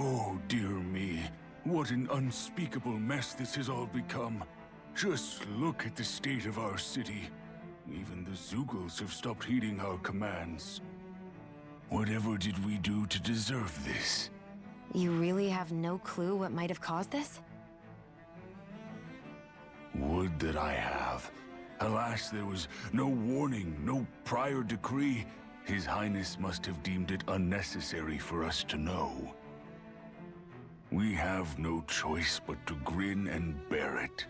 Oh, dear me. What an unspeakable mess this has all become. Just look at the state of our city. Even the Zeugles have stopped heeding our commands. Whatever did we do to deserve this? You really have no clue what might have caused this? Would that I have. Alas, there was no warning, no prior decree. His Highness must have deemed it unnecessary for us to know. We have no choice but to grin and bear it.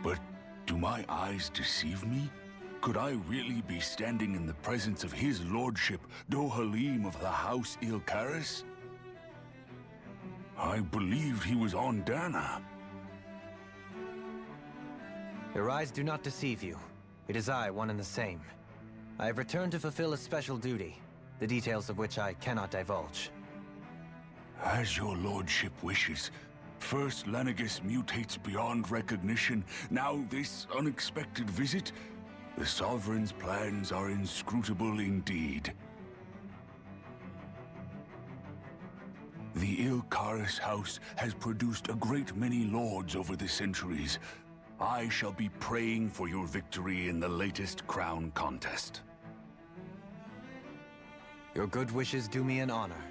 But do my eyes deceive me? Could I really be standing in the presence of his lordship, Dohalim of the House Ilkaris? I believed he was on Dana. Your eyes do not deceive you. It is I, one and the same. I have returned to fulfill a special duty, the details of which I cannot divulge. As your lordship wishes. First Lenegis mutates beyond recognition, now this unexpected visit. The Sovereign's plans are inscrutable indeed. The Ilkaris house has produced a great many lords over the centuries. I shall be praying for your victory in the latest crown contest. Your good wishes do me an honor.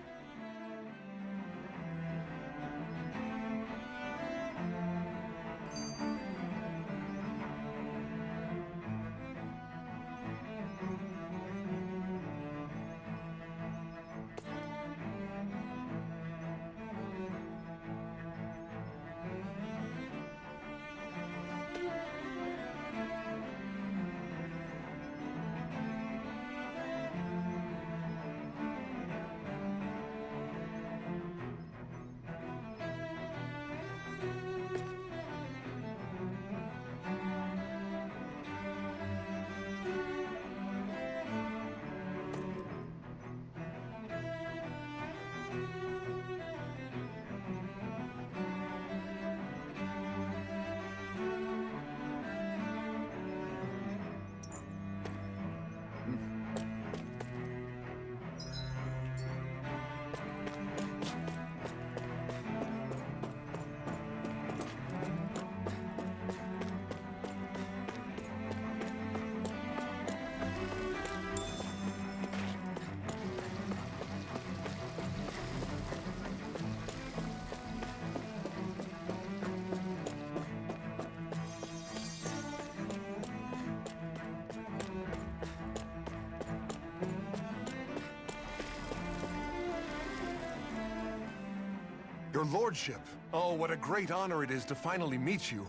Your lordship! Oh, what a great honor it is to finally meet you.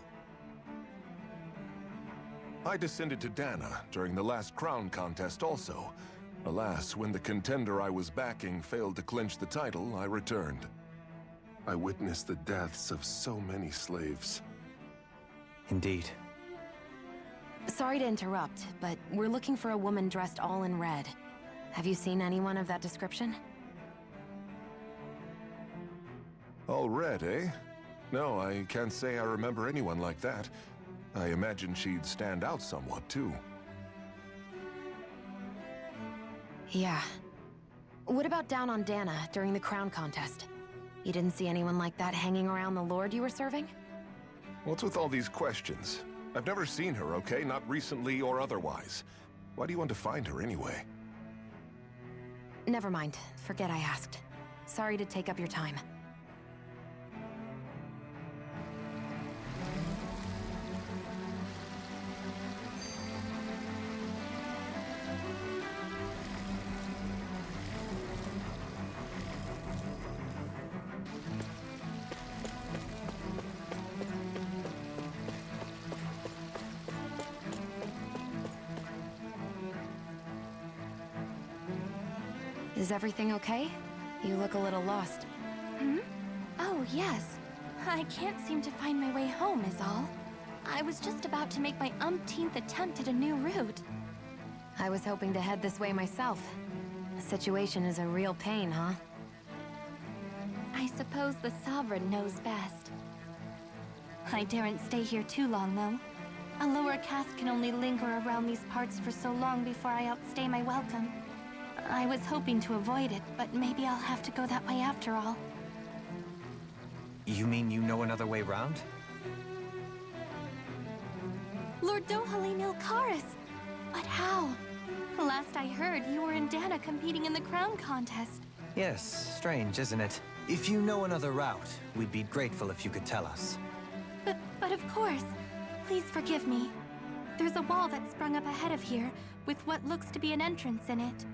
I descended to Dana during the last crown contest also. Alas, when the contender I was backing failed to clinch the title, I returned. I witnessed the deaths of so many slaves. Indeed. Sorry to interrupt, but we're looking for a woman dressed all in red. Have you seen anyone of that description? All red, eh? No, I can't say I remember anyone like that. I imagine she'd stand out somewhat, too. Yeah. What about down on Dana during the crown contest? You didn't see anyone like that hanging around the lord you were serving? What's with all these questions? I've never seen her, okay? Not recently or otherwise. Why do you want to find her anyway? Never mind. Forget I asked. Sorry to take up your time. Is everything okay? You look a little lost. Hmm? Oh, yes. I can't seem to find my way home is all. I was just about to make my umpteenth attempt at a new route. I was hoping to head this way myself. The situation is a real pain, huh? I suppose the Sovereign knows best. I daren't stay here too long, though. A lower caste can only linger around these parts for so long before I outstay my welcome. I was hoping to avoid it, but maybe I'll have to go that way after all. You mean you know another way round? Lord Dohalim Ilkaris! But how? Last I heard, you were in Dana competing in the crown contest. Yes, strange, isn't it? If you know another route, we'd be grateful if you could tell us. But of course. Please forgive me. There's a wall that sprung up ahead of here, with what looks to be an entrance in it.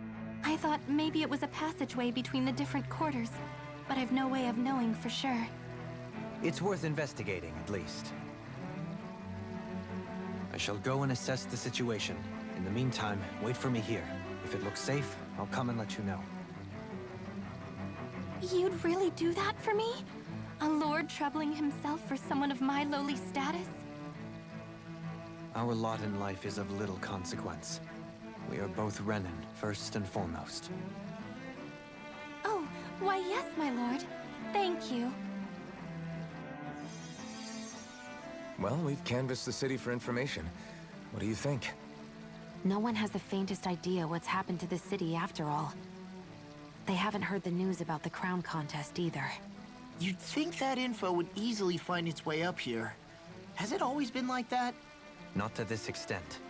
I thought maybe it was a passageway between the different quarters, but I've no way of knowing for sure. It's worth investigating, at least. I shall go and assess the situation. In the meantime, wait for me here. If it looks safe, I'll come and let you know. You'd really do that for me? A lord troubling himself for someone of my lowly status? Our lot in life is of little consequence. We are both Renan, first and foremost. Oh, why yes, my lord. Thank you. Well, we've canvassed the city for information. What do you think? No one has the faintest idea what's happened to the city after all. They haven't heard the news about the crown contest either. You'd think that info would easily find its way up here. Has it always been like that? Not to this extent,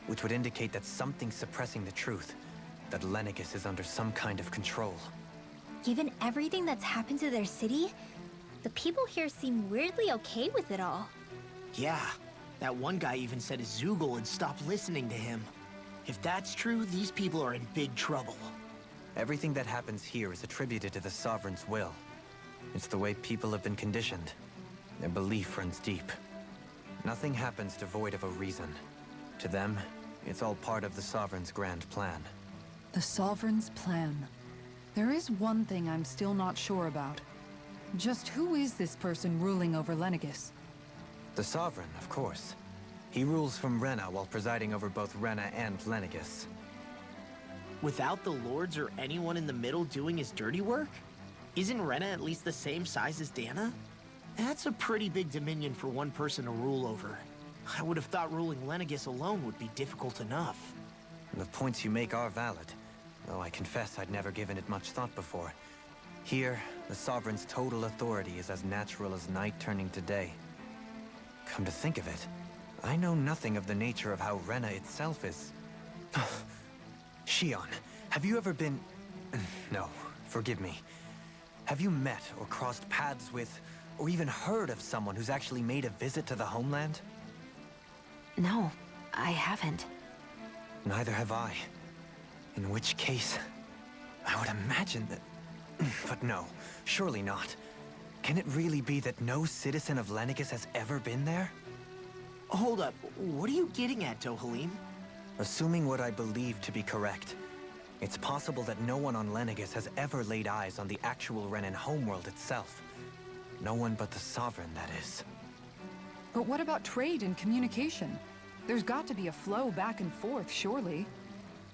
which would indicate that something's suppressing the truth, that Lenegis is under some kind of control. Given everything that's happened to their city, the people here seem weirdly okay with it all. Yeah, that one guy even said his Zoogle had stopped listening to him. If that's true, these people are in big trouble. Everything that happens here is attributed to the Sovereign's will. It's the way people have been conditioned. Their belief runs deep. Nothing happens devoid of a reason. To them, it's all part of the Sovereign's grand plan. The Sovereign's plan. There is one thing I'm still not sure about. Just who is this person ruling over Lenegis? The Sovereign, of course. He rules from Rena while presiding over both Rena and Lenegis. Without the lords or anyone in the middle doing his dirty work? Isn't Rena at least the same size as Dana? That's a pretty big dominion for one person to rule over. I would have thought ruling Lenegis alone would be difficult enough. The points you make are valid, though I confess I'd never given it much thought before. Here, the Sovereign's total authority is as natural as night turning to day. Come to think of it, I know nothing of the nature of how Rena itself is. Shion, have you ever been... No, forgive me. Have you met or crossed paths with, or even heard of someone who's actually made a visit to the homeland? No, I haven't. Neither have I. In which case, I would imagine that... But no, surely not. Can it really be that no citizen of Lenegis has ever been there? Hold up, what are you getting at, Dohalim? Assuming what I believe to be correct, it's possible that no one on Lenegis has ever laid eyes on the actual Renan homeworld itself. No one but the Sovereign, that is. But what about trade and communication? There's got to be a flow back and forth, surely.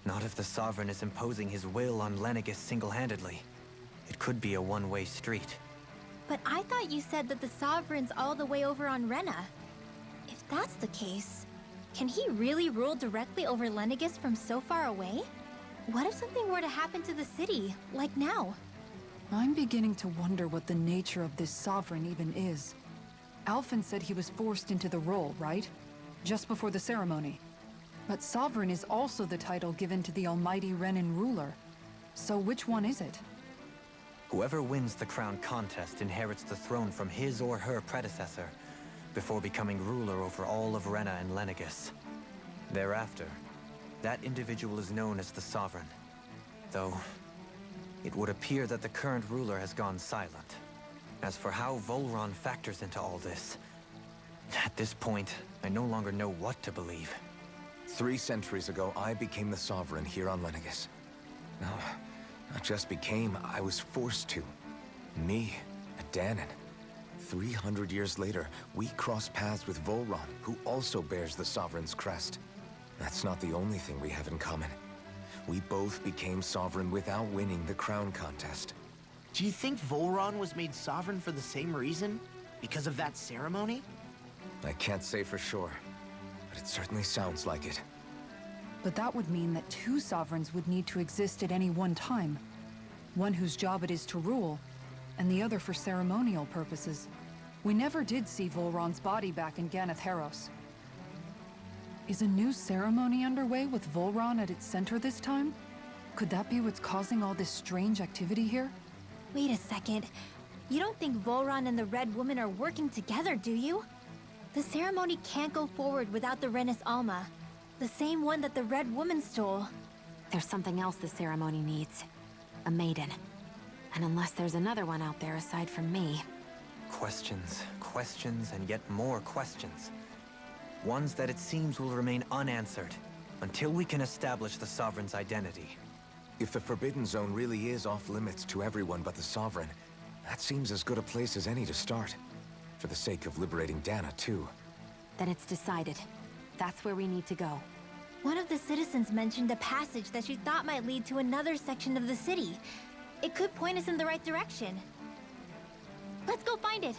Not if the Sovereign is imposing his will on Lenegis single-handedly. It could be a one-way street. But I thought you said that the Sovereign's all the way over on Rena. If that's the case, can he really rule directly over Lenegis from so far away? What if something were to happen to the city, like now? I'm beginning to wonder what the nature of this Sovereign even is. Alphen said he was forced into the role, right? Just before the ceremony. But Sovereign is also the title given to the almighty Renan ruler. So which one is it? Whoever wins the crown contest inherits the throne from his or her predecessor, before becoming ruler over all of Rena and Lenegis. Thereafter, that individual is known as the Sovereign. Though, it would appear that the current ruler has gone silent. As for how Volron factors into all this, at this point, I no longer know what to believe. 3 centuries ago, I became the Sovereign here on Lenegis. No, not just became, I was forced to. Me, a Danon. 300 years later, we cross paths with Volron, who also bears the Sovereign's crest. That's not the only thing we have in common. We both became Sovereign without winning the crown contest. Do you think Volron was made Sovereign for the same reason? Because of that ceremony? I can't say for sure, but it certainly sounds like it. But that would mean that two sovereigns would need to exist at any one time. One whose job it is to rule, and the other for ceremonial purposes. We never did see Volron's body back in Ganath Haros. Is a new ceremony underway with Volron at its center this time? Could that be what's causing all this strange activity here? Wait a second. You don't think Volron and the Red Woman are working together, do you? The ceremony can't go forward without the Renis Alma. The same one that the Red Woman stole. There's something else the ceremony needs. A maiden. And unless there's another one out there aside from me... Questions, questions, and yet more questions. Ones that it seems will remain unanswered until we can establish the Sovereign's identity. If the Forbidden Zone really is off-limits to everyone but the Sovereign, that seems as good a place as any to start. For the sake of liberating Dana, too. Then it's decided. That's where we need to go. One of the citizens mentioned a passage that she thought might lead to another section of the city. It could point us in the right direction. Let's go find it!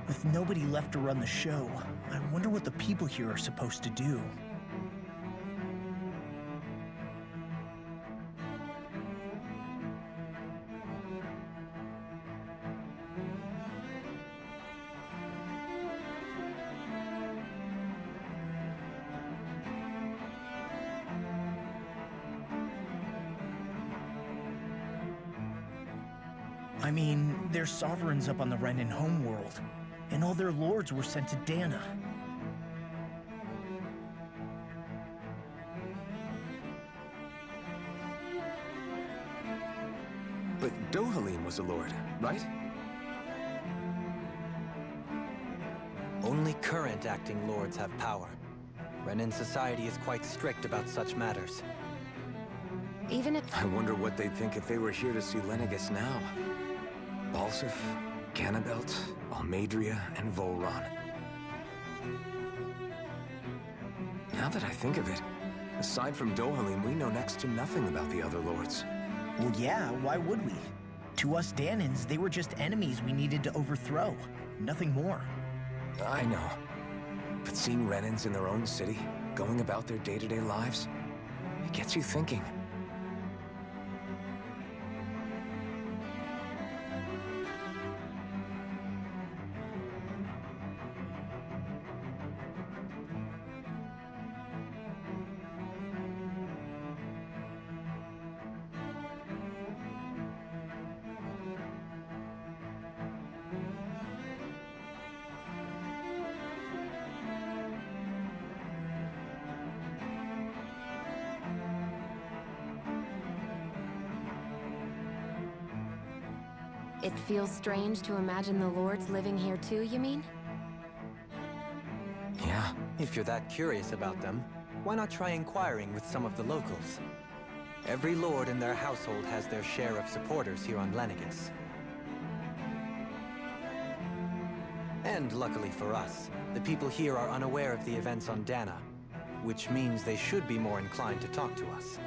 With nobody left to run the show, I wonder what the people here are supposed to do. I mean, there's sovereigns up on the Renin homeworld, and all their lords were sent to Dana. But Dohalim was a lord, right? Only current acting lords have power. Renin society is quite strict about such matters. Even if... I wonder what they'd think if they were here to see Lenegis now. Balsif, Cannabelt, Almadria, and Volron. Now that I think of it, aside from Dohalim, we know next to nothing about the other lords. Well, yeah, why would we? To us Danans, they were just enemies we needed to overthrow. Nothing more. I know. But seeing Renins in their own city, going about their day-to-day lives, it gets you thinking. It feels strange to imagine the lords living here too, you mean? Yeah. If you're that curious about them, why not try inquiring with some of the locals? Every lord in their household has their share of supporters here on Lenegis. And luckily for us, the people here are unaware of the events on Dana, which means they should be more inclined to talk to us.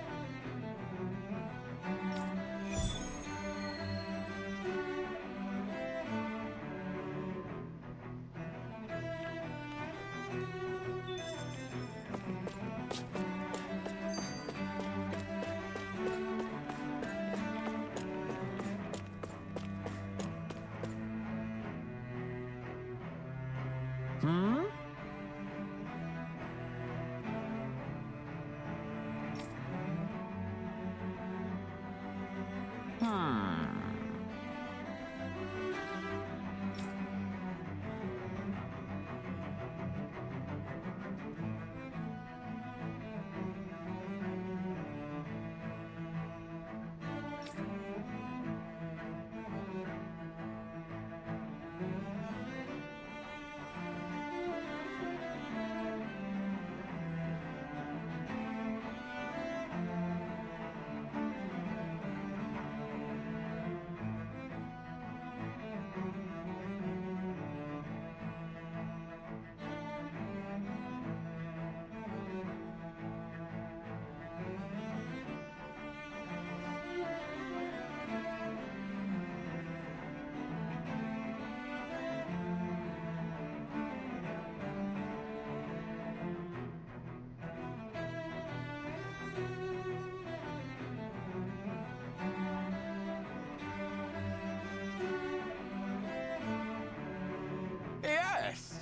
Yes!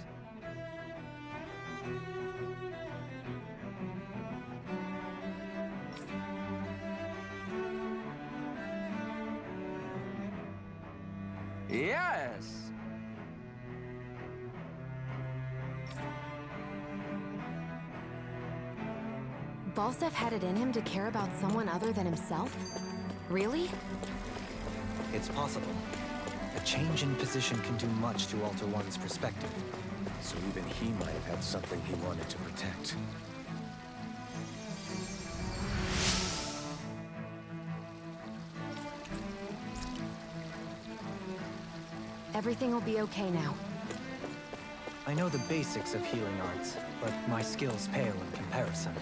Yes! Balsef had it in him to care about someone other than himself? Really? It's possible. A change in position can do much to alter one's perspective. So even he might have had something he wanted to protect. Everything will be okay now. I know the basics of healing arts, but my skills pale in comparison.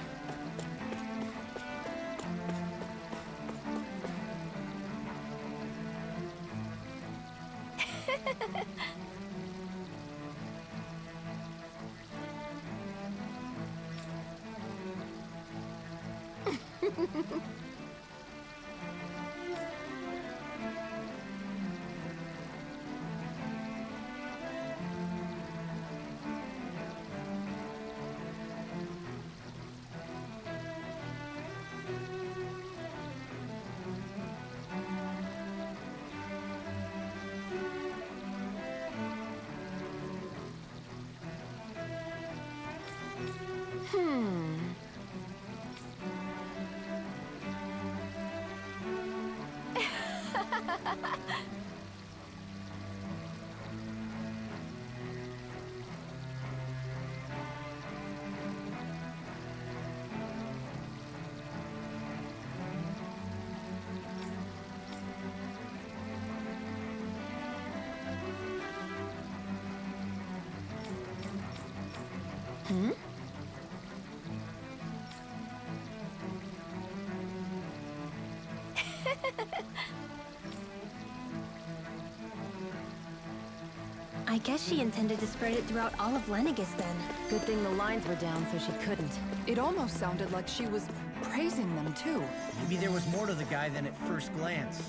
I guess she intended to spread it throughout all of Lenegis then. Good thing the lines were down so she couldn't. It almost sounded like she was praising them too. Maybe there was more to the guy than at first glance.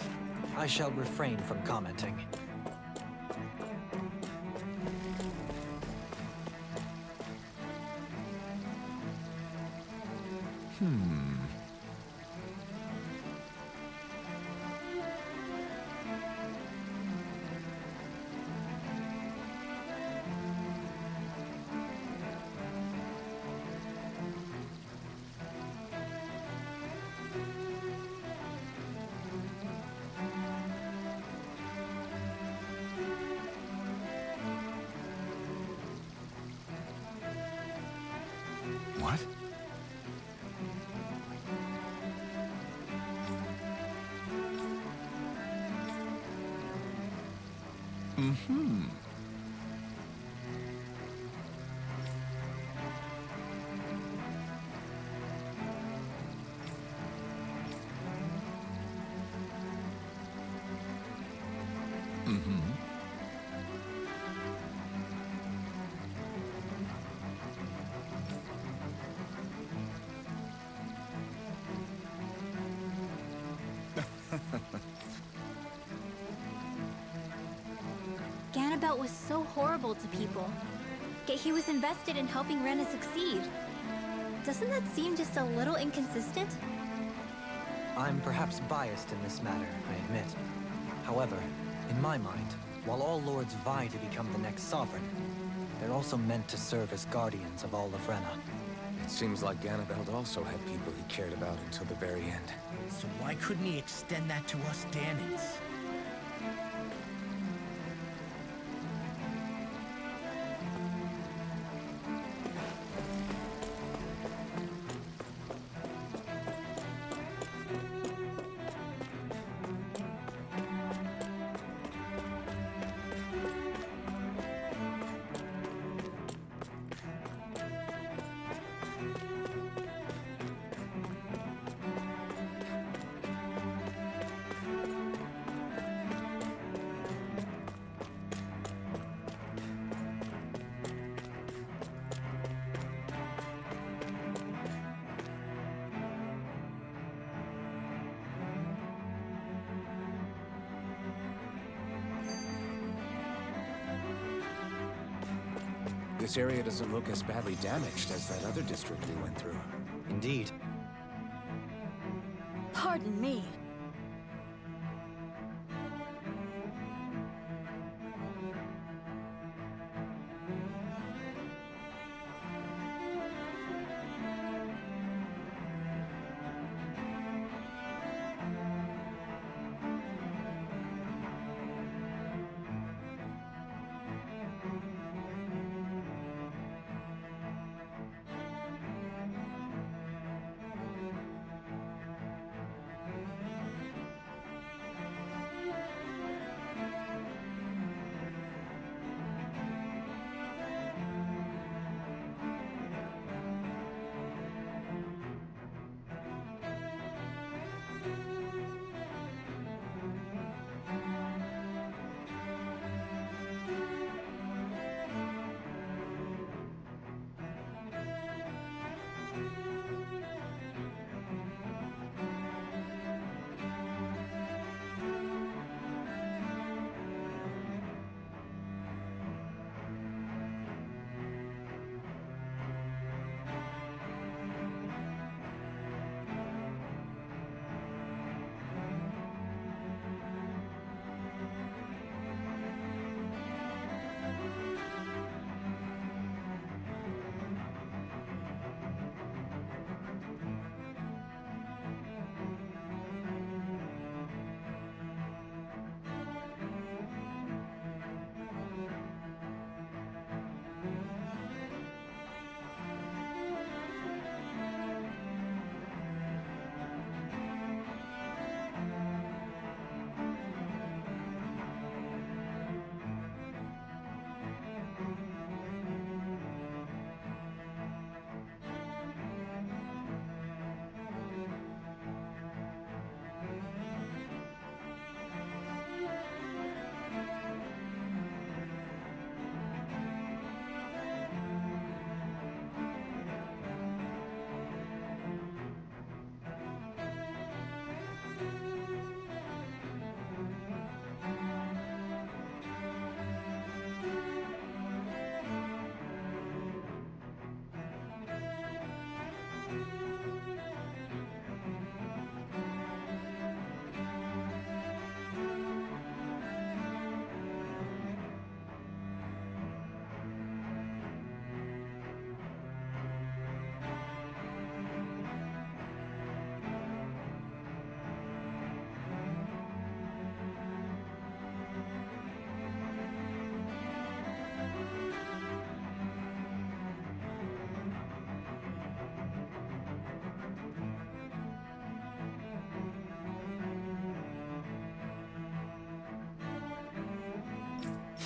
I shall refrain from commenting. What? Mm-hmm. Mm-hmm. Ganabelt was so horrible to people, yet he was invested in helping Rena succeed. Doesn't that seem just a little inconsistent? I'm perhaps biased in this matter, I admit. However, in my mind, while all lords vie to become the next sovereign, they're also meant to serve as guardians of all of Rena. It seems like Ganabelt also had people he cared about until the very end. So why couldn't he extend that to us Danans? This area doesn't look as badly damaged as that other district we went through. Indeed. Pardon me.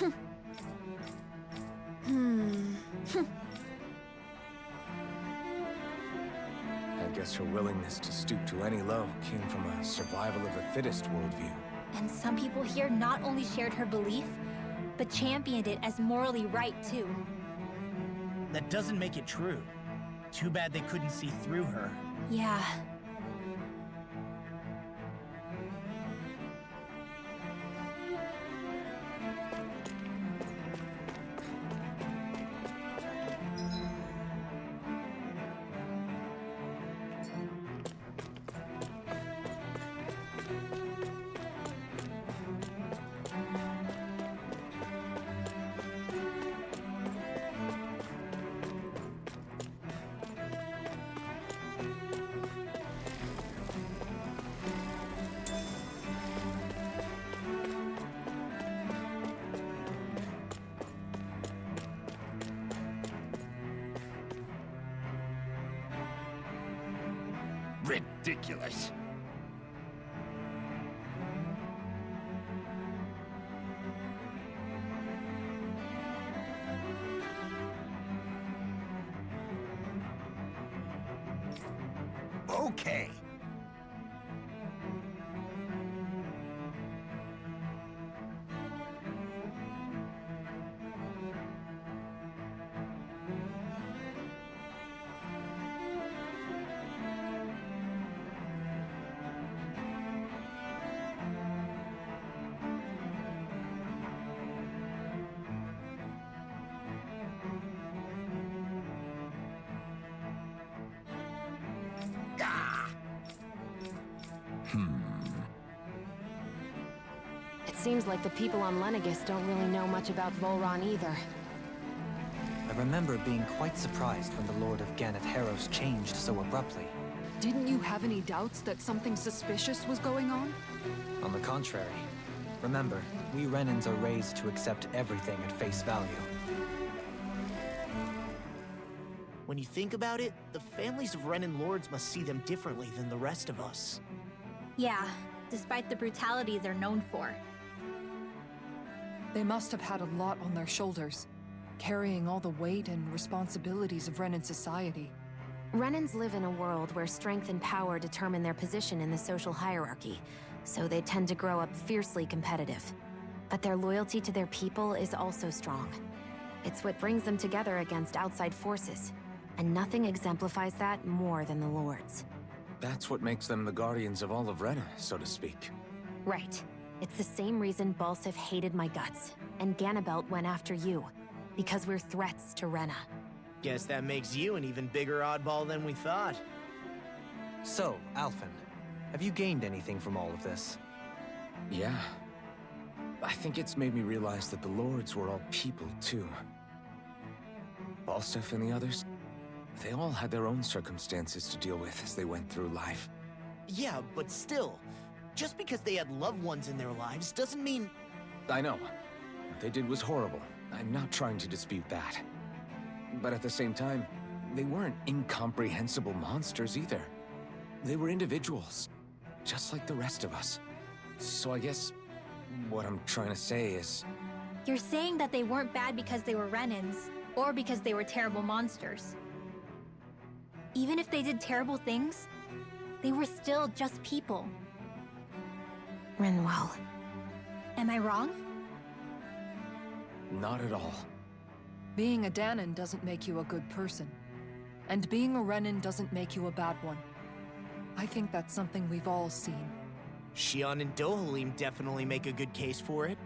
I guess her willingness to stoop to any low came from a survival of the fittest worldview. And some people here not only shared her belief, but championed it as morally right, too. That doesn't make it true. Too bad they couldn't see through her. Yeah. Ridiculous. Okay. It seems like the people on Lenegis don't really know much about Volron either. I remember being quite surprised when the Lord of Ganeth Harros changed so abruptly. Didn't you have any doubts that something suspicious was going on? On the contrary. Remember, we Renans are raised to accept everything at face value. When you think about it, the families of Renan lords must see them differently than the rest of us. Yeah, despite the brutality they're known for. They must have had a lot on their shoulders, carrying all the weight and responsibilities of Renan society. Renans live in a world where strength and power determine their position in the social hierarchy, so they tend to grow up fiercely competitive. But their loyalty to their people is also strong. It's what brings them together against outside forces, and nothing exemplifies that more than the Lords. That's what makes them the guardians of all of Rena, so to speak. Right. It's the same reason Balsif hated my guts, and Ganabelt went after you, because we're threats to Rena. Guess that makes you an even bigger oddball than we thought. So, Alphen, have you gained anything from all of this? Yeah. I think it's made me realize that the Lords were all people, too. Balsif and the others, they all had their own circumstances to deal with as they went through life. Yeah, but still, just because they had loved ones in their lives doesn't mean... I know. What they did was horrible. I'm not trying to dispute that. But at the same time, they weren't incomprehensible monsters either. They were individuals, just like the rest of us. So I guess what I'm trying to say is... You're saying that they weren't bad because they were Renans, or because they were terrible monsters. Even if they did terrible things, they were still just people. Rinwell. Am I wrong? Not at all. Being a Danon doesn't make you a good person. And being a Renan doesn't make you a bad one. I think that's something we've all seen. Shion and Dohalim definitely make a good case for it.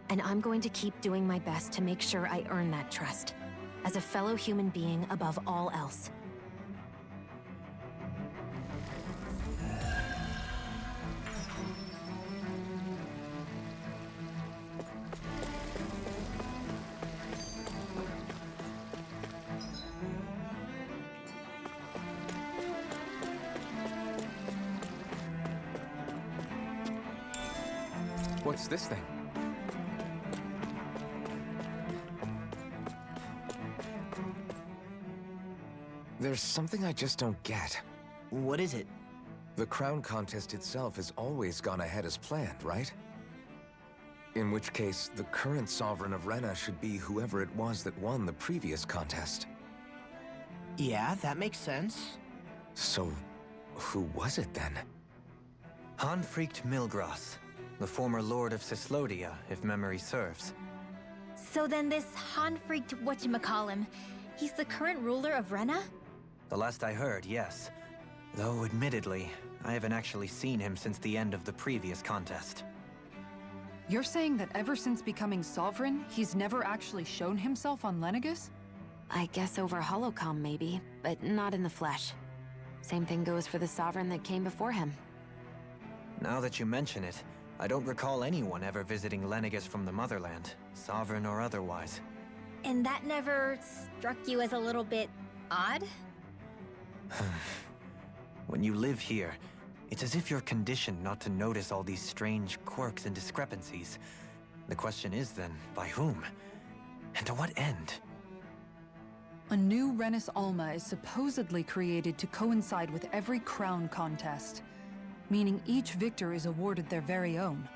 And I'm going to keep doing my best to make sure I earn that trust. As a fellow human being above all else. What's this thing? There's something I just don't get. What is it? The crown contest itself has always gone ahead as planned, right? In which case, the current Sovereign of Rena should be whoever it was that won the previous contest. Yeah, that makes sense. So, who was it then? Hanfried Milgras, the former Lord of Cislodia, if memory serves. So then this Hanfried whatchamacallem, he's the current ruler of Rena? The last I heard, yes. Though, admittedly, I haven't actually seen him since the end of the previous contest. You're saying that ever since becoming Sovereign, he's never actually shown himself on Lenegis? I guess over holocom maybe, but not in the flesh. Same thing goes for the Sovereign that came before him. Now that you mention it, I don't recall anyone ever visiting Lenegis from the Motherland, Sovereign or otherwise. And that never struck you as a little bit odd? When you live here, it's as if you're conditioned not to notice all these strange quirks and discrepancies. The question is then, by whom? And to what end? A new Renis Alma is supposedly created to coincide with every crown contest, meaning each victor is awarded their very own.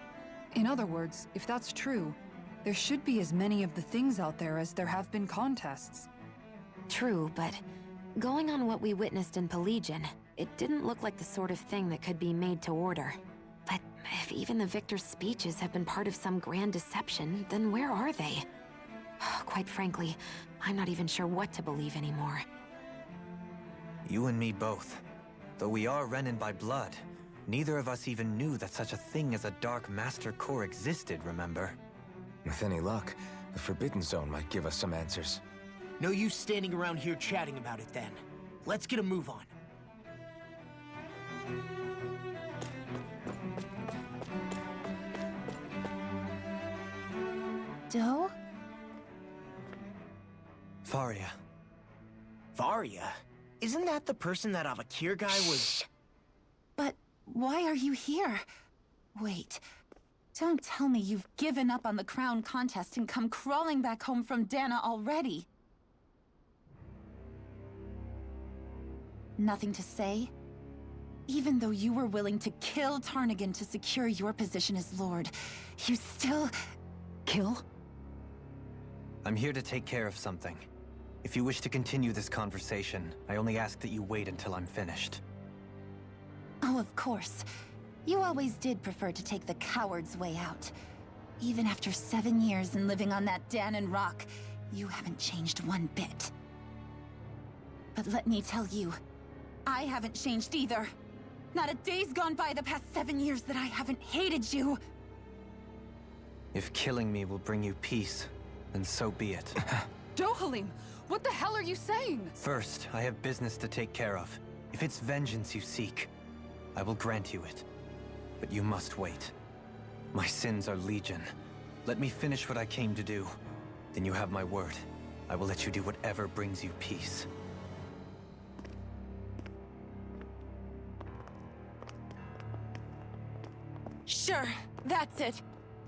In other words, if that's true, there should be as many of the things out there as there have been contests. True, but going on what we witnessed in Pelagian, it didn't look like the sort of thing that could be made to order. But if even the victor's speeches have been part of some grand deception, then where are they? Quite frankly, I'm not even sure what to believe anymore. You and me both. Though we are Renin by blood, neither of us even knew that such a thing as a Dark Master Core existed, remember? With any luck, the Forbidden Zone might give us some answers. No use standing around here chatting about it then. Let's get a move on. Doe? Faria. Varia? Isn't that the person that Avakir guy was... But why are you here? Wait, don't tell me you've given up on the crown contest and come crawling back home from Dana already. Nothing to say? Even though you were willing to kill Tarnigan to secure your position as Lord, you still... Kill? I'm here to take care of something. If you wish to continue this conversation, I only ask that you wait until I'm finished. Oh, of course. You always did prefer to take the coward's way out. Even after 7 years and living on that Danon rock, you haven't changed one bit. But let me tell you, I haven't changed either. Not a day's gone by the past 7 years that I haven't hated you. If killing me will bring you peace, then so be it. Dohalim, what the hell are you saying? First, I have business to take care of. If it's vengeance you seek, I will grant you it. But you must wait. My sins are legion. Let me finish what I came to do. Then you have my word. I will let you do whatever brings you peace. Sure, that's it.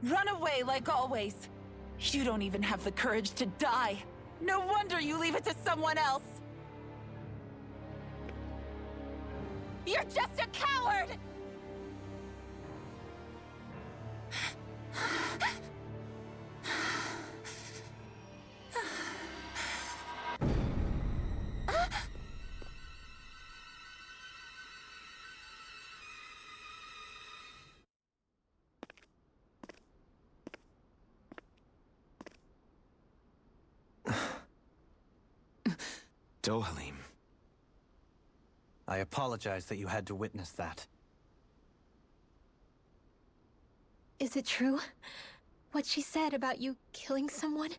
Run away like always. You don't even have the courage to die. No wonder you leave it to someone else. You're just a coward! Dohalim. I apologize that you had to witness that. Is it true? What she said about you killing someone?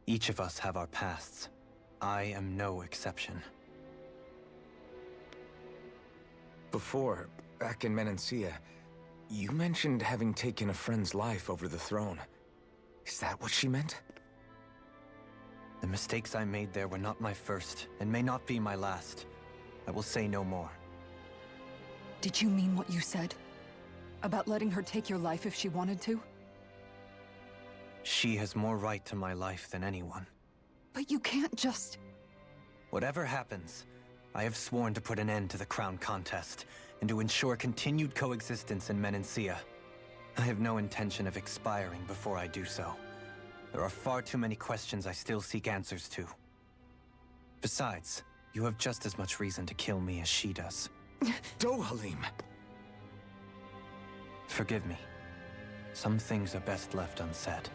Each of us have our pasts. I am no exception. Before, back in Menancia, you mentioned having taken a friend's life over the throne. Is that what she meant? The mistakes I made there were not my first, and may not be my last. I will say no more. Did you mean what you said? About letting her take your life if she wanted to? She has more right to my life than anyone. But you can't just... Whatever happens, I have sworn to put an end to the crown contest, and to ensure continued coexistence in Menancia. I have no intention of expiring before I do so. There are far too many questions I still seek answers to. Besides, you have just as much reason to kill me as she does. Dohalim! Forgive me. Some things are best left unsaid.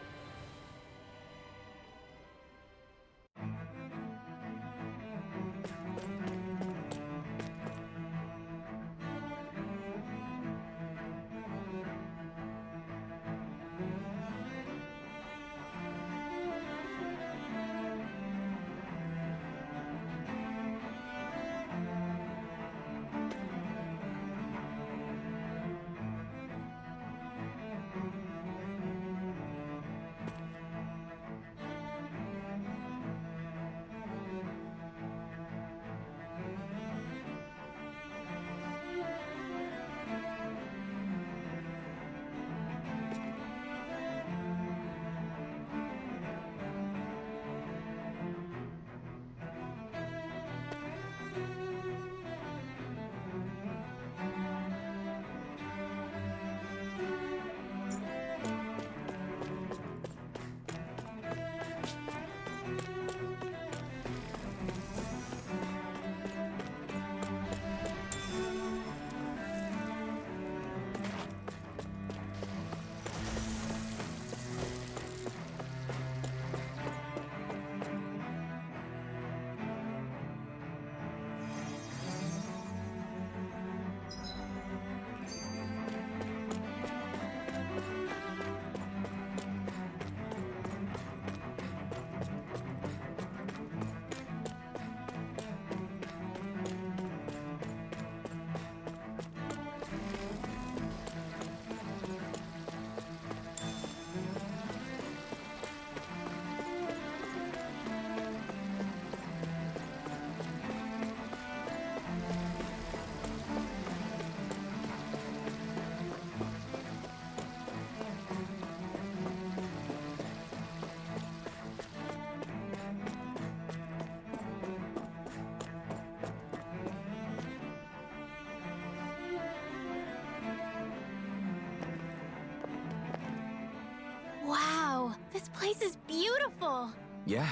Wow, this place is beautiful! Yeah,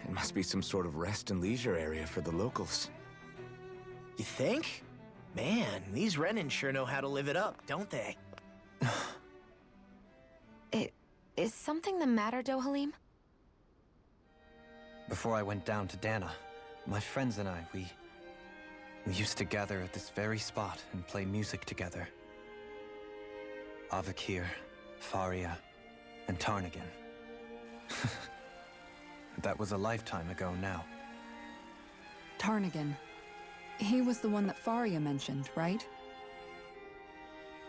it must be some sort of rest and leisure area for the locals. You think? Man, these Renan sure know how to live it up, don't they? Is something the matter, Dohalim? Before I went down to Dana, my friends and I, we used to gather at this very spot and play music together. Avakir, Faria, and Tarnagin. That was a lifetime ago now. Tarnagin. He was the one that Faria mentioned, right?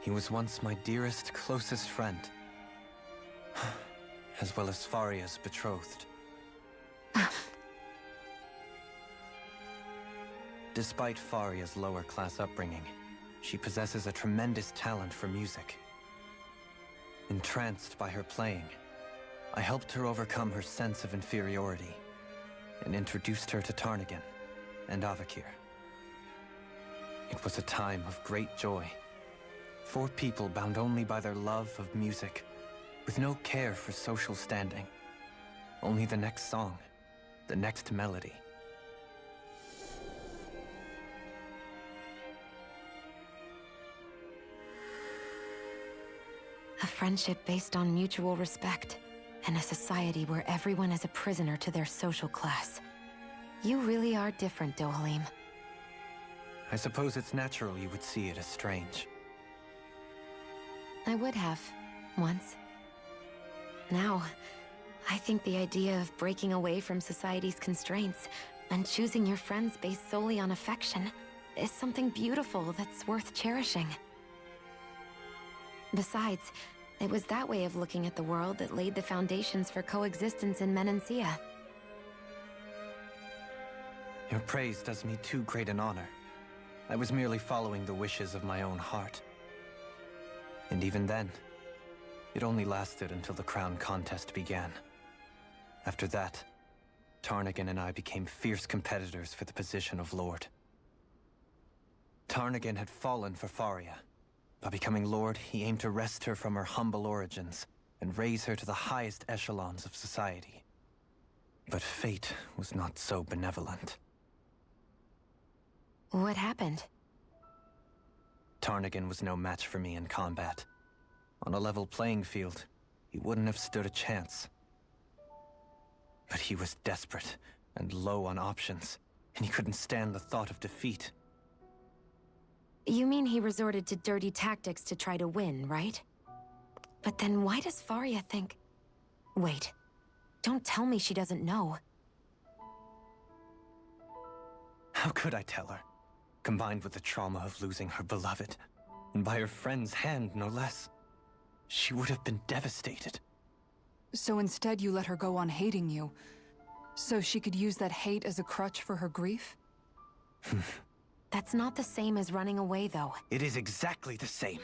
He was once my dearest, closest friend. As well as Faria's betrothed. Despite Faria's lower-class upbringing, she possesses a tremendous talent for music. Entranced by her playing, I helped her overcome her sense of inferiority and introduced her to Tarnagin and Avakir. It was a time of great joy. 4 people bound only by their love of music, with no care for social standing. Only the next song, the next melody. A friendship based on mutual respect, and a society where everyone is a prisoner to their social class. You really are different, Dohalim. I suppose it's natural you would see it as strange. I would have, once. Now, I think the idea of breaking away from society's constraints and choosing your friends based solely on affection is something beautiful that's worth cherishing. Besides, it was that way of looking at the world that laid the foundations for coexistence in Menancia. Your praise does me too great an honor. I was merely following the wishes of my own heart. And even then, it only lasted until the crown contest began. After that, Tarnagin and I became fierce competitors for the position of Lord. Tarnagin had fallen for Faria, By becoming Lord, he aimed to wrest her from her humble origins and raise her to the highest echelons of society. But fate was not so benevolent. What happened? Tarnigan was no match for me in combat. On a level playing field, he wouldn't have stood a chance. But he was desperate and low on options, and he couldn't stand the thought of defeat. You mean he resorted to dirty tactics to try to win, right? But then why does Faria think... Wait. Don't tell me she doesn't know. How could I tell her? Combined with the trauma of losing her beloved, and by her friend's hand, no less, she would have been devastated. So instead you let her go on hating you, so she could use that hate as a crutch for her grief? That's not the same as running away, though. It is exactly the same.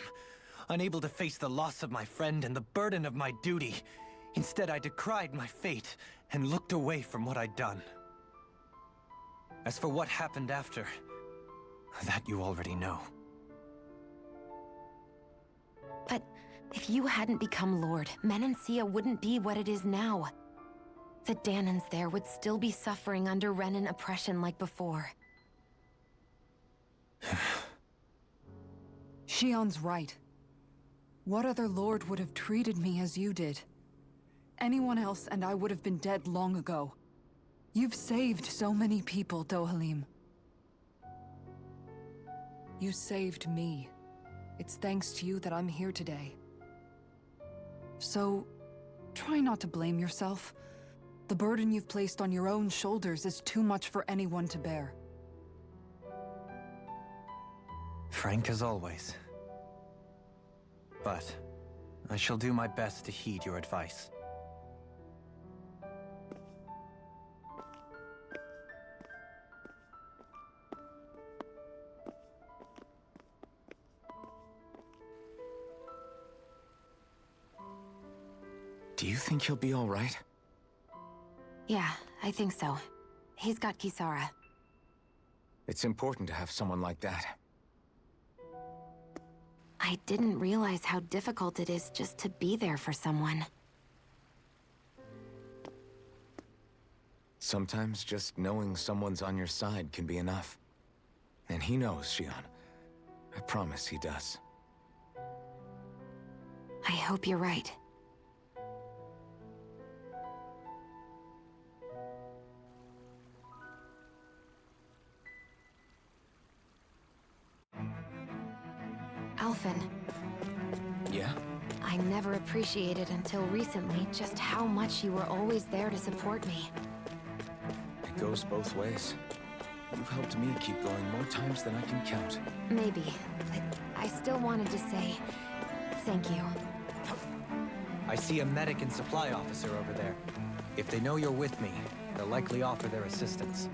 Unable to face the loss of my friend and the burden of my duty, instead I decried my fate and looked away from what I'd done. As for what happened after, that you already know. But if you hadn't become Lord, Menancia wouldn't be what it is now. The Danans there would still be suffering under Renan oppression like before. Shion's right. What other lord would have treated me as you did? Anyone else and I would have been dead long ago. You've saved so many people, Dohalim. You saved me. It's thanks to you that I'm here today. So, try not to blame yourself. The burden you've placed on your own shoulders is too much for anyone to bear. Frank as always. But I shall do my best to heed your advice. Do you think he'll be all right? Yeah, I think so. He's got Kisara. It's important to have someone like that. I didn't realize how difficult it is just to be there for someone. Sometimes just knowing someone's on your side can be enough. And he knows, Shion. I promise he does. I hope you're right. Alphen. Yeah? I never appreciated until recently just how much you were always there to support me. It goes both ways. You've helped me keep going more times than I can count. Maybe, but I still wanted to say thank you. I see a medic and supply officer over there. If they know you're with me, they'll likely offer their assistance.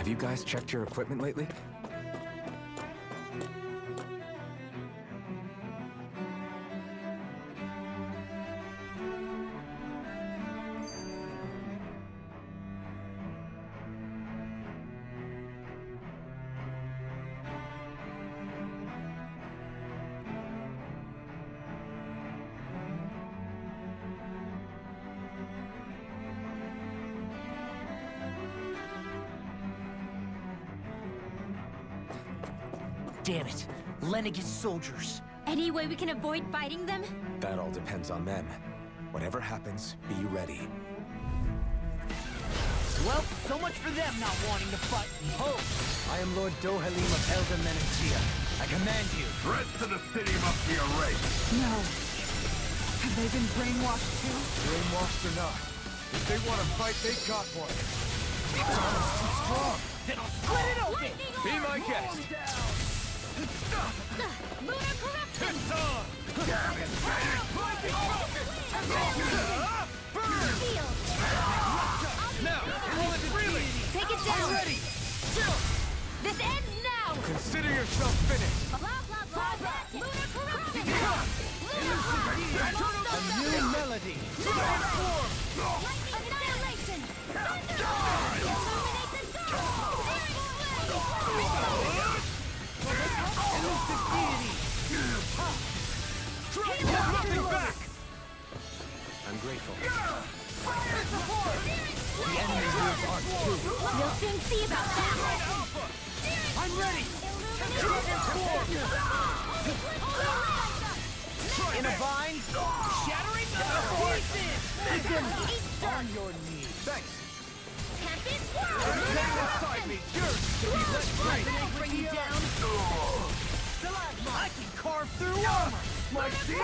Have you guys checked your equipment lately? Damn it. Lenegis soldiers. Any way we can avoid fighting them? That all depends on them. Whatever happens, be ready. Well, so much for them not wanting to fight me. Ho! I am Lord Dohalim of Elder Menachia. I command you. Threat to the city must be erased. No. Have they been brainwashed too? Brainwashed or not, if they want to fight, they got one. It's almost too strong. Then I'll split it open. Be my guest. Lunar corruption! It's on! Damn it, Burn! Field! Now, pull it really! Take it down! I'm ready! This ends now! Consider yourself finished! Blah, blah, blah, Lunar corruption! A new melody! Transform! Annihilation! Illuminate the dark! Elusive deity! Try to hold nothing back! I'm grateful. The enemy wields art too. We'll soon see about that! Alpha! I'm ready! Transform! In a vine! Shattering the pieces! On your knees. Thanks! Tempest Everything inside me yearns to be let free! Bring you down. I can carve through armor. My shield!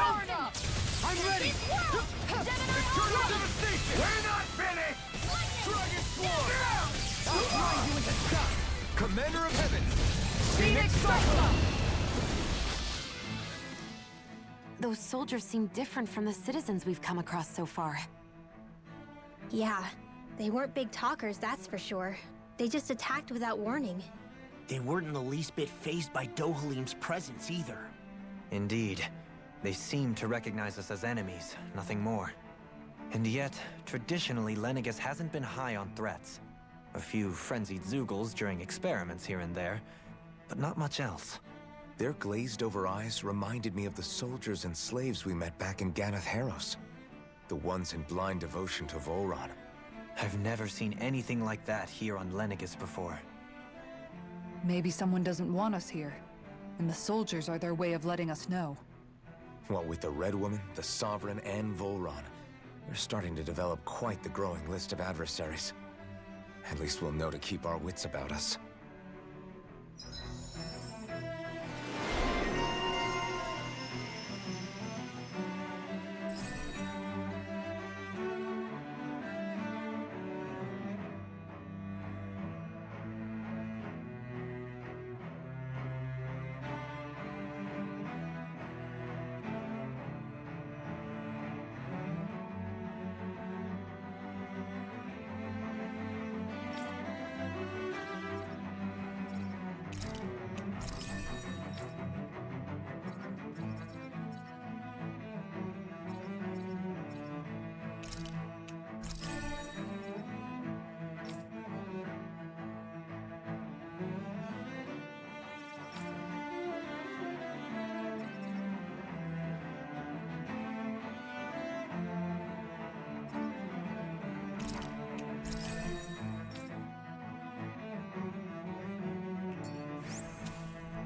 I'm ready! Eternal devastation! We're not finished! Dragon Swarm! I'll grind you into dust! Commander of Heaven! Phoenix Cyclone! Those soldiers seem different from the citizens we've come across so far. Yeah, they weren't big talkers, that's for sure. They just attacked without warning. They weren't in the least bit fazed by Dohalim's presence either. Indeed. They seem to recognize us as enemies, nothing more. And yet, traditionally, Lenegis hasn't been high on threats. A few frenzied Zeugles during experiments here and there, but not much else. Their glazed-over eyes reminded me of the soldiers and slaves we met back in Ganath Haros. The ones in blind devotion to Volron. I've never seen anything like that here on Lenegis before. Maybe someone doesn't want us here, and the soldiers are their way of letting us know. What with the Red Woman, the Sovereign, and Volron, we're starting to develop quite the growing list of adversaries. At least we'll know to keep our wits about us.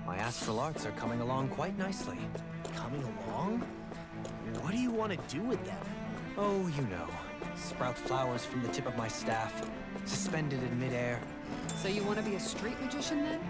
My astral arts are coming along quite nicely. Coming along? What do you want to do with them? Oh, you know. Sprout flowers from the tip of my staff, suspended in midair. So you want to be a street magician then?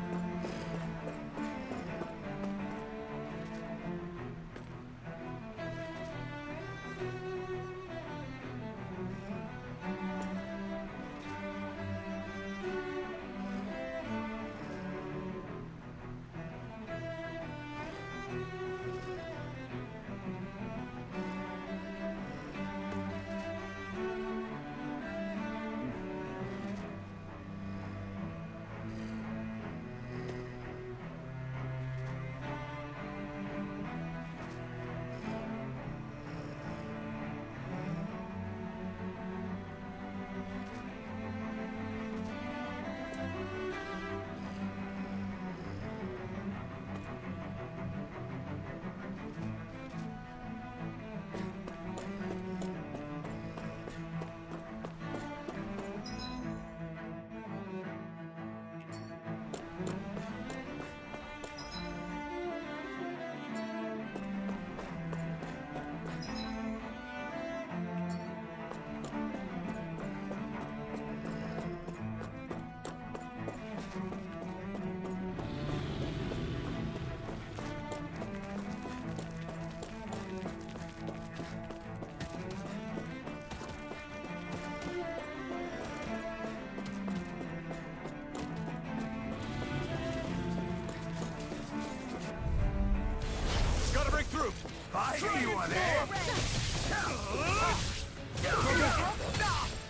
I see you on there!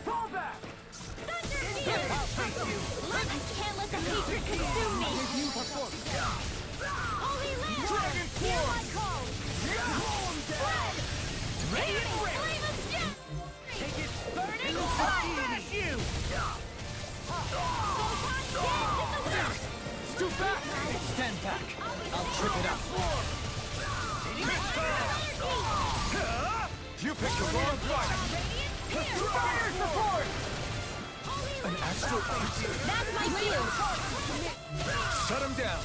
Fall back! I can't let the hatred consume me! Holy Lantern! Hear my call! Spread! Flame of death! Take it! Burning I'll fire! smash you! Stoop back! Stand back! I'll trip it up! You picked the wrong fight! Fire support! An astral ace! That's my cue! Shut him down!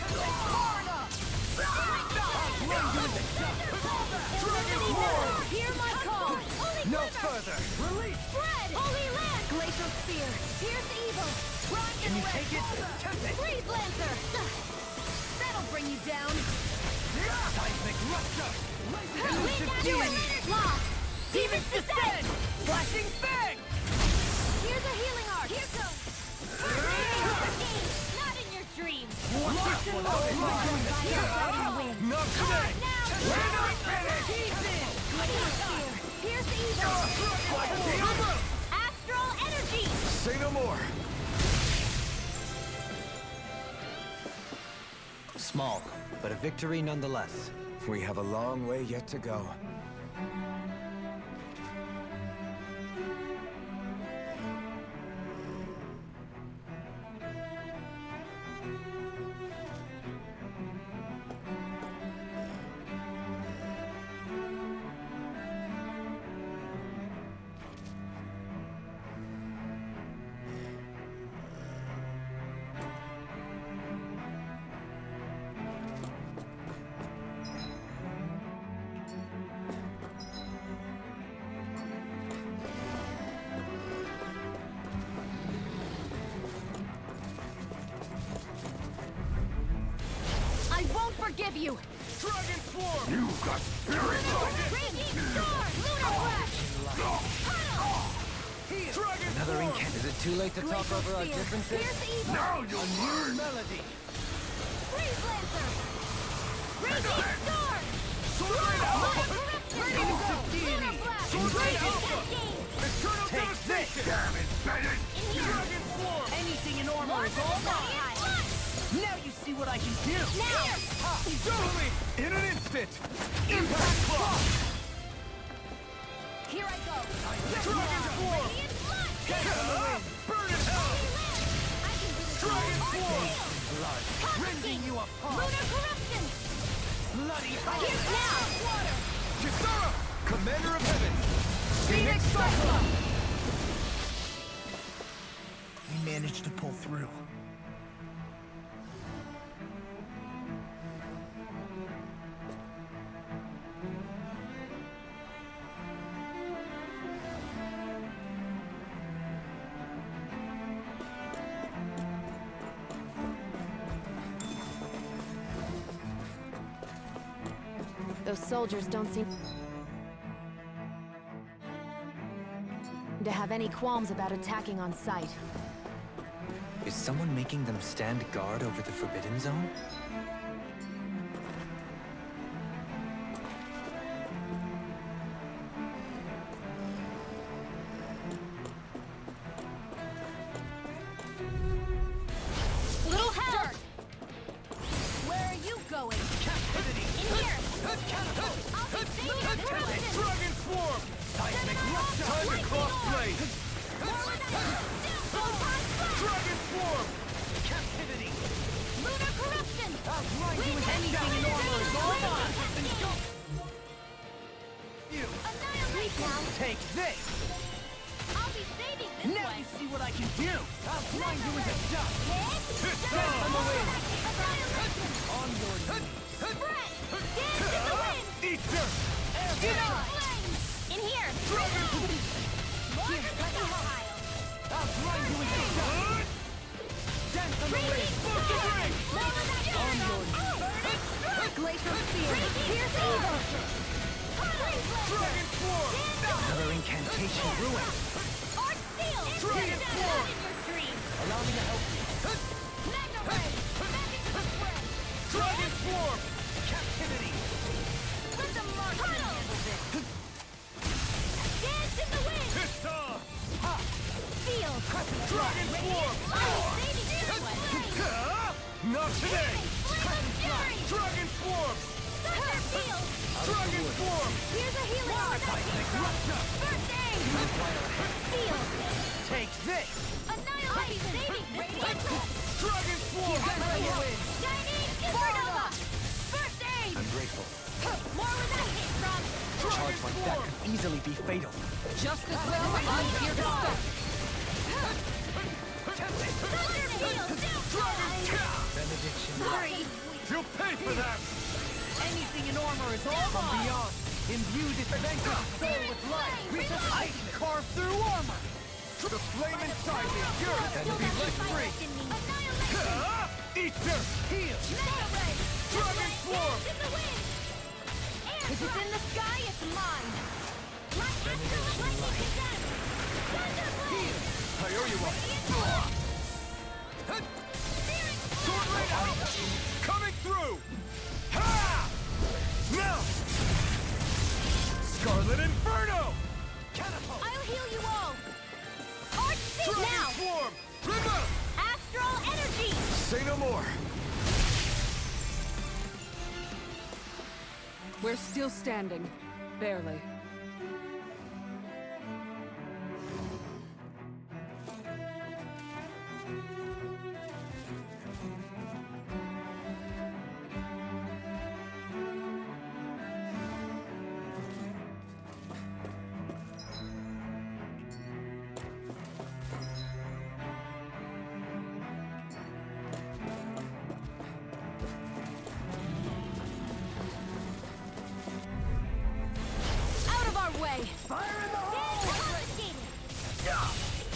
Dragon War! Hear my call! Holy No quiver! further! Release! Spread! Holy Land! Glacial Spear! Pierce evil! Can you take it? Freeze Lancer! That'll bring you down! Seismic Rupture! Elusive Deity! Lock! Demons Descend! Flashing Fang! Here's a healing arc! Here goes! Not in your dreams! Not today! We're not finished! Pierce evil! Astral energy! Say no more! Small, but a victory nonetheless. We have a long way yet to go. I won't forgive you! Dragon Swarm! You got spirit! Raging Storm! Lunar Flash! Dragon Another incant. Is it too late to talk over our differences? Pierce evil! Now you'll learn! Melody! Freeze Lancer! Raging Storm! Sword Alpha! Ready to go! Lunar Flash! Sword Alpha! Cascade! Eternal Devastation! Damn it, Bennett! Dragon Swarm! Anything in armor is all mine! Now you see what I can do! Now! Do me! In an instant! Impact Claw! Here I go! Dragon Swarm! Burn in hell! I can do this! Dragon Swarm! Blood! Rending you apart! Lunar Corruption! Bloody Here's hell! now! Water! Kisara! Commander of Heaven! Phoenix Cyclone! We managed to pull through. Those soldiers don't seem to have any qualms about attacking on sight. Is someone making them stand guard over the Forbidden Zone? Little Hound! Where are you going? Captivity! In here! I'll be saving Corruption! Dragon Swarm! Seismic Rupture! Time to cross blade! Dragon Swarm! Captivity! Lunar Corruption! Anything in armor is all mine! You! Annihilate now! Take this! I'll be saving this Now one! you see what I can do! I'll grind you into dust! Stand on the wind! Annihilation! On your knees! Spread! Dance in the wind! Eat dirt! Do not flame! In here! Dragon! Here, let me pile! I'll grind you into dust! Dance on the wind! On your knees! Glacial Spear! Pierce evil! Dragon Swarm! Another incantation ruined. Arc Steel! Dragon Not Swarm! in your dreams! Allow me to help you! Mega Ray! Back into the spread! Dragon Swarm! Captivity! Let the mark tunnel! Dragon form! Not today! Dragon form! Dragon form! Here's a healing orb! First aid! Seal! Take this! Annihilation! Radiant! Dragon form! Shining Supernova! First aid! I'm grateful. More where that came from! Charge like that could easily be fatal. Just as well, I'm here to stop. Thunder Field! Benediction. You'll pay for that! Anything in armor is all From mine. beyond, imbue this adventure soul with life. We can ice carve through armor! The flame inside me, yours, and be let free! Eat dirt! Heal! Dragon form! If it's in the sky, it's mine! My excellent lightning condensed! Thunderblade! I owe you one! Sword Blade out! Coming through! Ha! Now! Scarlet Inferno! Catapult! I'll heal you all! Arch Sea Dragon now! form! River! Astral energy! Say no more! We're still standing. Barely. Out of our way! Fire in the Confiscated!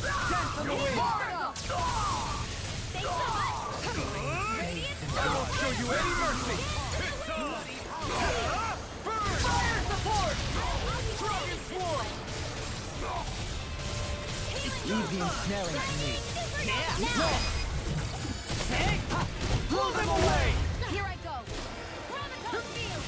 Dance on the wind! Thanks so much! Radiant I won't show you any mercy! Burn! Fire support! Dragon form! Leave the ensnaring to me. Now! Blow them away! Here I go! Chronicles Field!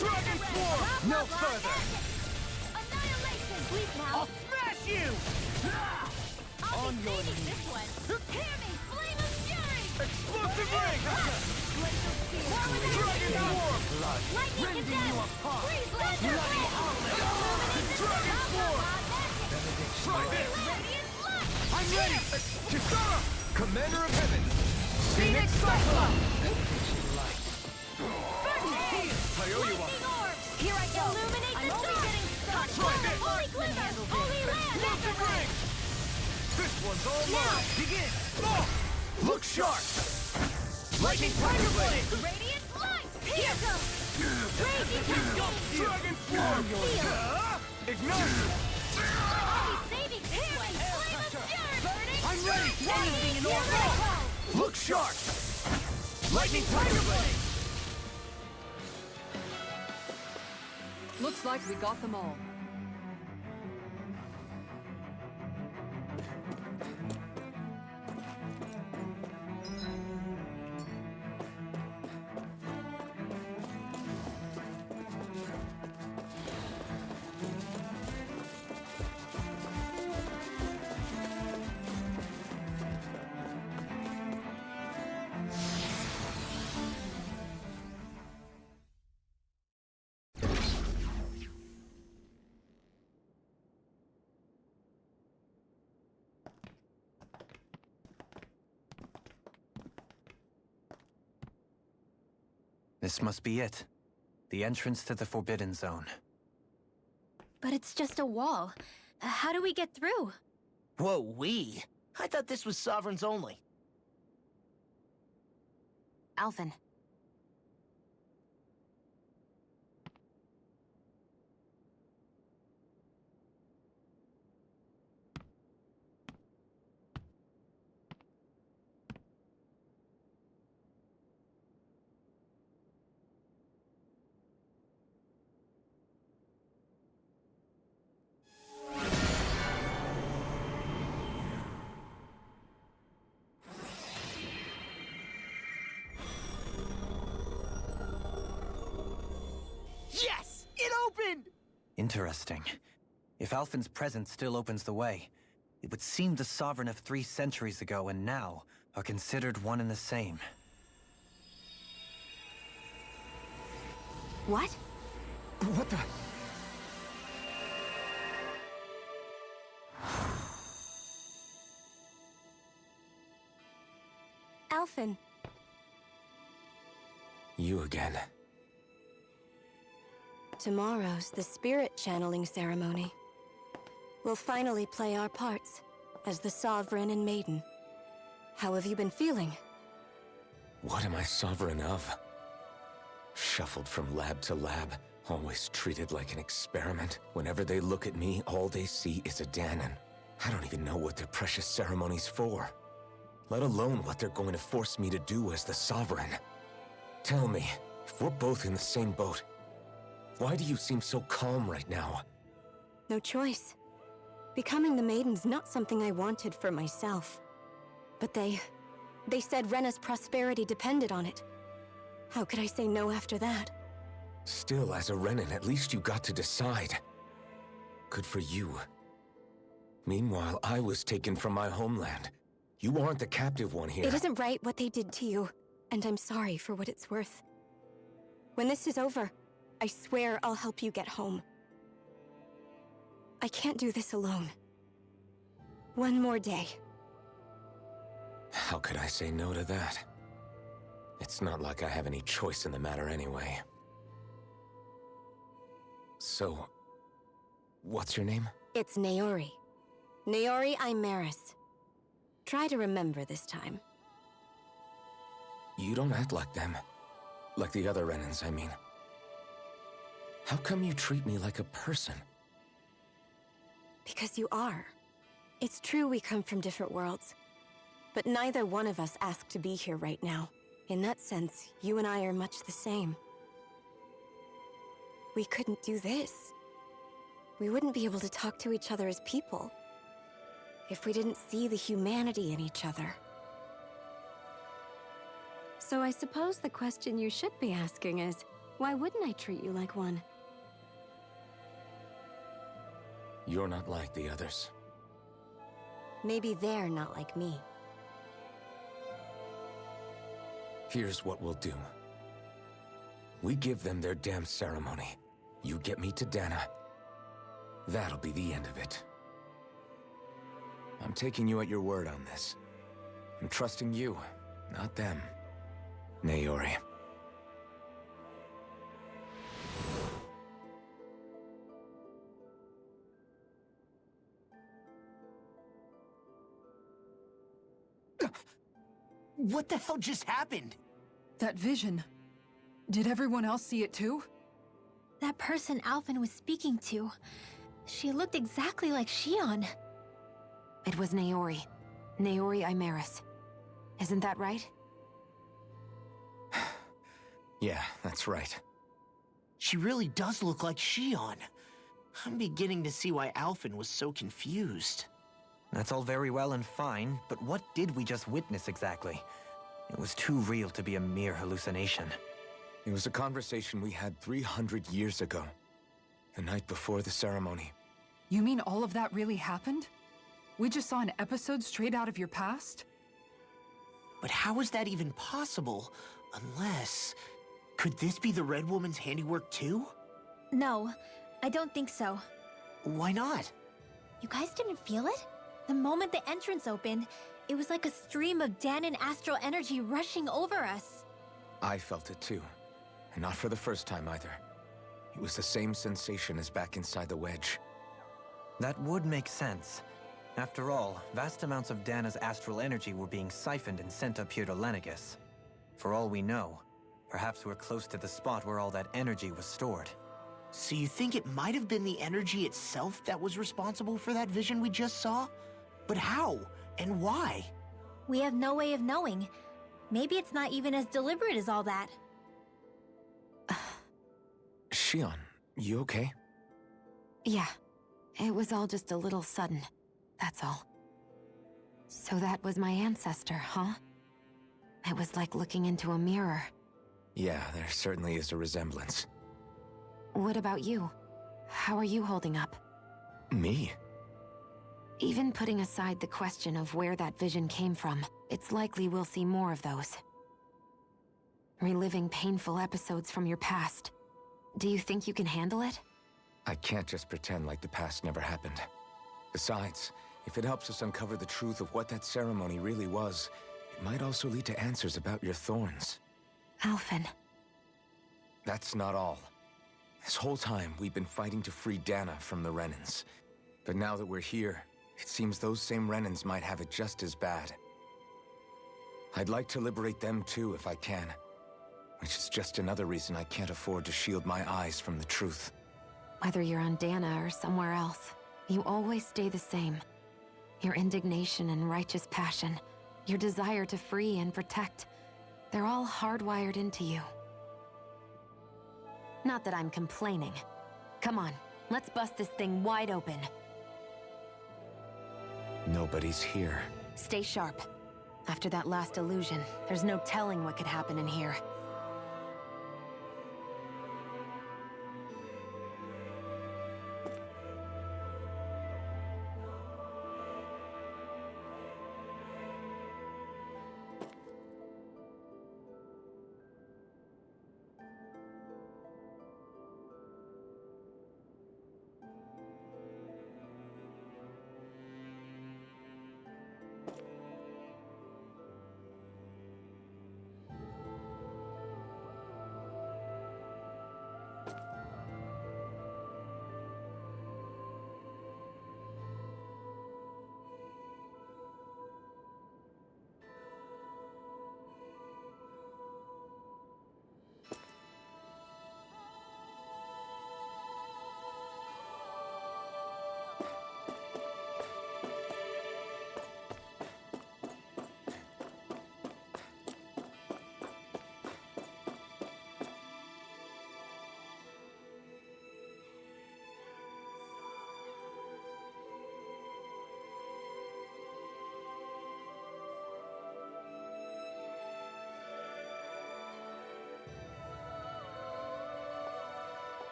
Dragon form! No further! Annihilation! Please now! I'll smash you! I'll On be your saving knees. this one! Hear me! Flame of fury! Explosive ring! More with that Dragon form! lightning Rending condensed! you apart! Freeze laser! Bloody Dragon form! Try this! Radiant light! I'm ready! Kisara! Commander of Heaven! Phoenix Cyclops! I owe you one! Lightning orb! Here I go! Illuminate the dark! Getting started! Try this! Holy glimmer! Holy land! Explosive ring! This one's all mine! Begin! Oh! Look sharp! Lightning Tiger Blade! Radiant light! Here goes! Raging cascade! Dragon form! Ignite! I'll be saving this one! Flame of fury! Burning! I'm ready! Anything in order! Look sharp! Lightning Tiger Blade! Looks like we got them all. This must be it. The entrance to the Forbidden Zone. But it's just a wall. How do we get through? Whoa, we? I thought this was Sovereigns only. Alphen. Interesting. If Alphen's presence still opens the way, it would seem the Sovereign of 3 centuries ago and now are considered one and the same. What? What the? Alphen. You again. Tomorrow's the spirit channeling ceremony. We'll finally play our parts as the Sovereign and Maiden. How have you been feeling? What am I sovereign of? Shuffled from lab to lab, always treated like an experiment. Whenever they look at me, all they see is a Dahnan. I don't even know what their precious ceremony's for. Let alone what they're going to force me to do as the Sovereign. Tell me, if we're both in the same boat, why do you seem so calm right now? No choice. Becoming the Maiden's not something I wanted for myself. But they said Rena's prosperity depended on it. How could I say no after that? Still, as a Renan, at least you got to decide. Good for you. Meanwhile, I was taken from my homeland. You aren't the captive one here. It isn't right what they did to you, and I'm sorry for what it's worth. When this is over, I swear I'll help you get home. I can't do this alone. One more day. How could I say no to that? It's not like I have any choice in the matter anyway. So, what's your name? It's Naori. Naori Imaris. Try to remember this time. You don't act like them. Like the other Renans, I mean. How come you treat me like a person? Because you are. It's true we come from different worlds. But neither one of us asked to be here right now. In that sense, you and I are much the same. We couldn't do this. We wouldn't be able to talk to each other as people if we didn't see the humanity in each other. So I suppose the question you should be asking is, why wouldn't I treat you like one? You're not like the others. Maybe they're not like me. Here's what we'll do. We give them their damn ceremony. You get me to Dana. That'll be the end of it. I'm taking you at your word on this. I'm trusting you, not them. Naori. What the hell just happened? That vision. Did everyone else see it too? That person Alphen was speaking to, she looked exactly like Shion. It was Naori. Naori Imaris. Isn't that right? Yeah, that's right. She really does look like Shion. I'm beginning to see why Alphen was so confused. That's all very well and fine, but what did we just witness exactly? It was too real to be a mere hallucination. It was a conversation we had 300 years ago. The night before the ceremony. You mean all of that really happened? We just saw an episode straight out of your past? But how is that even possible? Unless... Could this be the Red Woman's handiwork too? No, I don't think so. Why not? You guys didn't feel it? The moment the entrance opened, it was like a stream of Dahnan astral energy rushing over us. I felt it too. And not for the first time either. It was the same sensation as back inside the wedge. That would make sense. After all, vast amounts of Dana's astral energy were being siphoned and sent up here to Lenegis. For all we know, perhaps we're close to the spot where all that energy was stored. So you think it might have been the energy itself that was responsible for that vision we just saw? But how? And why? We have no way of knowing. Maybe it's not even as deliberate as all that. Shion, you okay? Yeah. It was all just a little sudden. That's all. So that was my ancestor, huh? It was like looking into a mirror. Yeah, there certainly is a resemblance. What about you? How are you holding up? Me? Even putting aside the question of where that vision came from, it's likely we'll see more of those. Reliving painful episodes from your past. Do you think you can handle it? I can't just pretend like the past never happened. Besides, if it helps us uncover the truth of what that ceremony really was, it might also lead to answers about your thorns. Alphen. That's not all. This whole time, we've been fighting to free Dana from the Renans. But now that we're here, it seems those same Renans might have it just as bad. I'd like to liberate them too if I can. Which is just another reason I can't afford to shield my eyes from the truth. Whether you're on Dana or somewhere else, you always stay the same. Your indignation and righteous passion, your desire to free and protect, they're all hardwired into you. Not that I'm complaining. Come on, let's bust this thing wide open. Nobody's here. Stay sharp. After that last illusion, there's no telling what could happen in here.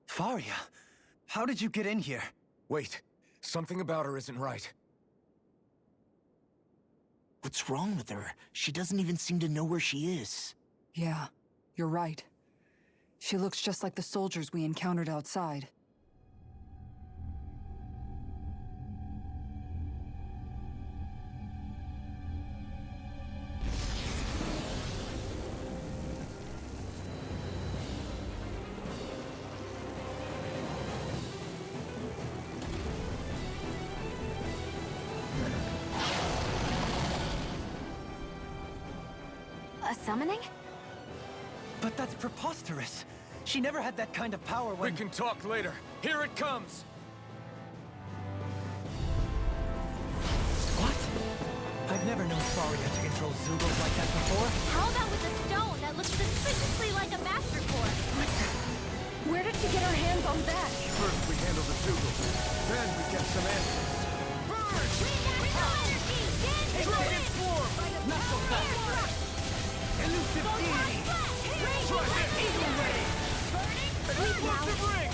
Faria, how did you get in here? Wait, something about her isn't right. What's wrong with her? She doesn't even seem to know where she is. Yeah, you're right. She looks just like the soldiers we encountered outside. Summoning? But that's preposterous. She never had that kind of power when— We can talk later. Here it comes! What? I've never known Faria to control Zugos like that before. How about with a stone that looks suspiciously like a master core? Where did she get her hands on that? First we handle the Zugos, then we get some answers. Dragon Swarm! Not so fast! Elusive Deity! Eagle Ray! Explosive Ring!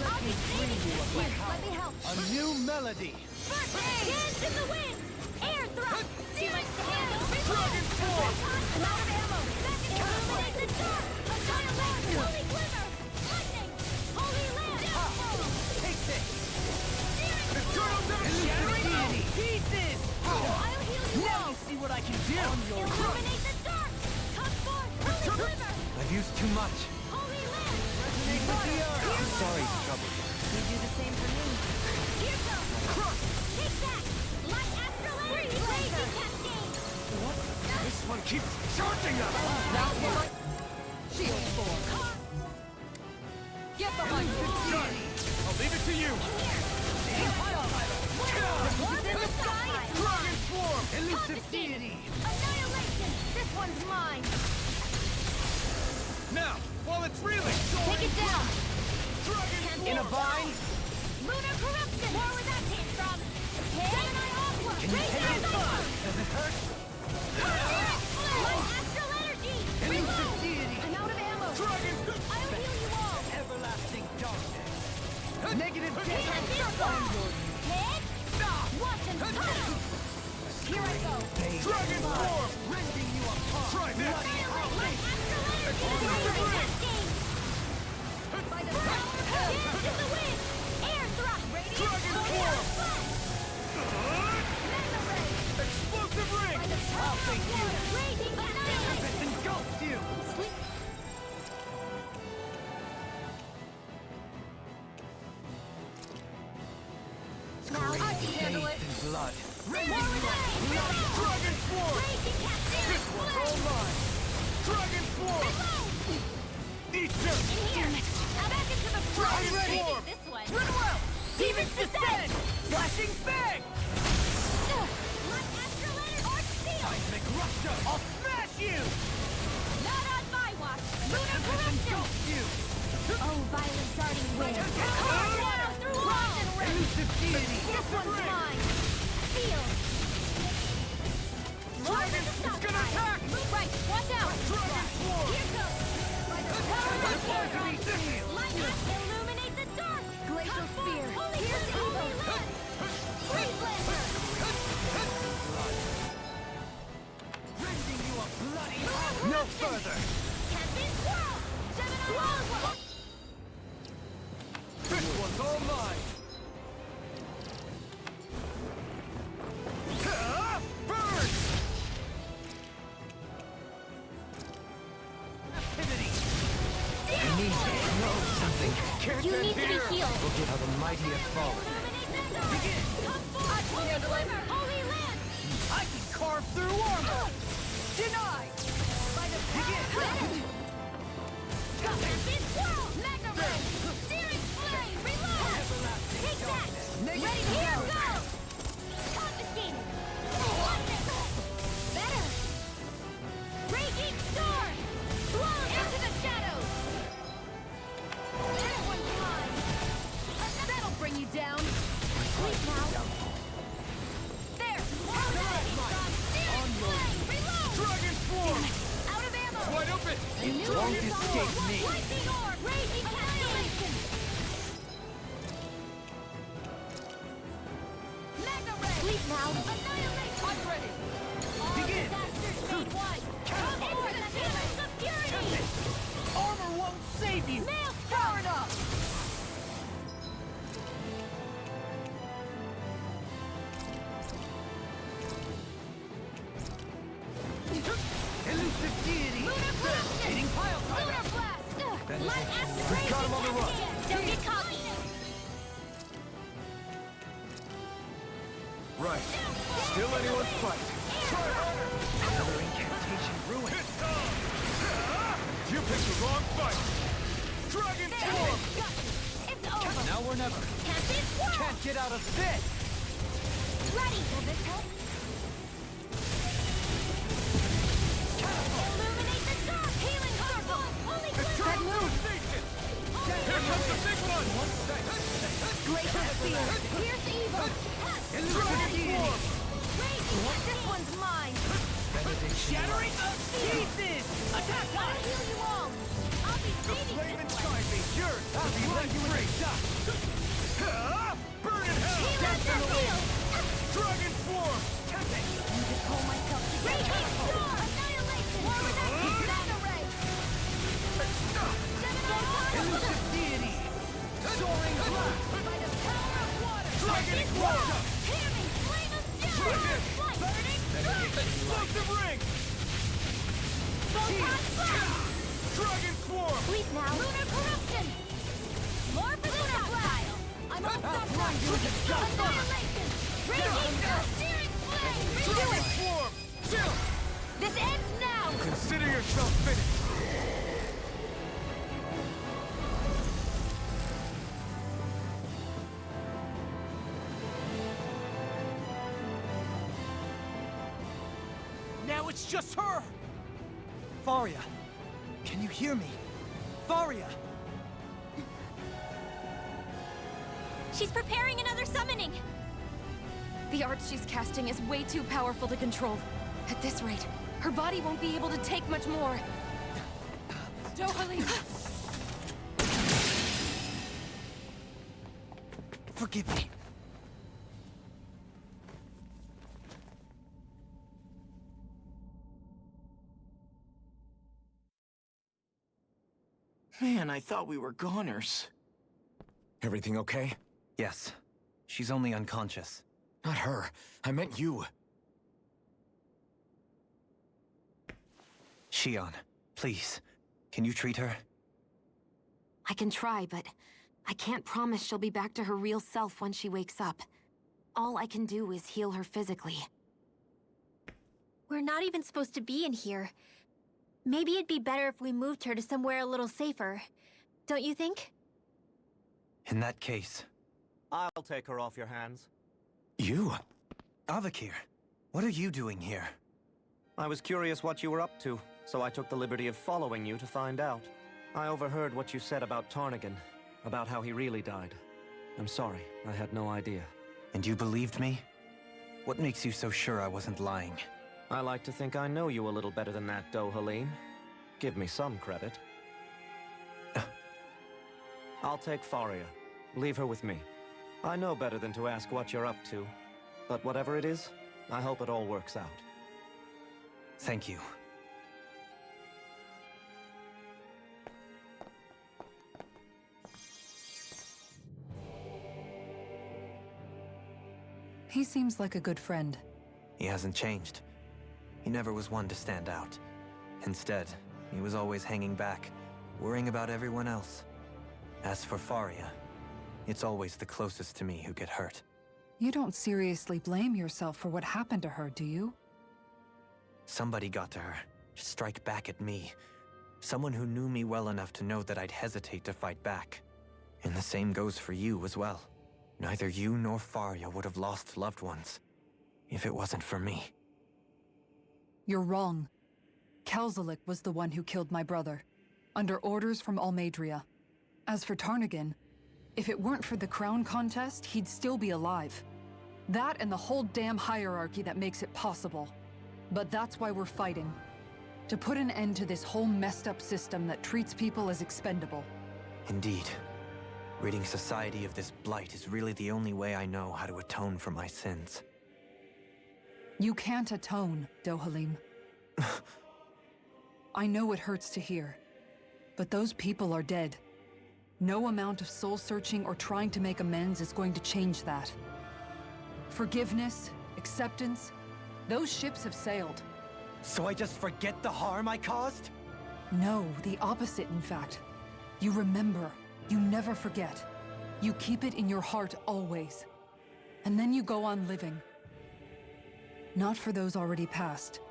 Let me bring you of my power. A new melody! Hands in the wind! Air thrust! Too much to handle! Dragon Swarm! I'm out of ammo! Illuminate the dark! Annihilate! Holy Glimmer! Lightning! Holy Lamp! Take this! The turtles are shattering Deity! Pieces! I'll heal you Now all! you see what I can do! Illuminate the dark! Come forth! Holy Glimmer! I've used too much. Holy Lamp! Resonate with the earth! I'm sorry to trouble you. You do the same for me. Here goes! Take that! Light Astrolabe! Blazing Cascade! What? This one keeps charging us! That one. Shield form. Get behind me. I'll leave it to you! Dragon Swarm! Elusive Deity! Annihilation! This one's mine! Now, while it's reeling! Take it down! In a vine? Lunar Corruption! More where that came from! Gemini Aqua! Can you take it? Does it hurt? Light astral energy! Reload! I'm out of ammo! Dragon! I'll heal you all! Everlasting darkness! Negative Hit this one! Hit! Watch and punch! Here I go! Dragon form! Rending you apart! Try this! Light astral energy! By the power of dance in the wind! Air thrust! Dragon form! Mega ray! Explosive ring! By the power of water! Raging annihilation! It engulfs you! Sleep! Now I can handle it! Bathed in blood. Dragon form! Raging captain! This one's all mine! Dragon form! Eat them! Damn it! Now back into the Dragon front! form! This one! Runwell! Demons descend! Flashing bang! Light astral energy! Arch seal! Seismic rupture! I'll smash you! Not on my watch! Lunar corruption! Engulfs you! Oh, violent darting wind! Shadow through wall! Elusive deity! This one's mine! Seal! Dragon! It's gonna attack! Move right! Watch out! Dragon form! Here goes! By the power of I'm going to be seen! Light illuminate the dark! Glacial spear! Here's holy land! Freeze blaster! Rending you a bloody... No further! Captain Swirl! 7 on 1! This one's all mine! Burn! Activity! I need to know something. You need to be healed! Look at how the mighty have fallen. Illuminate the dark! Come forth! Holy glimmer! Holy land! I can carve through armor! Denied! By the power! Captain Swirl! Mega ray! Searing flame! Reload! Take that! Ready to here go! Confiscated! Wonderful! Better! Raging storm! Blown into the shadows! That one's mine! That'll bring you down! Sleep now! There! Searing flame! Reload! Dragon form! Out of ammo! Wide open! You It won't escape me! Lightning orb! Raging annihilation! Mega ray! Sleep now! Annihilation! I'm ready! All Begin! disasters made one! Come into the heavens of fury! Armor won't save you! Nail powered up! Elusive deity! Lunar blast! Hitting pile driver! Lunar blast! That is Light it. astral We've got him on the run. Don't get cocky! Right. Still anyone's fight. Try harder! Another incantation ruined! You picked the wrong fight. Dragon There! form! Got it! It's over! Now or never! Captain Swirl! Can't get out of this! Ready! Will this help? Illuminate the dark! Healing circle! Holy That glimmer! move! Here comes the big one! Glacial spear! Here's evil! Elusive deity! Raging! This one's mine! Shattering the pieces! Attack! I'll heal you all! I'll be The saving flame this inside me! Yours! I'll be let you free! Burn in hell! Healing circle! Dragon form! Tempting! You just pull myself together! Raging storm! Annihilation! Forward action! Mega ray! 7 on 1! Elusive deity! Soaring blast! By the power of water! Dragon This form! wall! Tearing flame of Dragon! Flight! Burning storm! Explosive ring! Photon blast! Dragon swarm! Sleep now! Lunar corruption! More for the projectile! I'm all set for annihilation! Raging searing flame! Dragon swarm! Chill! This ends now! Consider yourself finished! Now it's just her! Faria, can you hear me? Faria! She's preparing another summoning! The art she's casting is way too powerful to control. At this rate, her body won't be able to take much more. Dohalim! Forgive me. Man, I thought we were goners. Everything okay? Yes. She's only unconscious. Not her. I meant you. Shion, please. Can you treat her? I can try, but I can't promise she'll be back to her real self when she wakes up. All I can do is heal her physically. We're not even supposed to be in here. Maybe it'd be better if we moved her to somewhere a little safer. Don't you think? In that case... I'll take her off your hands. You? Avakir, what are you doing here? I was curious what you were up to, so I took the liberty of following you to find out. I overheard what you said about Tarnigan, about how he really died. I'm sorry, I had no idea. And you believed me? What makes you so sure I wasn't lying? I like to think I know you a little better than that, Dohalim. Give me some credit. I'll take Faria. Leave her with me. I know better than to ask what you're up to. But whatever it is, I hope it all works out. Thank you. He seems like a good friend. He hasn't changed. He never was one to stand out. Instead, he was always hanging back, worrying about everyone else. As for Faria, it's always the closest to me who get hurt. You don't seriously blame yourself for what happened to her, do you? Somebody got to her, to strike back at me. Someone who knew me well enough to know that I'd hesitate to fight back. And the same goes for you as well. Neither you nor Faria would have lost loved ones, if it wasn't for me. You're wrong. Kelzelik was the one who killed my brother, under orders from Almadria. As for Tarnigan, if it weren't for the crown contest, he'd still be alive. That and the whole damn hierarchy that makes it possible. But that's why we're fighting. To put an end to this whole messed up system that treats people as expendable. Indeed. Ridding society of this blight is really the only way I know how to atone for my sins. You can't atone, Dohalim. I know it hurts to hear, but those people are dead. No amount of soul-searching or trying to make amends is going to change that. Forgiveness, acceptance, those ships have sailed. So I just forget the harm I caused? No, the opposite, in fact. You remember. You never forget. You keep it in your heart always. And then you go on living. Not for those already past,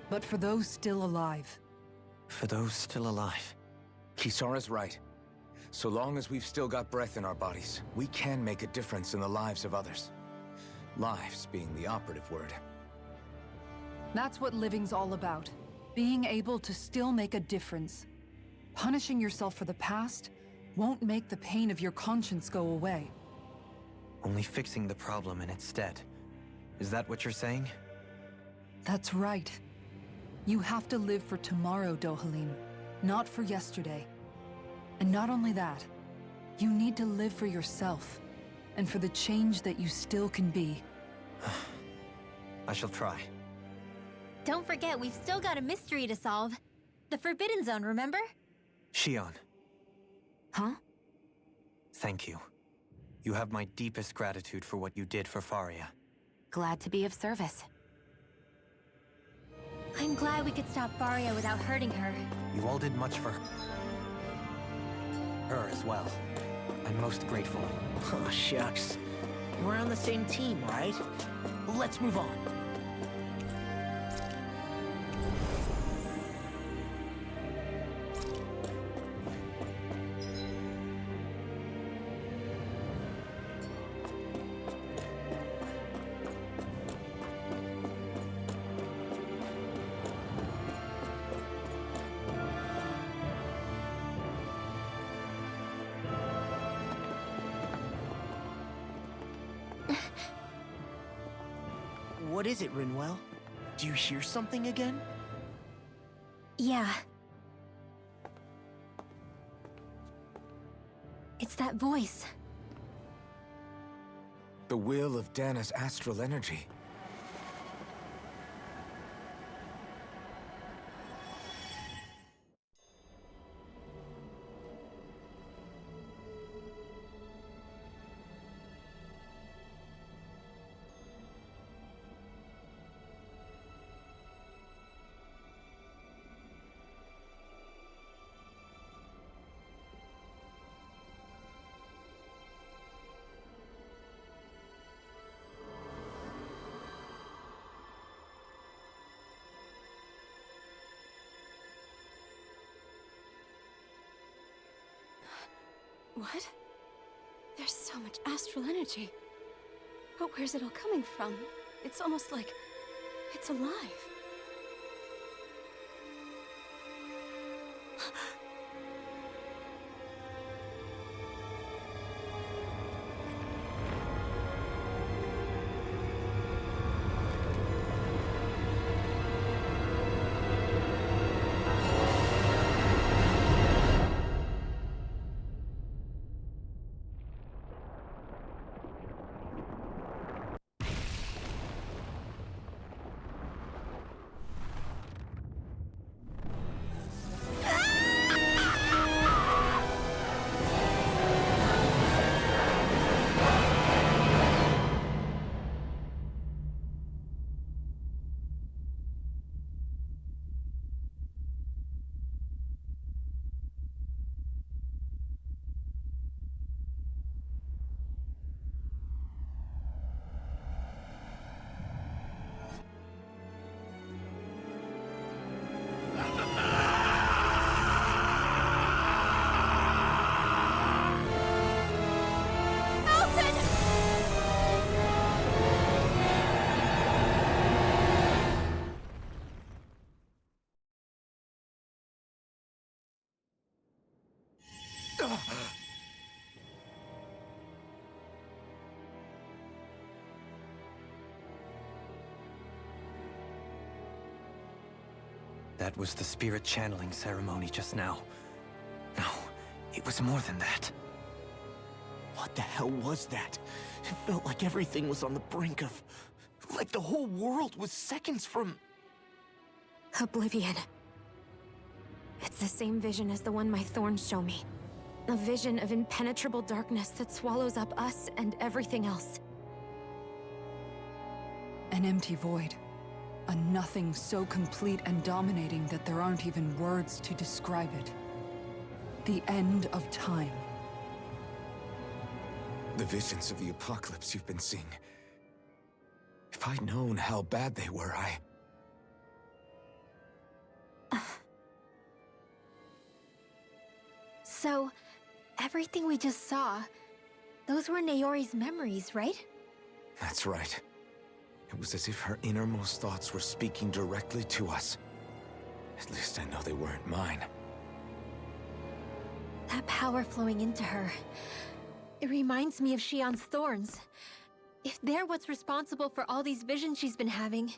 but for those still alive. For those still alive. Kisara's right. So long as we've still got breath in our bodies, we can make a difference in the lives of others. Lives being the operative word. That's what living's all about. Being able to still make a difference. Punishing yourself for the past won't make the pain of your conscience go away. Only fixing the problem in its stead. Is that what you're saying? That's right. You have to live for tomorrow, Dohalim, not for yesterday. And not only that, you need to live for yourself, and for the change that you still can be. I shall try. Don't forget, we've still got a mystery to solve. The Forbidden Zone, remember? Shion. Huh? Thank you. You have my deepest gratitude for what you did for Faria. Glad to be of service. I'm glad we could stop Faria without hurting her. You all did much for her as well. I'm most grateful. Oh, shucks. We're on the same team, right? Let's move on. What is it, Rinwell? Do you hear something again? Yeah. It's that voice. The will of Dana's astral energy. What? There's so much astral energy. But where's it all coming from? It's almost like it's alive. That was the spirit channeling ceremony just now. No, it was more than that. What the hell was that? It felt like everything was on the brink of... like the whole world was seconds from... Oblivion. It's the same vision as the one my thorns show me. A vision of impenetrable darkness that swallows up us and everything else. An empty void. A nothing so complete and dominating that there aren't even words to describe it. The end of time. The visions of the apocalypse you've been seeing. If I'd known how bad they were, So, everything we just saw, those were Naori's memories, right? That's right. It was as if her innermost thoughts were speaking directly to us. At least I know they weren't mine. That power flowing into her. It reminds me of Shion's thorns. If they're what's responsible for all these visions she's been having,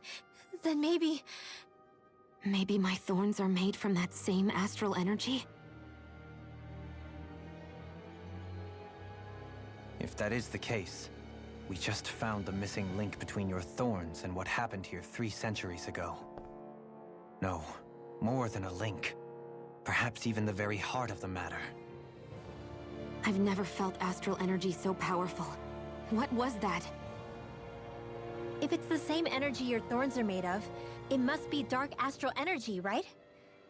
then maybe... Maybe my thorns are made from that same astral energy? If that is the case, we just found the missing link between your thorns and what happened here 3 centuries ago. No, more than a link. Perhaps even the very heart of the matter. I've never felt astral energy so powerful. What was that? If it's the same energy your thorns are made of, it must be dark astral energy, right?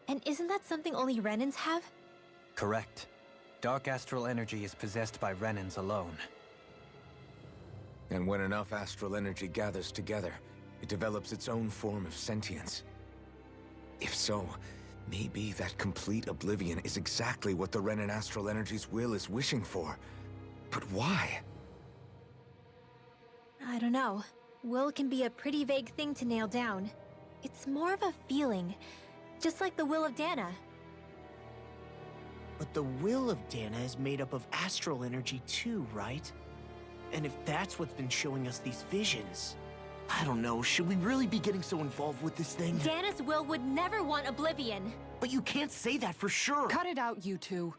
And isn't that something only Renans have? Correct. Dark astral energy is possessed by Renans alone. And when enough astral energy gathers together, it develops its own form of sentience. If so, maybe that complete oblivion is exactly what the Renan astral energy's will is wishing for. But why? I don't know. Will can be a pretty vague thing to nail down. It's more of a feeling, just like the will of Dana. But the will of Dana is made up of astral energy too, right? And if that's what's been showing us these visions... I don't know, should we really be getting so involved with this thing? Dana's will would never want oblivion. But you can't say that for sure. Cut it out, you two.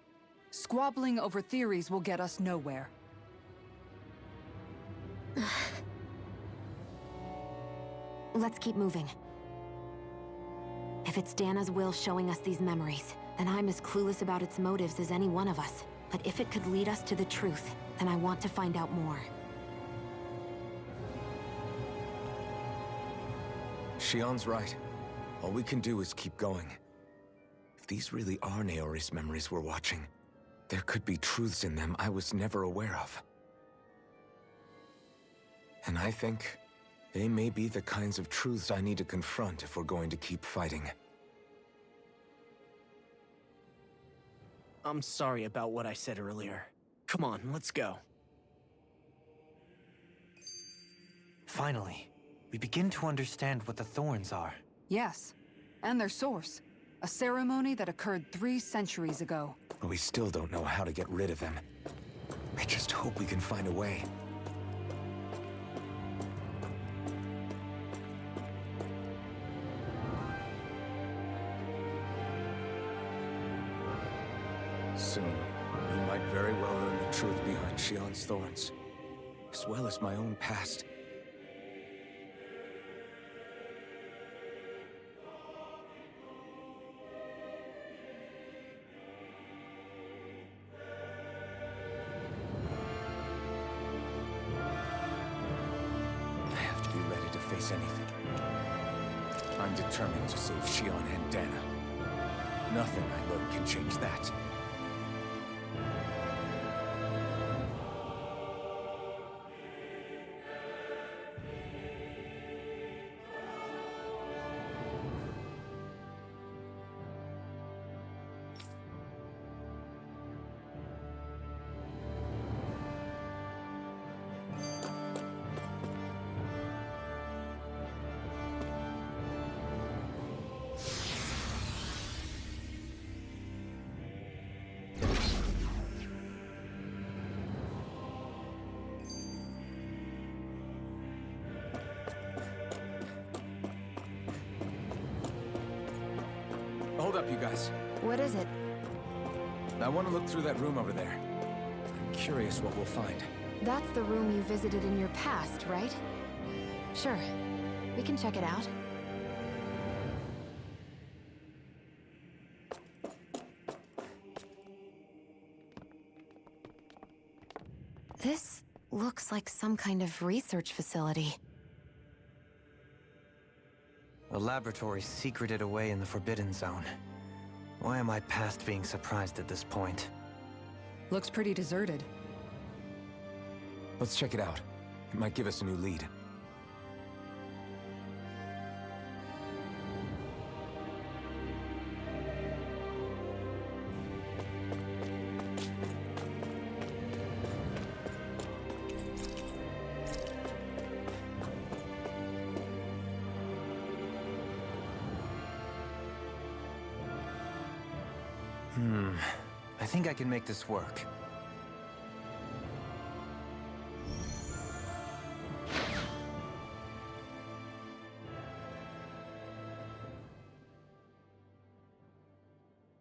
Squabbling over theories will get us nowhere. Let's keep moving. If it's Dana's will showing us these memories, then I'm as clueless about its motives as any one of us. But if it could lead us to the truth, then I want to find out more. Shion's right. All we can do is keep going. If these really are Naori's memories we're watching, there could be truths in them I was never aware of. And I think they may be the kinds of truths I need to confront if we're going to keep fighting. I'm sorry about what I said earlier. Come on, let's go. Finally, we begin to understand what the thorns are. Yes, and their source. A ceremony that occurred 3 centuries ago. But we still don't know how to get rid of them. I just hope we can find a way. Soon, we might very well learn the truth behind Shion's thorns, as well as my own past. I have to be ready to face anything. I'm determined to save Shion and Dana. Nothing I learn can change that. Hold up, you guys. What is it? I want to look through that room over there. I'm curious what we'll find. That's the room you visited in your past, right? Sure. We can check it out. This looks like some kind of research facility. A laboratory secreted away in the Forbidden Zone. Why am I past being surprised at this point? Looks pretty deserted. Let's check it out. It might give us a new lead. I think I can make this work.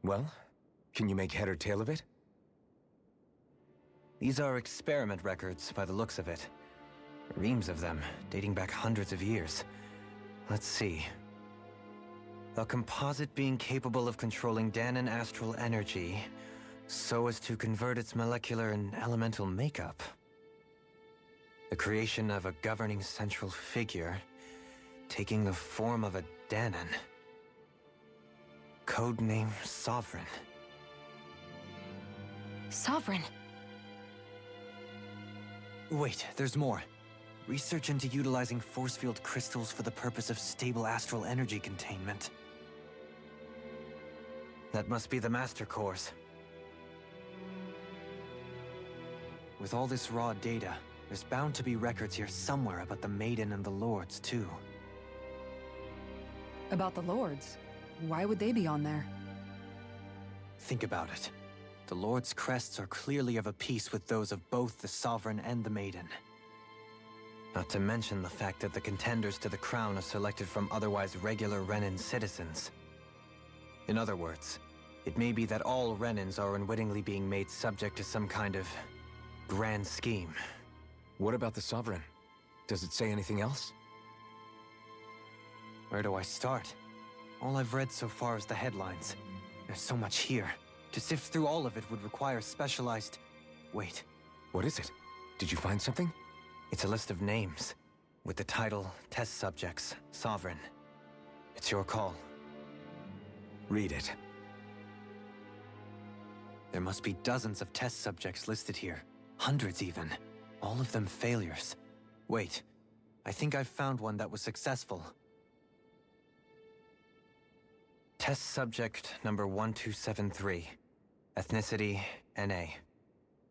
Well, can you make head or tail of it? These are experiment records by the looks of it. Reams of them, dating back hundreds of years. Let's see. A composite being capable of controlling Danan astral energy so as to convert its molecular and elemental makeup. The creation of a governing central figure, taking the form of a Danan. Codename Sovereign. Sovereign. Wait, there's more. Research into utilizing force field crystals for the purpose of stable astral energy containment. That must be the Master Course. With all this raw data, there's bound to be records here somewhere about the Maiden and the Lords, too. About the Lords? Why would they be on there? Think about it. The Lord's crests are clearly of a piece with those of both the Sovereign and the Maiden. Not to mention the fact that the contenders to the crown are selected from otherwise regular Renan citizens. In other words, it may be that all Renans are unwittingly being made subject to some kind of grand scheme. What about the Sovereign? Does it say anything else? Where do I start? All I've read so far is the headlines. There's so much here. To sift through all of it would require specialized... Wait. What is it? Did you find something? It's a list of names, with the title, Test Subjects, Sovereign. It's your call. Read it. There must be dozens of test subjects listed here. Hundreds even. All of them failures. Wait, I think I've found one that was successful. Test subject number 1273. Ethnicity, NA.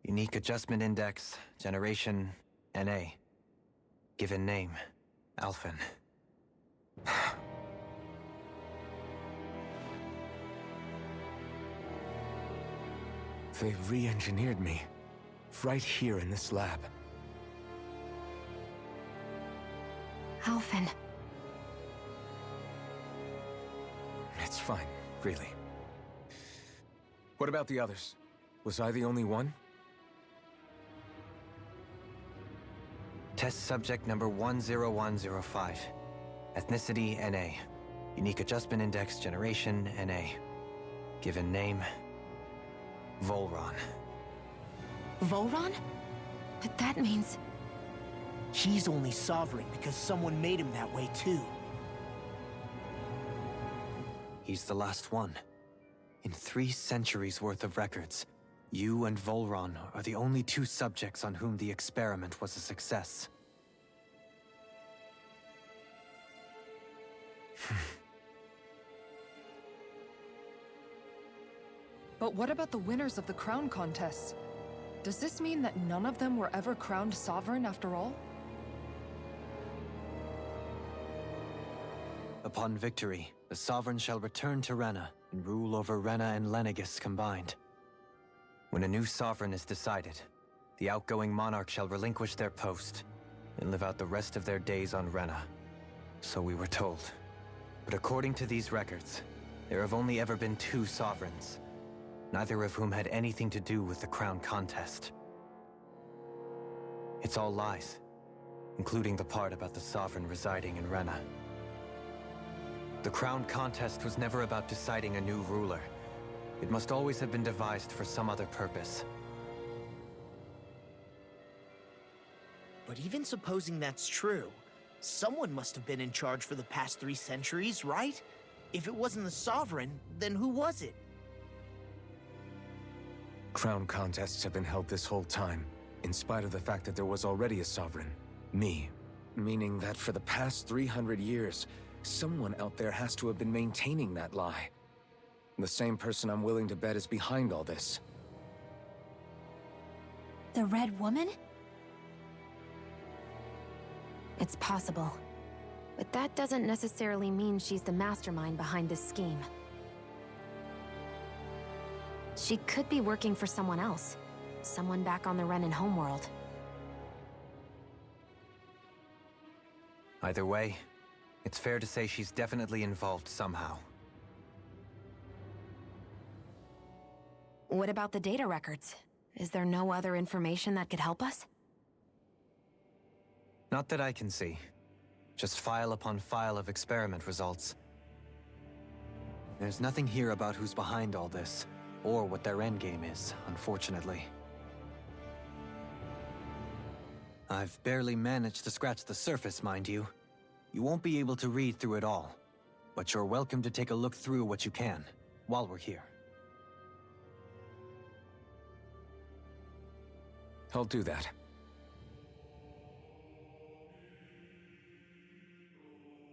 Unique Adjustment Index, Generation, NA. Given name, Alphen. They re-engineered me. Right here in this lab. Alphen. It's fine, really. What about the others? Was I the only one? Test subject number 10105. Ethnicity, NA. Unique Adjustment Index, Generation, NA. Given name, Volron. Volron? But that means... He's only sovereign because someone made him that way too. He's the last one. In 3 centuries worth of records, you and Volron are the only 2 subjects on whom the experiment was a success. But what about the winners of the crown contests? Does this mean that none of them were ever crowned sovereign after all? Upon victory, the Sovereign shall return to Rena and rule over Rena and Lenegis combined. When a new Sovereign is decided, the outgoing monarch shall relinquish their post and live out the rest of their days on Rena. So we were told. But according to these records, there have only ever been 2 Sovereigns, neither of whom had anything to do with the crown contest. It's all lies, including the part about the Sovereign residing in Rena. The crown contest was never about deciding a new ruler. It must always have been devised for some other purpose. But even supposing that's true, someone must have been in charge for the past 3 centuries, right? If it wasn't the Sovereign, then who was it? Crown contests have been held this whole time, in spite of the fact that there was already a Sovereign. Me. Meaning that for the past 300 years, someone out there has to have been maintaining that lie. The same person I'm willing to bet is behind all this. The Red Woman? It's possible. But that doesn't necessarily mean she's the mastermind behind this scheme. She could be working for someone else. Someone back on the Renan homeworld. Either way, it's fair to say she's definitely involved somehow. What about the data records? Is there no other information that could help us? Not that I can see. Just file upon file of experiment results. There's nothing here about who's behind all this, or what their endgame is, unfortunately. I've barely managed to scratch the surface, mind you. You won't be able to read through it all, but you're welcome to take a look through what you can, while we're here. I'll do that.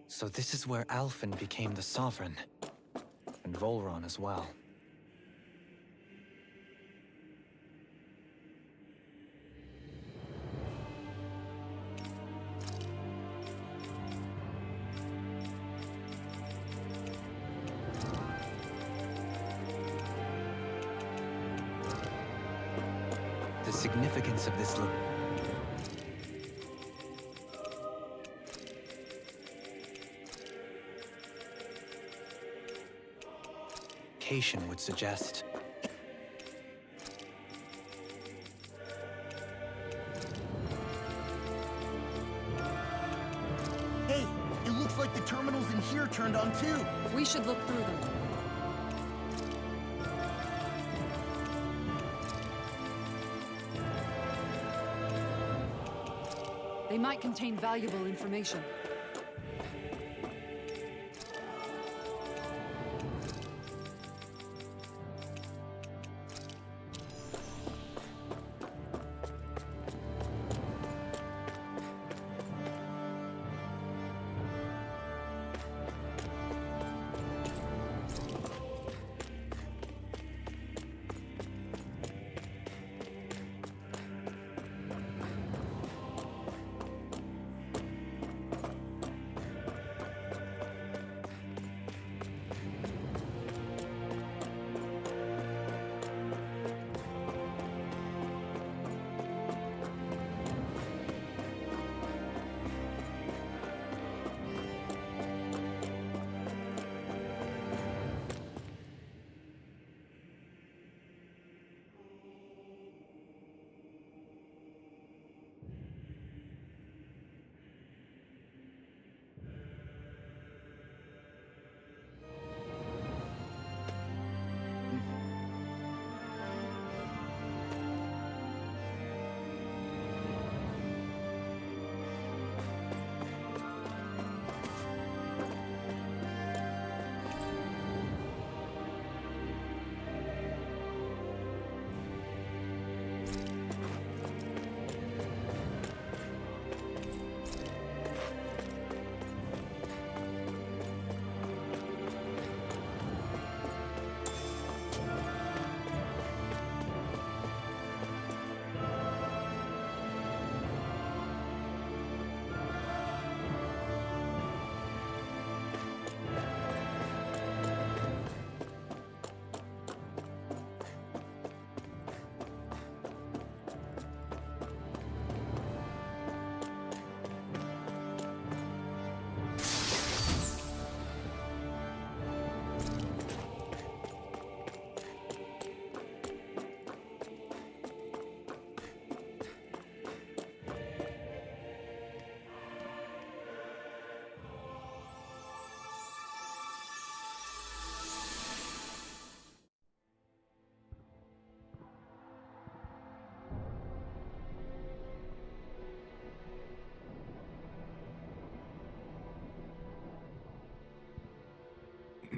So this is where Alphen became the Sovereign, and Volron as well. The significance of this look. location would suggest. Hey, it looks like the terminals in here turned on too. We should look through them. They might contain valuable information.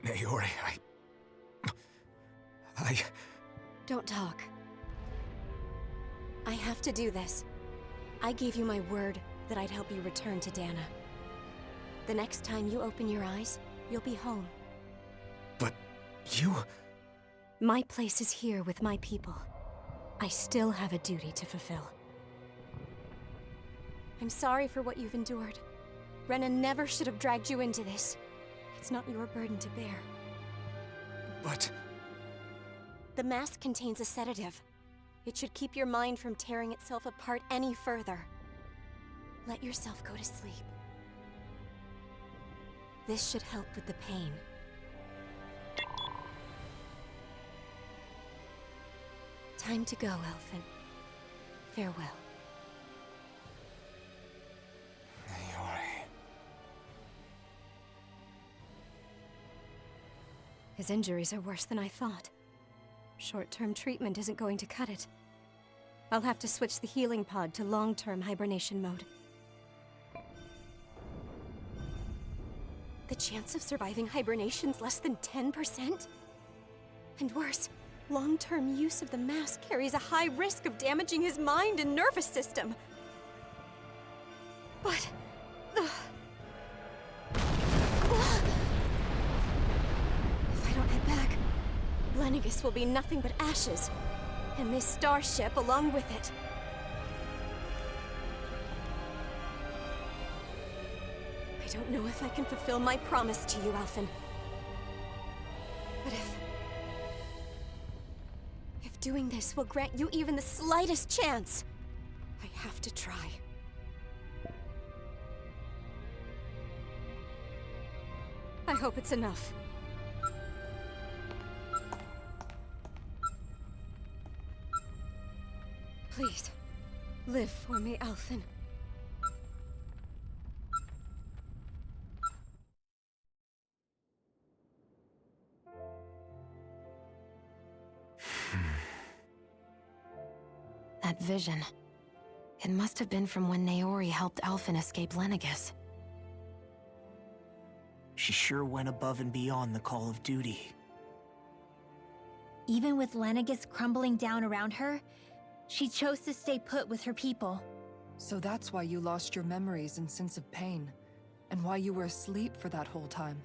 Naori, I... Don't talk. I have to do this. I gave you my word that I'd help you return to Dana. The next time you open your eyes, you'll be home. But you... My place is here with my people. I still have a duty to fulfill. I'm sorry for what you've endured. Rena never should have dragged you into this. It's not your burden to bear. But... The mask contains a sedative. It should keep your mind from tearing itself apart any further. Let yourself go to sleep. This should help with the pain. Time to go, Elfin. Farewell. Naori... His injuries are worse than I thought. Short-term treatment isn't going to cut it. I'll have to switch the healing pod to long-term hibernation mode. The chance of surviving hibernation's less than 10%? And worse, long-term use of the mask carries a high risk of damaging his mind and nervous system. But... If I don't head back, Lenegis will be nothing but ashes, and this starship along with it. I don't know if I can fulfill my promise to you, Alphen. But if doing this will grant you even the slightest chance, I have to try. I hope it's enough. Please, live for me, Alphen. That vision. It must have been from when Naori helped Alphen escape Lenegis. She sure went above and beyond the call of duty. Even with Lenegis crumbling down around her, she chose to stay put with her people. So that's why you lost your memories and sense of pain, and why you were asleep for that whole time.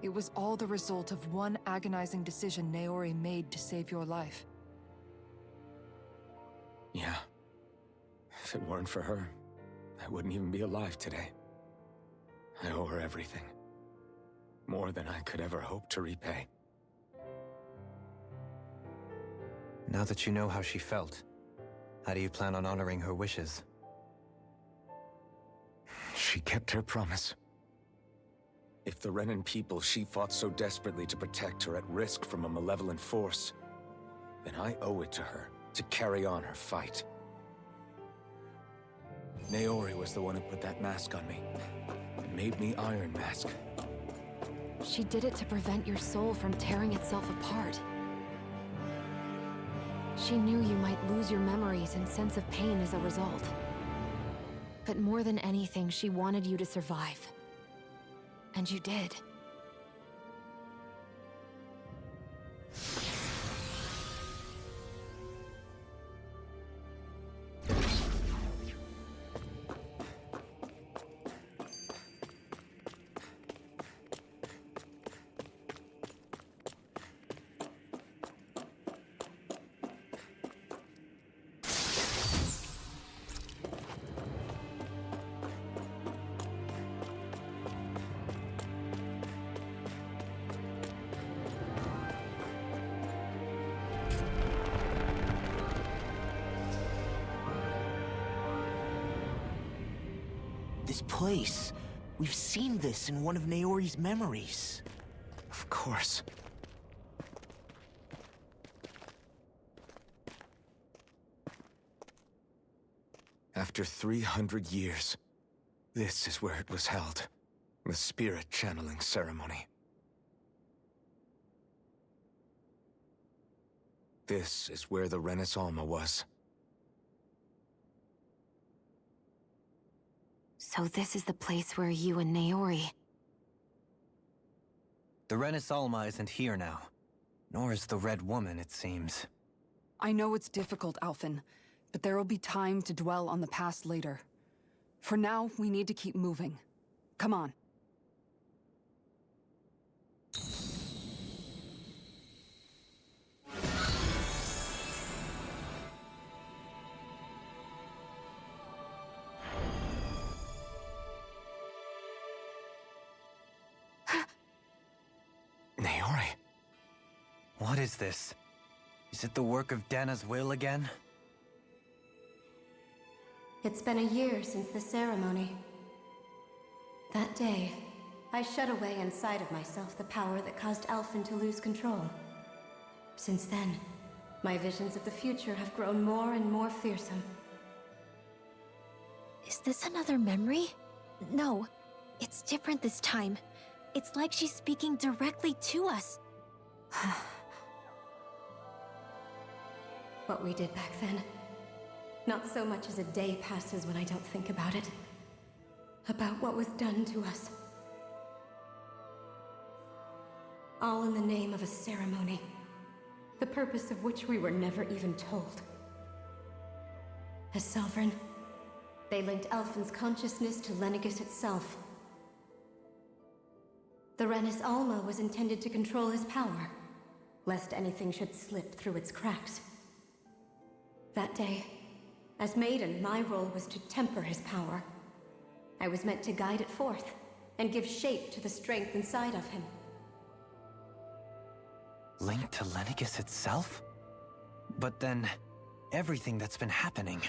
It was all the result of one agonizing decision Naori made to save your life. Yeah. If it weren't for her, I wouldn't even be alive today. I owe her everything. More than I could ever hope to repay. Now that you know how she felt, how do you plan on honoring her wishes? She kept her promise. If the Renan people she fought so desperately to protect are at risk from a malevolent force, then I owe it to her to carry on her fight. Naori was the one who put that mask on me, and made me Iron Mask. She did it to prevent your soul from tearing itself apart. She knew you might lose your memories and sense of pain as a result. But more than anything, she wanted you to survive. And you did. This place. We've seen this in one of Naori's memories. Of course. After 300 years, this is where it was held. The spirit channeling ceremony. This is where the Renis Alma was. So this is the place where you and Naori... The Renis Alma isn't here now. Nor is the Red Woman, it seems. I know it's difficult, Alphen, but there will be time to dwell on the past later. For now, we need to keep moving. Come on. Naori. What is this? Is it the work of Dana's will again? It's been a year since the ceremony. That day, I shut away inside of myself the power that caused Alphen to lose control. Since then, my visions of the future have grown more and more fearsome. Is this another memory? No, it's different this time. It's like she's speaking directly to us. What we did back then. Not so much as a day passes when I don't think about it. About what was done to us. All in the name of a ceremony. The purpose of which we were never even told. As Sovereign, they linked Alphen's consciousness to Lenegis itself. The Renis Alma was intended to control his power, lest anything should slip through its cracks. That day, as Maiden, my role was to temper his power. I was meant to guide it forth, and give shape to the strength inside of him. Linked to Lenegis itself? But then, everything that's been happening...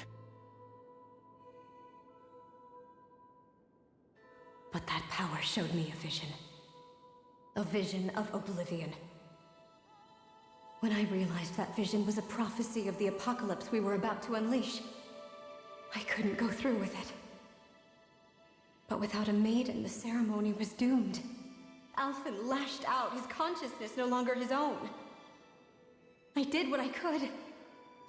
But that power showed me a vision. A vision of oblivion. When I realized that vision was a prophecy of the apocalypse we were about to unleash, I couldn't go through with it. But without a maiden, the ceremony was doomed. Alphen lashed out, his consciousness no longer his own. I did what I could.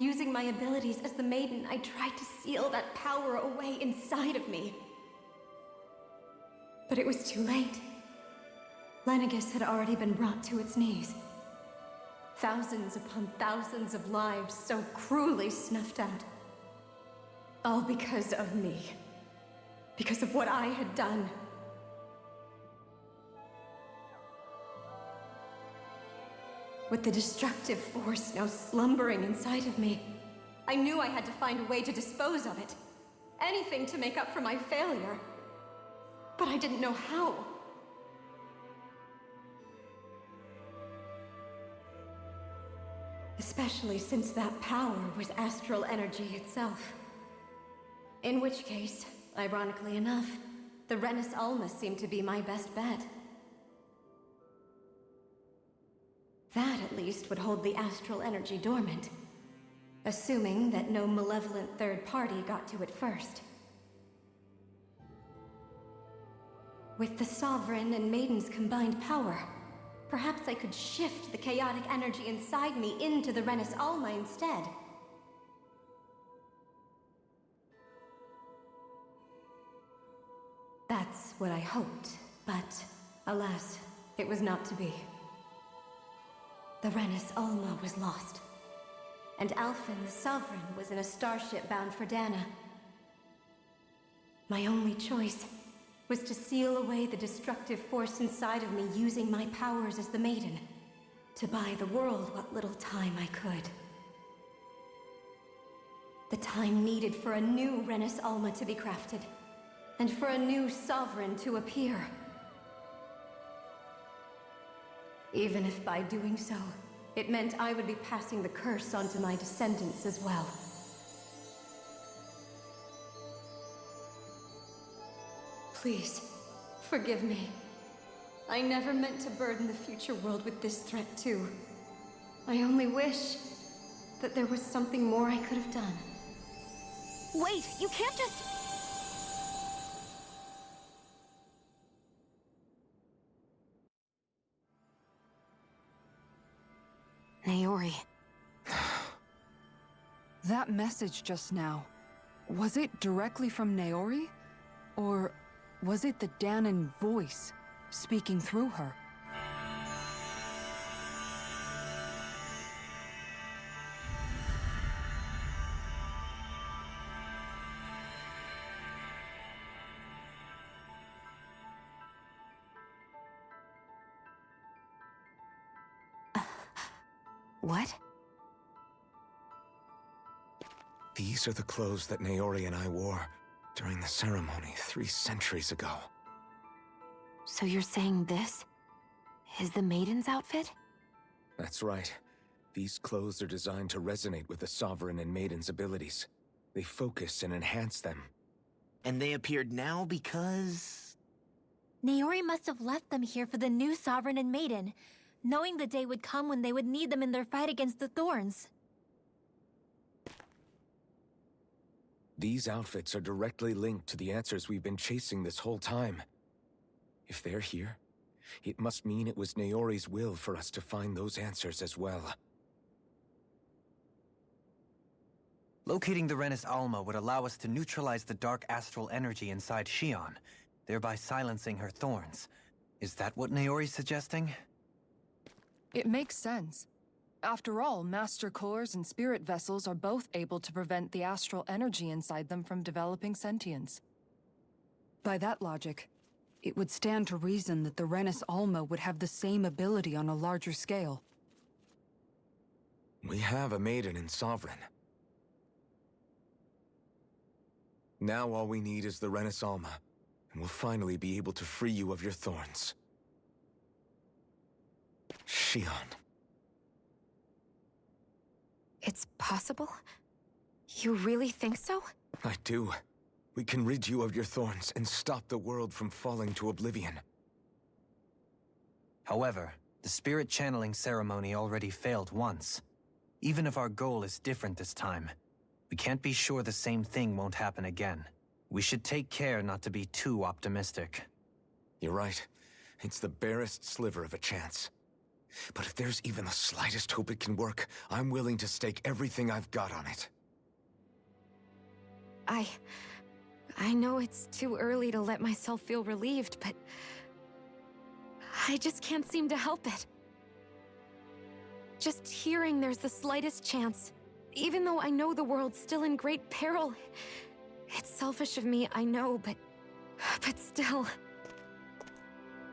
Using my abilities as the maiden, I tried to seal that power away inside of me. But it was too late. Lennegis had already been brought to its knees. Thousands upon thousands of lives so cruelly snuffed out. All because of me. Because of what I had done. With the destructive force now slumbering inside of me, I knew I had to find a way to dispose of it. Anything to make up for my failure. But I didn't know how. Especially since that power was astral energy itself. In which case, ironically enough, the Renis Alma seemed to be my best bet. That, at least, would hold the astral energy dormant. Assuming that no malevolent third party got to it first. With the Sovereign and Maiden's combined power, perhaps I could shift the chaotic energy inside me into the Renis Alma instead. That's what I hoped, but alas, it was not to be. The Renis Alma was lost, and Alphen, the Sovereign, was in a starship bound for Dana. My only choice was to seal away the destructive force inside of me using my powers as the Maiden, to buy the world what little time I could. The time needed for a new Renis Alma to be crafted, and for a new Sovereign to appear. Even if by doing so, it meant I would be passing the curse on to my descendants as well. Please, forgive me. I never meant to burden the future world with this threat too. I only wish that there was something more I could have done. Wait, you can't just... Naori. That message just now, was it directly from Naori? Or was it the Danan voice speaking through her? What? These are the clothes that Naori and I wore during the ceremony 3 centuries ago. So you're saying this is the Maiden's outfit? That's right. These clothes are designed to resonate with the Sovereign and Maiden's abilities. They focus and enhance them. And they appeared now because... Naori must have left them here for the new Sovereign and Maiden, knowing the day would come when they would need them in their fight against the Thorns. These outfits are directly linked to the answers we've been chasing this whole time. If they're here, it must mean it was Naori's will for us to find those answers as well. Locating the Renis Alma would allow us to neutralize the dark astral energy inside Xion, thereby silencing her thorns. Is that what Naori's suggesting? It makes sense. After all, Master Cores and Spirit Vessels are both able to prevent the astral energy inside them from developing sentience. By that logic, it would stand to reason that the Renis Alma would have the same ability on a larger scale. We have a Maiden and Sovereign. Now all we need is the Renis Alma, and we'll finally be able to free you of your thorns. Xion. It's possible? You really think so? I do. We can rid you of your thorns and stop the world from falling to oblivion. However, The spirit channeling ceremony already failed once. Even if our goal is different this time, we can't be sure the same thing won't happen again. We should take care not to be too optimistic. You're right. It's the barest sliver of a chance. But if there's even the slightest hope it can work, I'm willing to stake everything I've got on it. I know it's too early to let myself feel relieved, but I just can't seem to help it. Just hearing there's the slightest chance, even though I know the world's still in great peril. It's selfish of me, I know, but still.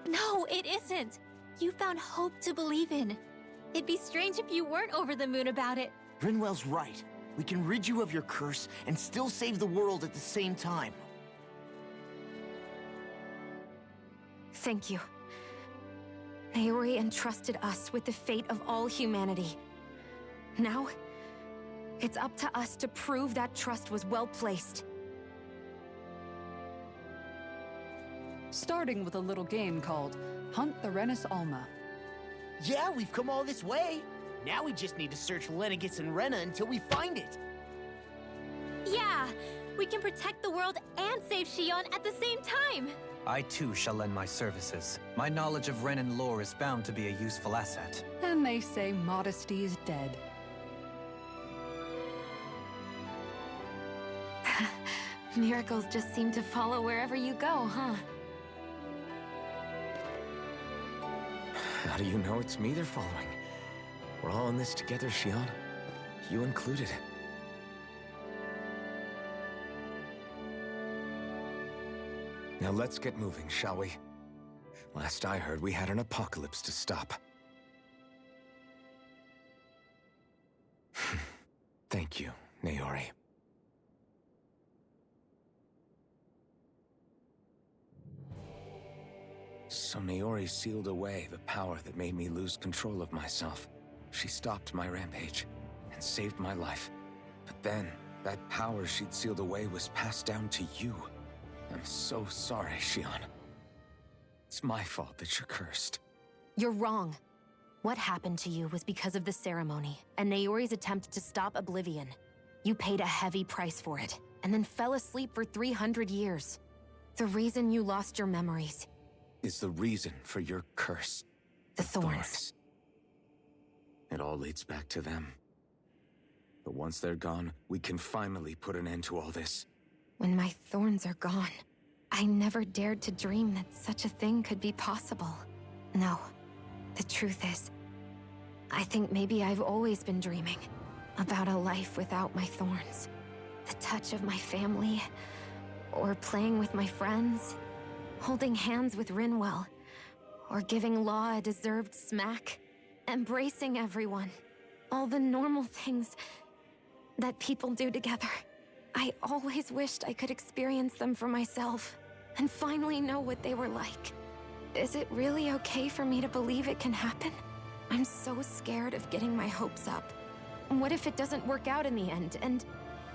No, it isn't. You found hope to believe in. It'd be strange if you weren't over the moon about it. Grinwell's right. We can rid you of your curse and still save the world at the same time. Thank you. Naori entrusted us with the fate of all humanity. Now, it's up to us to prove that trust was well placed. Starting with a little game called Hunt the Renus Alma. Yeah, we've come all this way. Now we just need to search Lenegis and Rena until we find it. Yeah, we can protect the world and save Shion at the same time. I too shall lend my services. My knowledge of Renan lore is bound to be a useful asset. And they say modesty is dead. Miracles just seem to follow wherever you go, huh? How do you know it's me they're following? We're all in this together, Shion. You included. Now let's get moving, shall we? Last I heard, we had an apocalypse to stop. Thank you, Naori. So Naori sealed away the power that made me lose control of myself. She stopped my rampage and saved my life. But then, that power she'd sealed away was passed down to you. I'm so sorry, Shion. It's my fault that you're cursed. You're wrong. What happened to you was because of the ceremony and Naori's attempt to stop Oblivion. You paid a heavy price for it, and then fell asleep for 300 years. The reason you lost your memories is the reason for your curse. The thorns. It all leads back to them. But once they're gone, we can finally put an end to all this. When my thorns are gone, I never dared to dream that such a thing could be possible. No, the truth is, I think maybe I've always been dreaming about a life without my thorns. The touch of my family, or playing with my friends, holding hands with Rinwell, or giving Law a deserved smack, embracing everyone. All the normal things that people do together. I always wished I could experience them for myself, and finally know what they were like. Is it really okay for me to believe it can happen? I'm so scared of getting my hopes up. What if it doesn't work out in the end, and...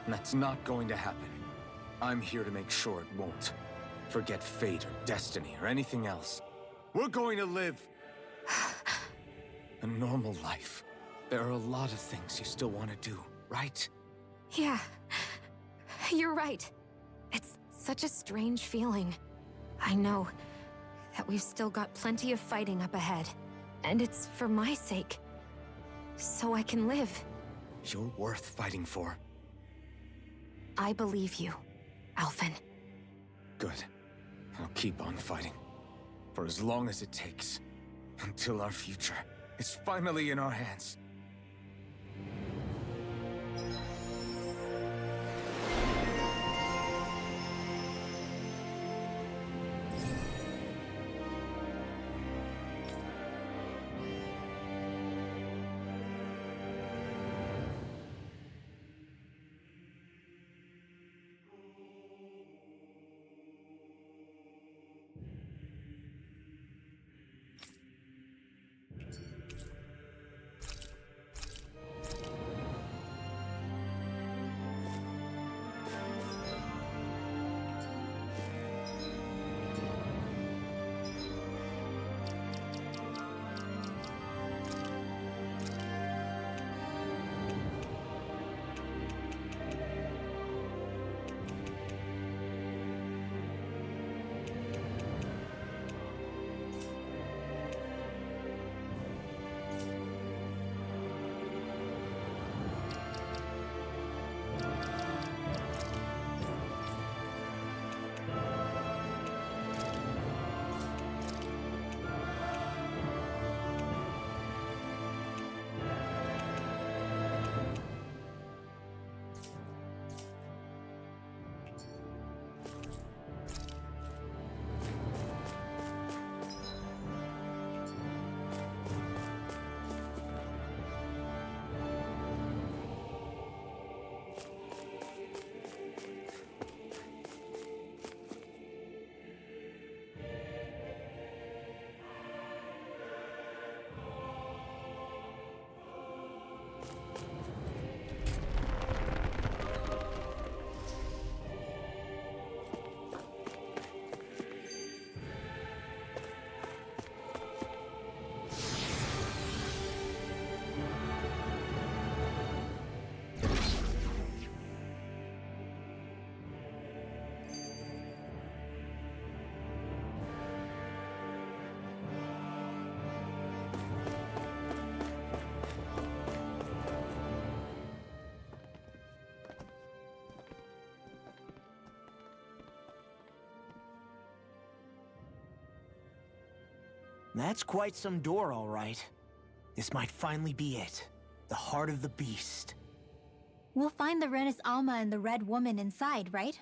That's not going to happen. I'm here to make sure it won't. Forget fate or destiny or anything else. We're going to live a normal life. There are a lot of things you still want to do, right? Yeah, you're right. It's such a strange feeling. I know that we've still got plenty of fighting up ahead, and it's for my sake, so I can live. You're worth fighting for. I believe you, Alphen. Good. I'll keep on fighting. For as long as it takes. Until our future is finally in our hands. That's quite some door, all right. This might finally be it. The heart of the beast. We'll find the Renis Alma and the Red Woman inside, right?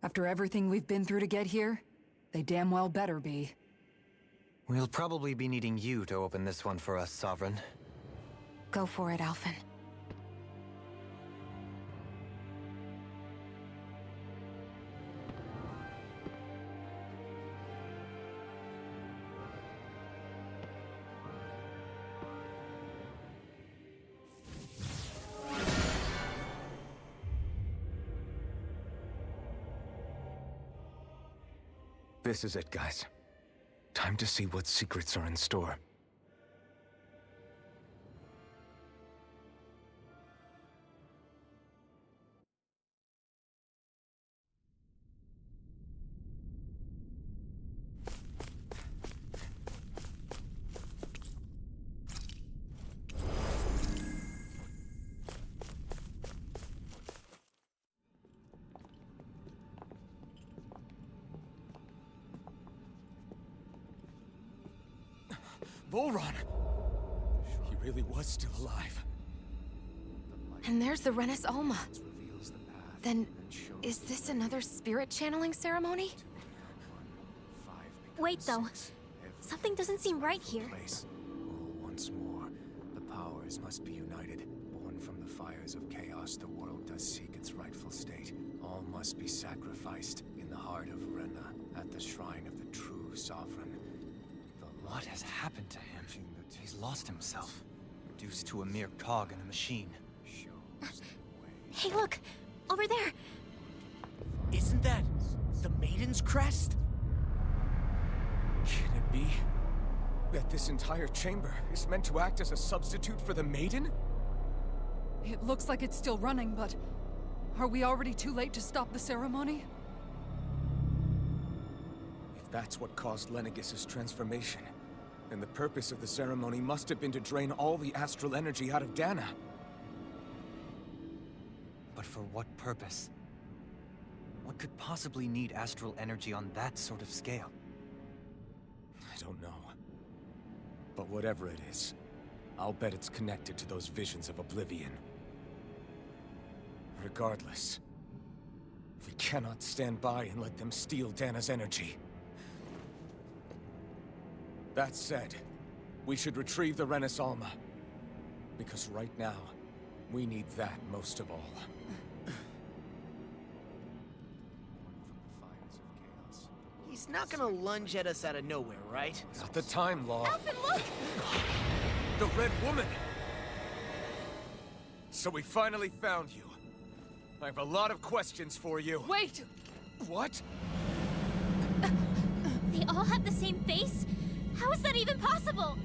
After everything we've been through to get here, they damn well better be. We'll probably be needing you to open this one for us, Sovereign. Go for it, Alphen. This is it, guys. Time to see what secrets are in store. Volron! He really was still alive. And there's the Renis Alma. Then, is this another spirit channeling ceremony? Wait, though. Something doesn't seem right here. Once more, the powers must be united. Born from the fires of chaos, the world does seek its rightful state. All must be sacrificed in the heart of Rena, at the shrine of the true sovereign. What has happened to him? He's lost himself, reduced to a mere cog in a machine. Hey, look! Over there! Isn't that the Maiden's crest? Can it be that this entire chamber is meant to act as a substitute for the Maiden? It looks like it's still running, but are we already too late to stop the ceremony? If that's what caused Lenegis' transformation, then the purpose of the ceremony must have been to drain all the astral energy out of Dana. But for what purpose? What could possibly need astral energy on that sort of scale? I don't know. But whatever it is, I'll bet it's connected to those visions of oblivion. Regardless, we cannot stand by and let them steal Dana's energy. That said, we should retrieve the Renis Alma. Because right now, we need that most of all. He's not gonna lunge at us out of nowhere, right? Not the time, Law. Alphen, look! The Red Woman! So we finally found you. I have a lot of questions for you. Wait! What? They all have the same face? How is that even possible?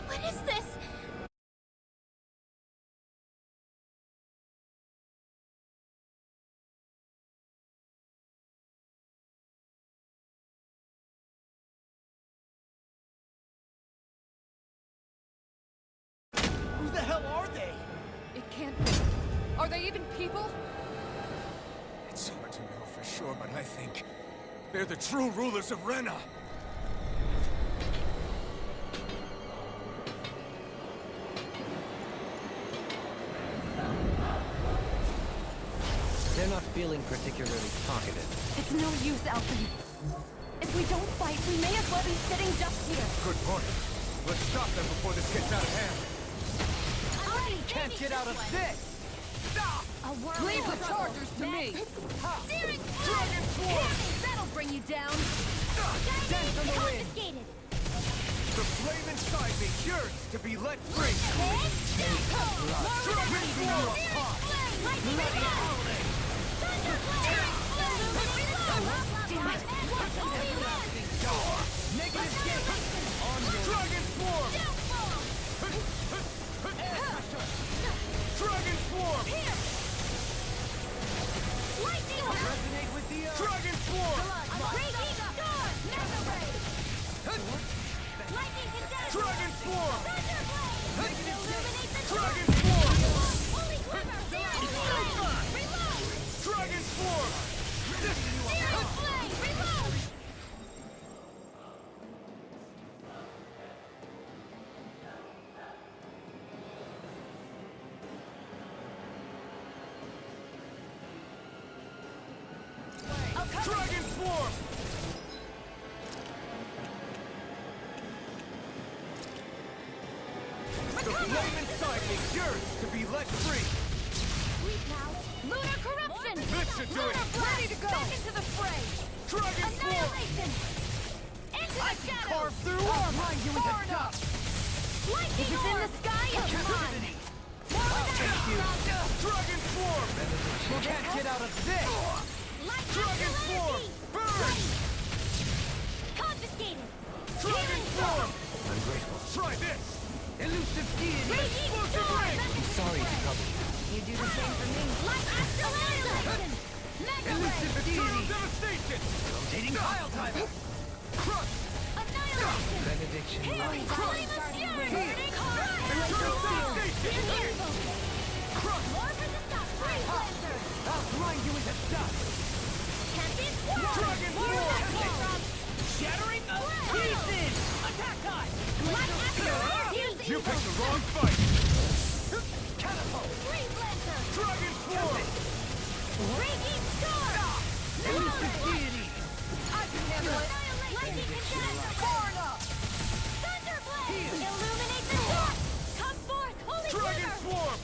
What is this? Who the hell are they? It can't be. Are they even people? It's hard to know for sure, but I think they're the true rulers of Rena. They're not feeling particularly talkative. It's no use, Alphen. If we don't fight, we may as well be sitting ducks here. Good point. Let's stop them before this gets out of hand. Can't get out of this! Leave the chargers to me! Dragon Swarm! That'll bring you down! Dance on the wind! Confiscated! The flame inside me yearns to be let free. Ripping you apart! Bloody howling! Negative gate! On your Dragon Swarm! Dragon Swarm! Resonate with the earth! Dragon Swarm! flame inside me yearns to be let free. Sleep now. Lunar corruption. This should do it. Ready to go. Back into the fray. Dragon form. Annihilation. Into the shadows. Carve through armor. Grind you into dust. Lightning. If it's in the sky, it's mine. Thank you. Dragon form. You can't get out of this. Dragon form. Burn. Confiscated. Dragon form. Ungrateful. Try this. Elusive deity. Raging Explosive storm. ring. Sorry to trouble you. You do the same for me. Light astral annihilation. Mega ray. Elusive eternal devastation. Rotating pile driver. Crush. Annihilation. Benediction. Healing flame of fury. Burning heart. Eternal devastation. Crush. More for the stuff. Free cleanser. I'll grind you into dust. Tempest swarm. Dragon More form. that came from. Shattering of pieces. Attack time. Light astral energy. You picked the wrong fight. Catapult. Free cleanser. Dragon form. Raging storm. Elusive deity. I can handle it. Lightning condenser. Far enough. Thunderblade. Illuminate the dark. Come forth, holy Dragon glitter. form.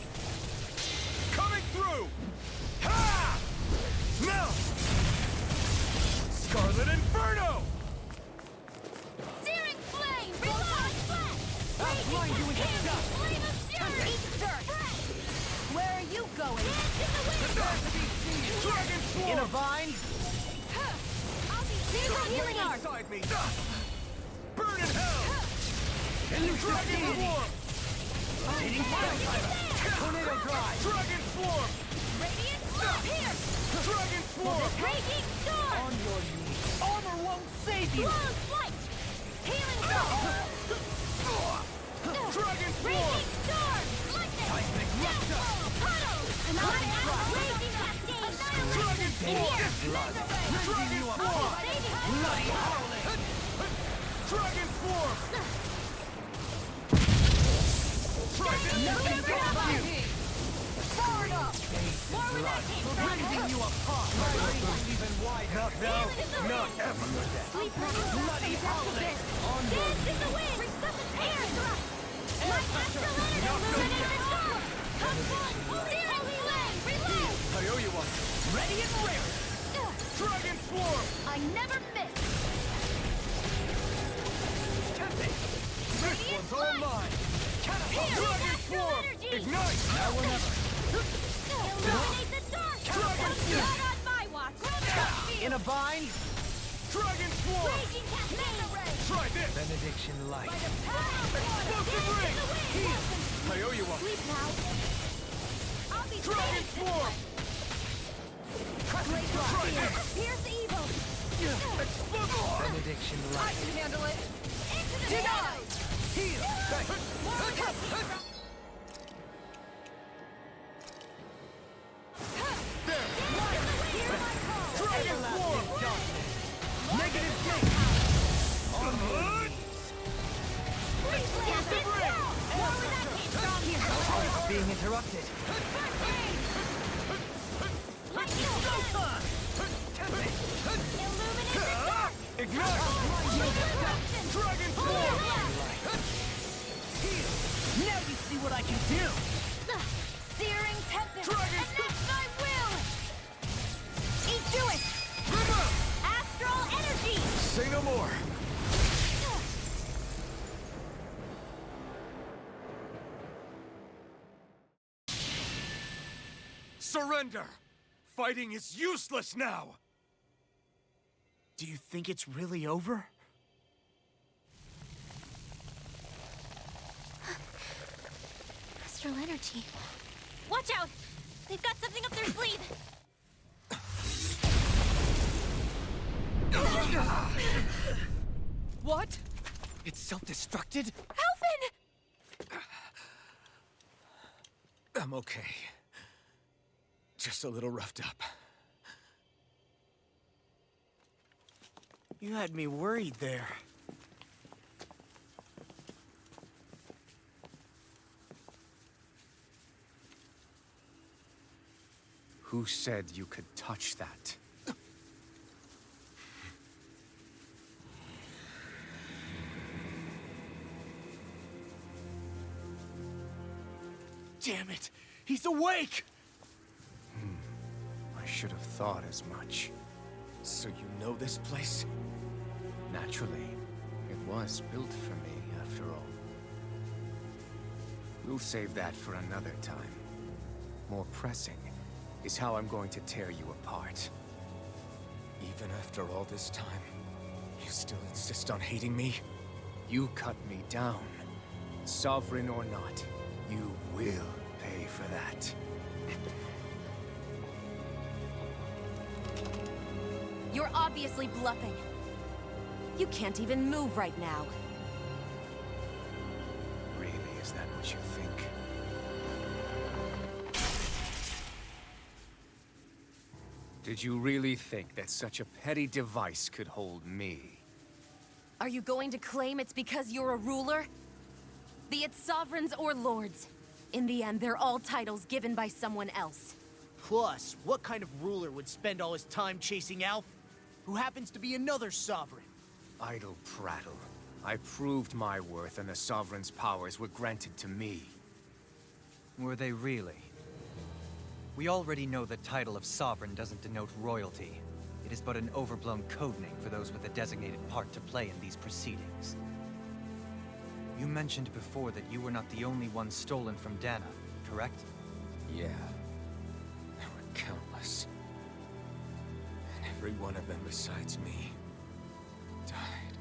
Coming through. Ha! Now. Scarlet Inferno. Searing flame. Reload. I'll grind you into dust. Flame of fury. Eat dirt. Where are you going? Dance in the wind. Dragon form. In a vine? I'll be Silva healing art. Inside me. Burn in hell. Dragon form. Hitting fire driver. Tornado drive. Dragon form. Radiant storm. Here. Dragon form. Raging storm. On your knees. Armor won't save you. Close flight. Healing storm. Dragon form. Raging storm. Lightning. Seismic rupture. Puddle. Raging cascade. Dragon form. Dragon form. Bloody howling. Dragon form. Try this. Nothing Stop you. Far enough. More where that came from. Rending you apart. My range is even wider. Not ever. Sleep bloody howling. Dance in the wind. Resuscitate. Air thrust. Light astral energy. Illuminate the storm. Come forth. Searing flame. Reload. I owe you one. Ready and rare. Dragon form. I never miss. This one's all mine. Catapult. Dragon form. Ignite. Now or never. Illuminate the dark. Not on my watch. In a vine? Dragon form. Raging cascade. Try this. Benediction light. Explosive ring. I owe you one. Sleep now. I'll be Dragon form. Try this. Here's evil. Explosive. Benediction I light. can handle it. Into the denied. Heal. Dragon form. Negative gate. Onward. Explosive ring. Being interrupted. Ignite. Dragon form. Now you see what I can do. Searing tempest. Dragon. Enact my will. Eat to it. River. Astral energy. Say no more. Surrender! Fighting is useless now! Do you think it's really over? Astral energy. Watch out! They've got something up their sleeve! What? It's self-destructed? Alphen! I'm okay. Just a little roughed up. You had me worried there. Who said you could touch that? Damn it! He's awake! I should have thought as much. So you know this place? Naturally. It was built for me, after all. We'll save that for another time. More pressing is how I'm going to tear you apart. Even after all this time, you still insist on hating me? You cut me down. Sovereign or not, you will pay for that. You're obviously bluffing. You can't even move right now. Really, is that what you think? Did you really think that such a petty device could hold me? Are you going to claim it's because you're a ruler? Be it sovereigns or lords. In the end, they're all titles given by someone else. Plus, what kind of ruler would spend all his time chasing Alf, who happens to be another sovereign? Idle prattle. I proved my worth and the Sovereign's powers were granted to me. Were they really? We already know the title of Sovereign doesn't denote royalty. It is but an overblown codename for those with a designated part to play in these proceedings. You mentioned before that you were not the only one stolen from Dana, correct? Yeah. There were countless. And every one of them besides me died.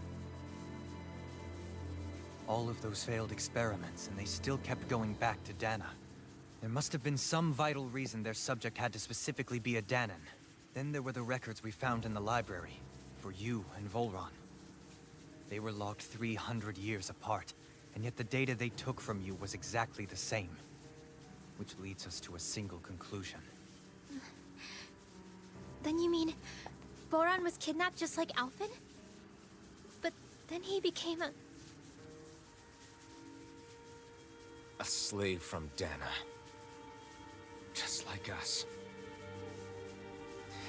All of those failed experiments, and they still kept going back to Dana. There must have been some vital reason their subject had to specifically be a Danan. Then there were the records we found in the library, for you and Volron. They were logged 300 years apart, and yet the data they took from you was exactly the same. Which leads us to a single conclusion. Then you mean Voron was kidnapped just like Alphen? But then he became a slave from Dana. Just like us.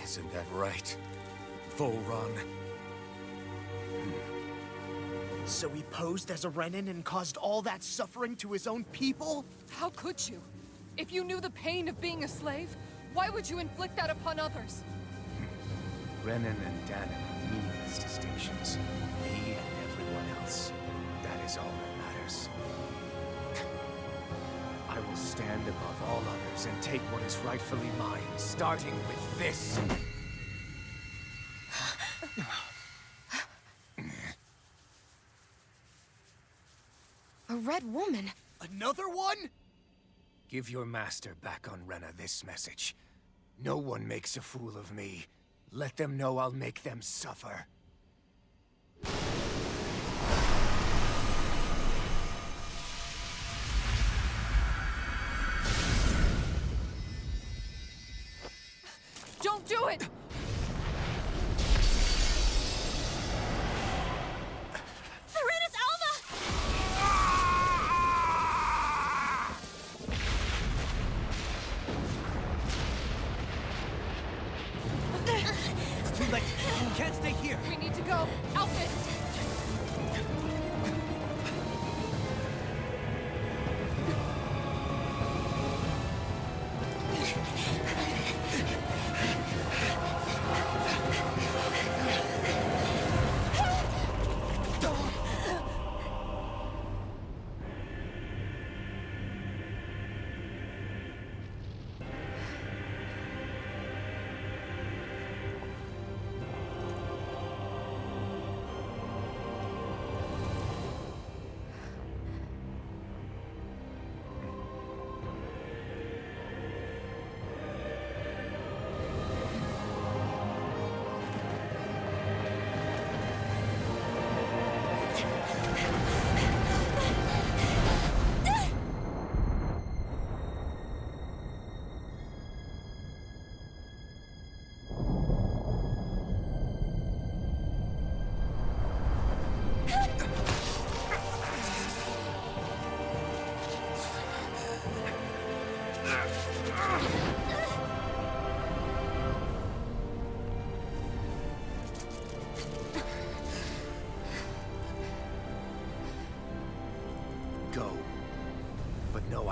Isn't that right, Volron? So he posed as a Renan and caused all that suffering to his own people? How could you? If you knew the pain of being a slave, why would you inflict that upon others? Renan and Danan are meaningless distinctions. Me and everyone else. That is all that matters. I will stand above all others and take what is rightfully mine, starting with this. A red woman? Another one? Give your master back on Rena this message. No one makes a fool of me. Let them know I'll make them suffer. Don't do it! Serenus Alva! It's too late. You can't stay here. We need to go. Alphen!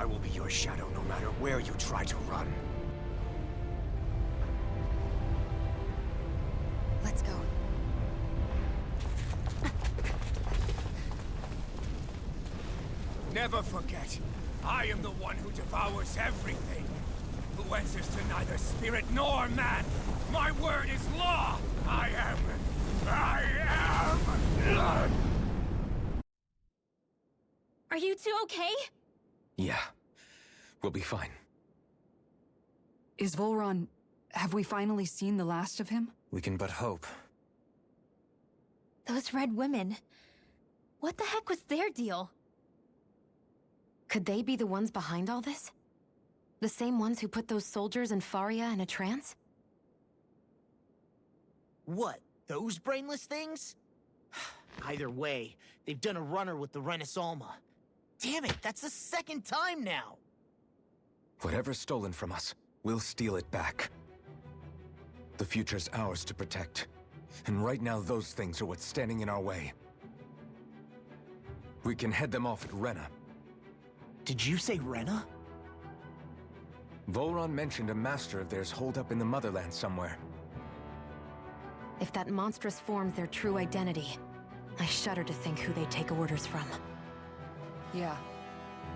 I will be your shadow no matter where you try to run. Let's go. Never forget, I am the one who devours everything. Who answers to neither spirit nor man. My word is law. I am... Are you two okay? Yeah, we'll be fine. Is Volron... have we finally seen the last of him? We can but hope. Those red women. What the heck was their deal? Could they be the ones behind all this? The same ones who put those soldiers in Faria in a trance? What? Those brainless things? Either way, they've done a runner with the Renasalma. Damn it, that's the second time now! Whatever's stolen from us, we'll steal it back. The future's ours to protect. And right now, those things are what's standing in our way. We can head them off at Rena. Did you say Rena? Volron mentioned a master of theirs holed up in the motherland somewhere. If that monstrous form's their true identity, I shudder to think who they take orders from. Yeah.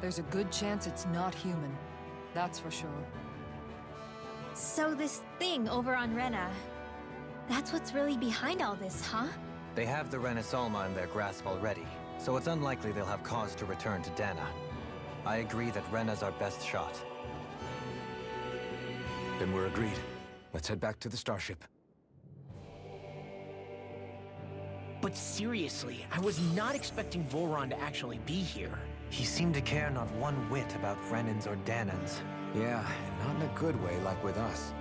There's a good chance it's not human. That's for sure. So this thing over on Rena, that's what's really behind all this, huh? They have the Renasalma in their grasp already, so it's unlikely they'll have cause to return to Dana. I agree that Rena's our best shot. Then we're agreed. Let's head back to the starship. But seriously, I was not expecting Volron to actually be here. He seemed to care not one whit about Renans or Danans. Yeah, and not in a good way like with us.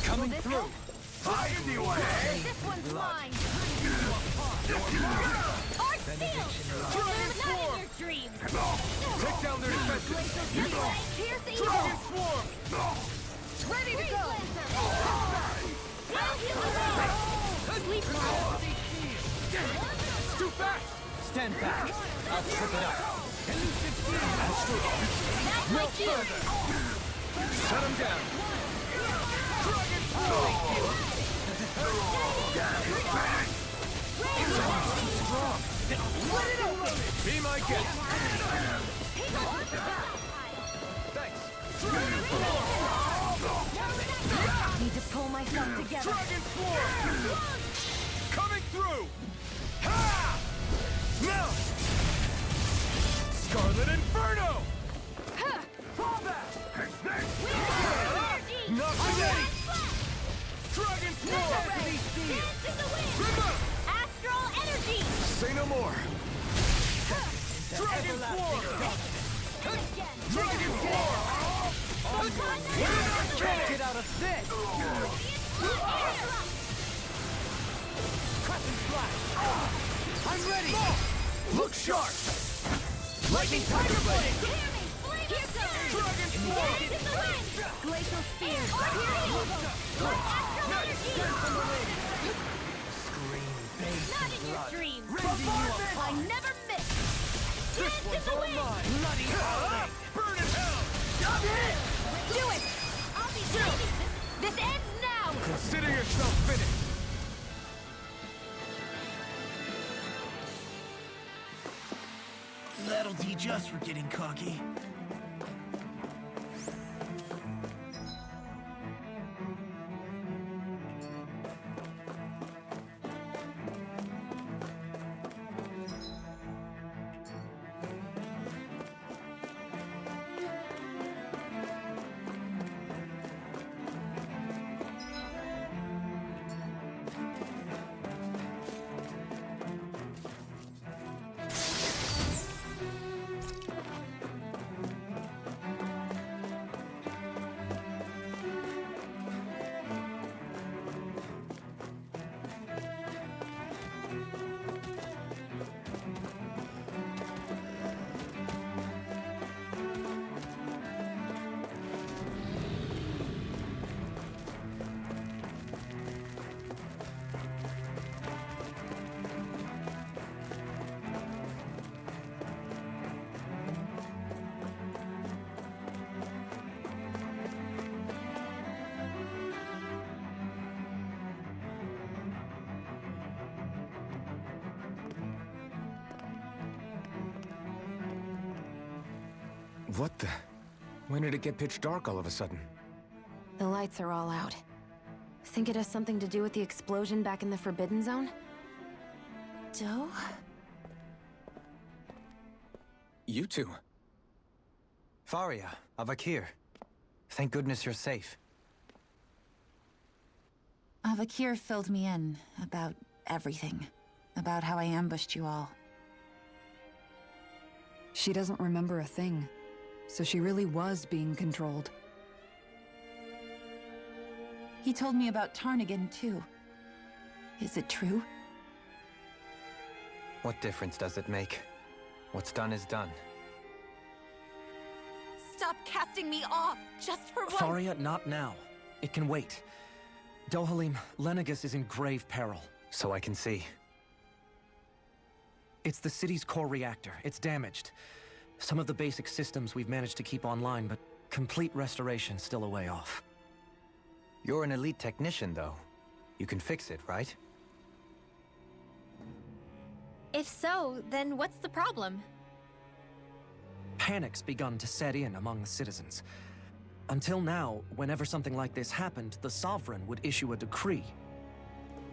Coming through! Fight anyway! This one's mine! Art Steel! Not in your dreams! Take down their defenses! Dragon Swarm! Ready to go! It's too fast! Stand back! I'll trip it up. No further! Shut him down! I get. Thanks. Need to pull myself together. Dragon Swarm! Coming through! Ha! Now! Scarlet Inferno! Fall back! Not ready! Dragon Swarm! River! Astral energy! Say no more! Dragon Swarm! Dragon Swarm! Can't get out of this! Crescent Flash! I'm ready! Look sharp! Lightning Tiger Blade! Dragon Swarm! Glacial spear! Not in your dreams! I never miss! Dance in the wind! Bloody howling! Burn in hell! Do it! I'll be saving this! This ends now! Consider yourself finished! That'll teach us for getting cocky. What the? When did it get pitch dark all of a sudden? The lights are all out. Think it has something to do with the explosion back in the Forbidden Zone? Doe? You two. Faria, Avakir. Thank goodness you're safe. Avakir filled me in about everything. About how I ambushed you all. She doesn't remember a thing, so she really was being controlled. He told me about Tarnigan, too. Is it true? What difference does it make? What's done is done. Stop casting me off, just for once! Faria, not now. It can wait. Dohalim, Lenegis is in grave peril. So I can see. It's the city's core reactor. It's damaged. Some of the basic systems we've managed to keep online, but complete restoration's still a way off. You're an elite technician, though. You can fix it, right? If so, then what's the problem? Panic's begun to set in among the citizens. Until now, whenever something like this happened, the Sovereign would issue a decree.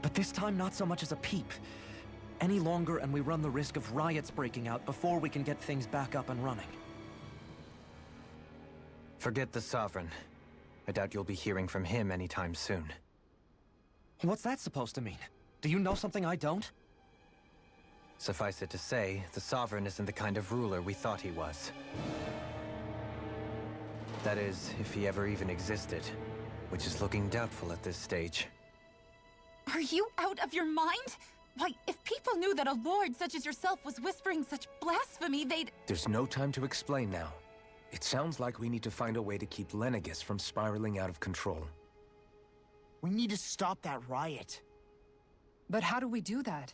But this time, not so much as a peep. Any longer, and we run the risk of riots breaking out before we can get things back up and running. Forget the Sovereign. I doubt you'll be hearing from him anytime soon. What's that supposed to mean? Do you know something I don't? Suffice it to say, the Sovereign isn't the kind of ruler we thought he was. That is, if he ever even existed, which is looking doubtful at this stage. Are you out of your mind? Why, if people knew that a lord such as yourself was whispering such blasphemy, they'd... There's no time to explain now. It sounds like we need to find a way to keep Lenegis from spiraling out of control. We need to stop that riot. But how do we do that?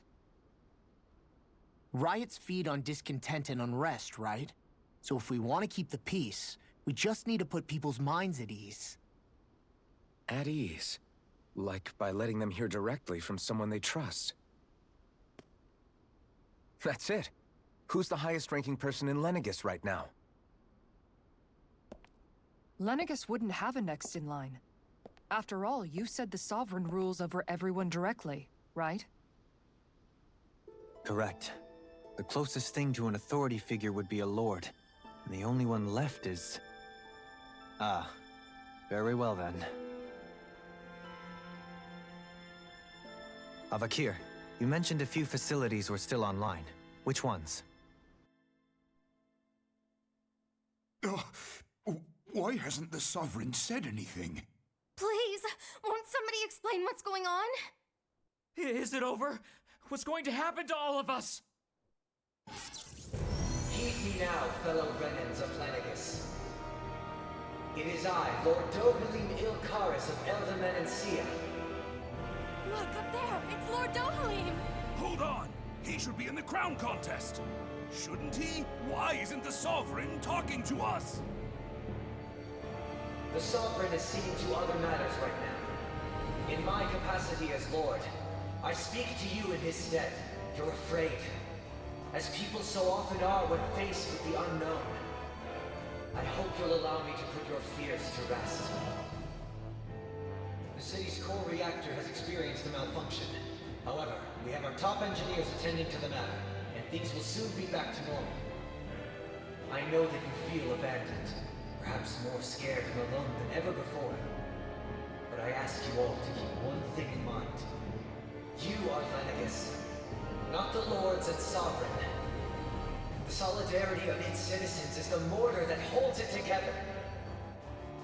Riots feed on discontent and unrest, right? So if we want to keep the peace, we just need to put people's minds at ease. At ease? Like by letting them hear directly from someone they trust. That's it. Who's the highest-ranking person in Lenegis right now? Lenegis wouldn't have a next in line. After all, you said the Sovereign rules over everyone directly, right? Correct. The closest thing to an authority figure would be a lord. And the only one left is... Ah. Very well then. Avakir, you mentioned a few facilities were still online. Which ones? Why hasn't the Sovereign said anything? Please, won't somebody explain what's going on? Is it over? What's going to happen to all of us? Heed me now, fellow Renans of Lenegis. It is I, Lord Dohalim Ilkaris of Eldaman and Sia. Look, up there! It's Lord Dohalim! Hold on! He should be in the crown contest! Shouldn't he? Why isn't the Sovereign talking to us? The Sovereign is seeing to other matters right now. In my capacity as Lord, I speak to you in his stead. You're afraid. As people so often are when faced with the unknown. I hope you'll allow me to put your fears to rest. The city's core reactor has experienced a malfunction. However, we have our top engineers attending to the matter, and things will soon be back to normal. I know that you feel abandoned, perhaps more scared and alone than ever before. But I ask you all to keep one thing in mind. You are Lenegis, not the Lords and Sovereign. The solidarity of its citizens is the mortar that holds it together.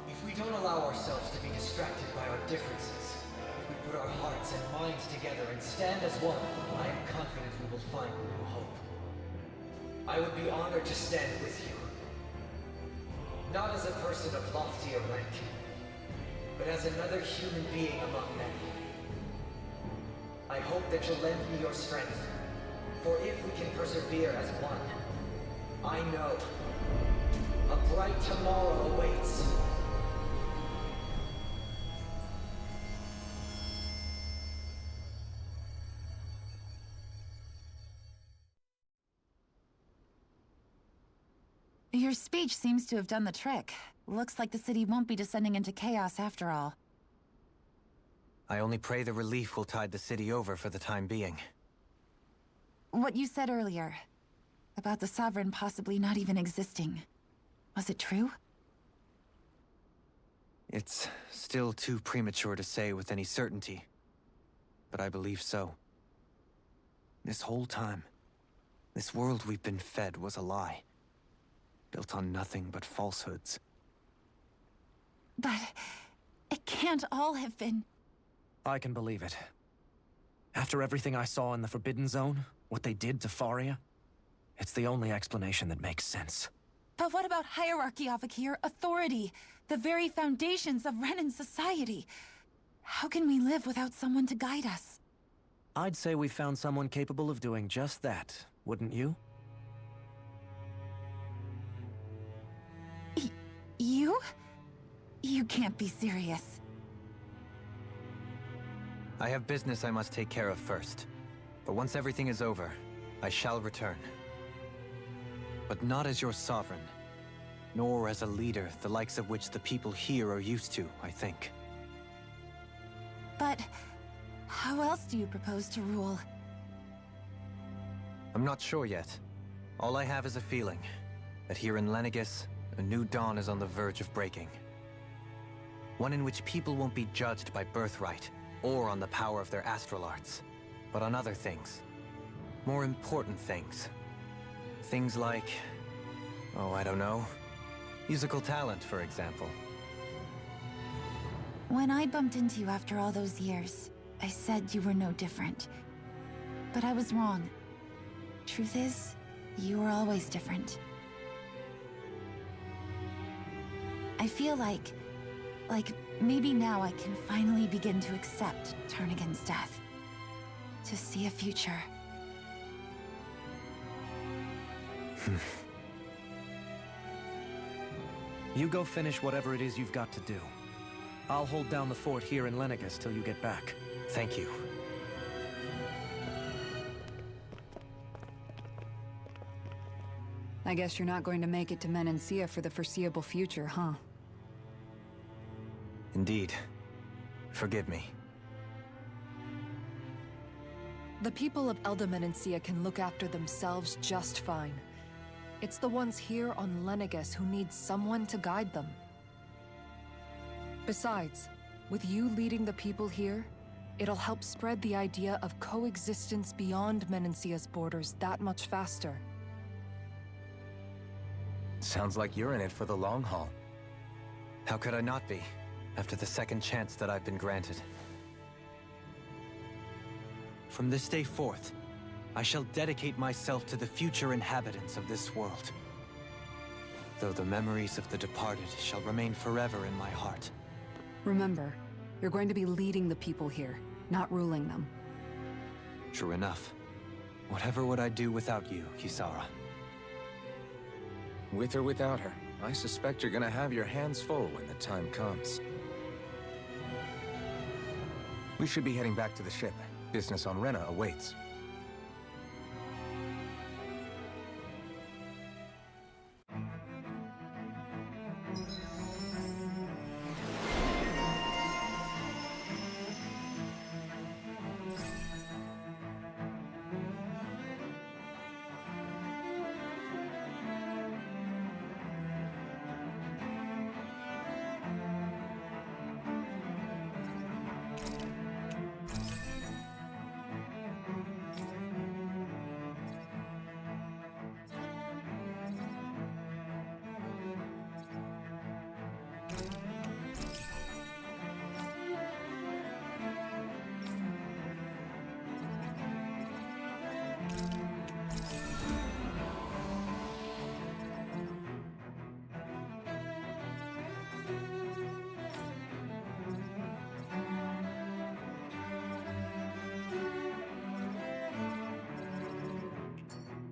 If we don't allow ourselves to be distracted by our differences, if we put our hearts and minds together and stand as one, I am confident we will find new hope. I would be honored to stand with you. Not as a person of loftier rank, but as another human being among many. I hope that you'll lend me your strength, for if we can persevere as one, I know a bright tomorrow awaits. Your speech seems to have done the trick. Looks like the city won't be descending into chaos after all. I only pray the relief will tide the city over for the time being. What you said earlier, about the Sovereign possibly not even existing. Was it true? It's still too premature to say with any certainty, but I believe so. This whole time, this world we've been fed was a lie, built on nothing but falsehoods. But it can't all have been... I can believe it. After everything I saw in the Forbidden Zone, what they did to Faria, it's the only explanation that makes sense. But what about hierarchy, Avakir? Authority? The very foundations of Renan society? How can we live without someone to guide us? I'd say we found someone capable of doing just that, wouldn't you? You? You can't be serious. I have business I must take care of first. But once everything is over, I shall return. But not as your sovereign, nor as a leader, the likes of which the people here are used to, I think. But how else do you propose to rule? I'm not sure yet. All I have is a feeling that here in Lenegis, a new dawn is on the verge of breaking. One in which people won't be judged by birthright, or on the power of their astral arts, but on other things. More important things. Things like... oh, I don't know. Musical talent, for example. When I bumped into you after all those years, I said you were no different. But I was wrong. Truth is, you were always different. I feel like maybe now I can finally begin to accept Turnagain's death. To see a future. You go finish whatever it is you've got to do. I'll hold down the fort here in Lenegis till you get back. Thank you. I guess you're not going to make it to Menancia for the foreseeable future, huh? Indeed. Forgive me. The people of Elda Menancia can look after themselves just fine. It's the ones here on Lenegis who need someone to guide them. Besides, with you leading the people here, it'll help spread the idea of coexistence beyond Menancia's borders that much faster. Sounds like you're in it for the long haul. How could I not be, after the second chance that I've been granted? From this day forth, I shall dedicate myself to the future inhabitants of this world. Though the memories of the departed shall remain forever in my heart. Remember, you're going to be leading the people here, not ruling them. True enough. Whatever would I do without you, Kisara? With or without her, I suspect you're gonna have your hands full when the time comes. We should be heading back to the ship. Business on Rena awaits.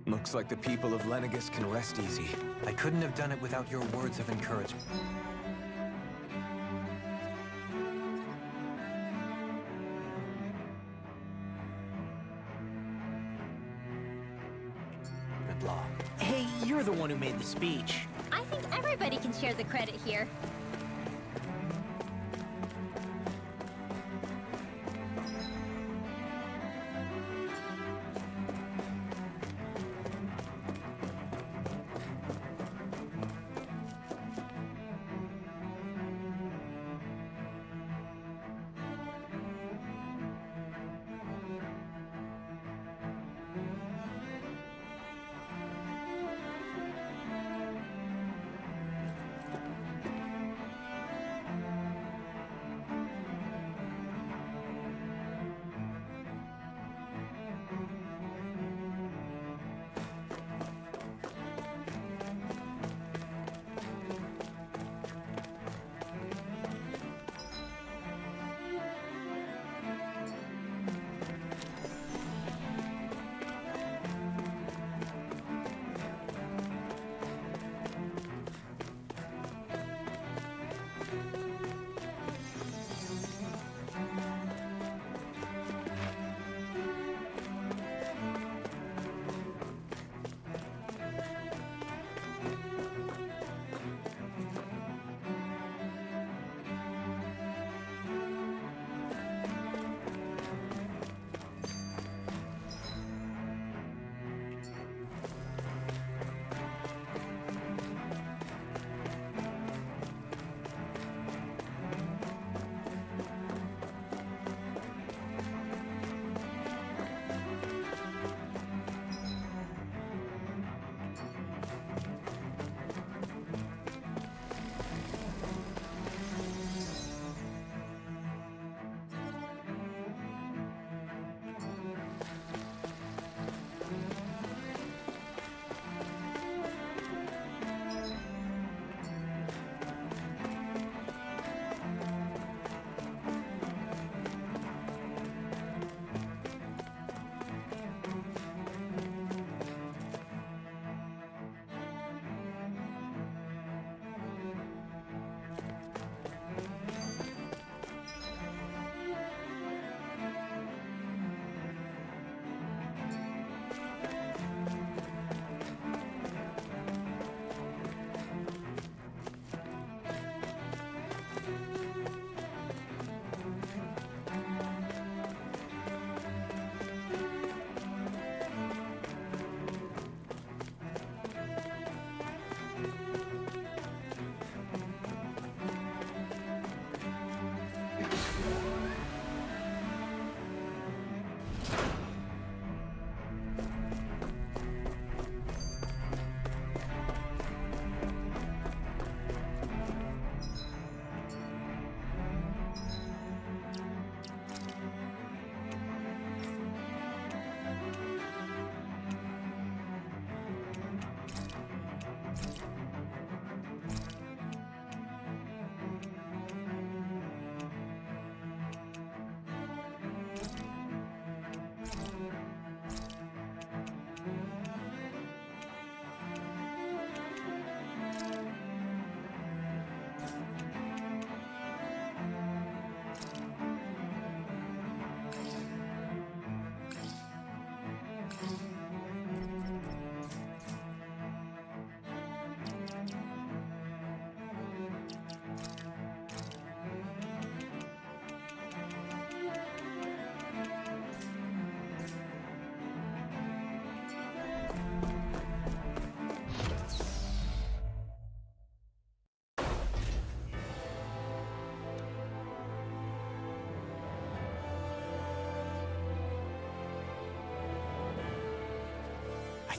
Looks like the people of Lenegis can rest easy. I couldn't have done it without your words of encouragement. Good law. Hey, you're the one who made the speech. I think everybody can share the credit here.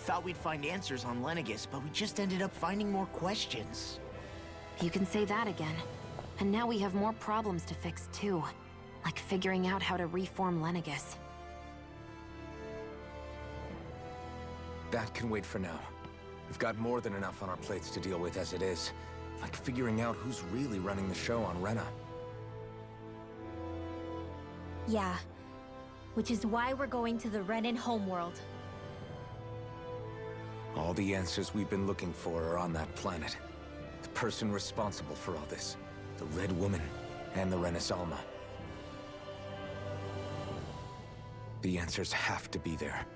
thought we'd find answers on Lenegis, but we just ended up finding more questions. You can say that again. And now we have more problems to fix too. Like figuring out how to reform Lenegis. That can wait for now. We've got more than enough on our plates to deal with as it is. Like figuring out who's really running the show on Rena. Yeah. Which is why we're going to the Renan homeworld. All the answers we've been looking for are on that planet. The person responsible for all this. The Red Woman and the Renaissance. The answers have to be there.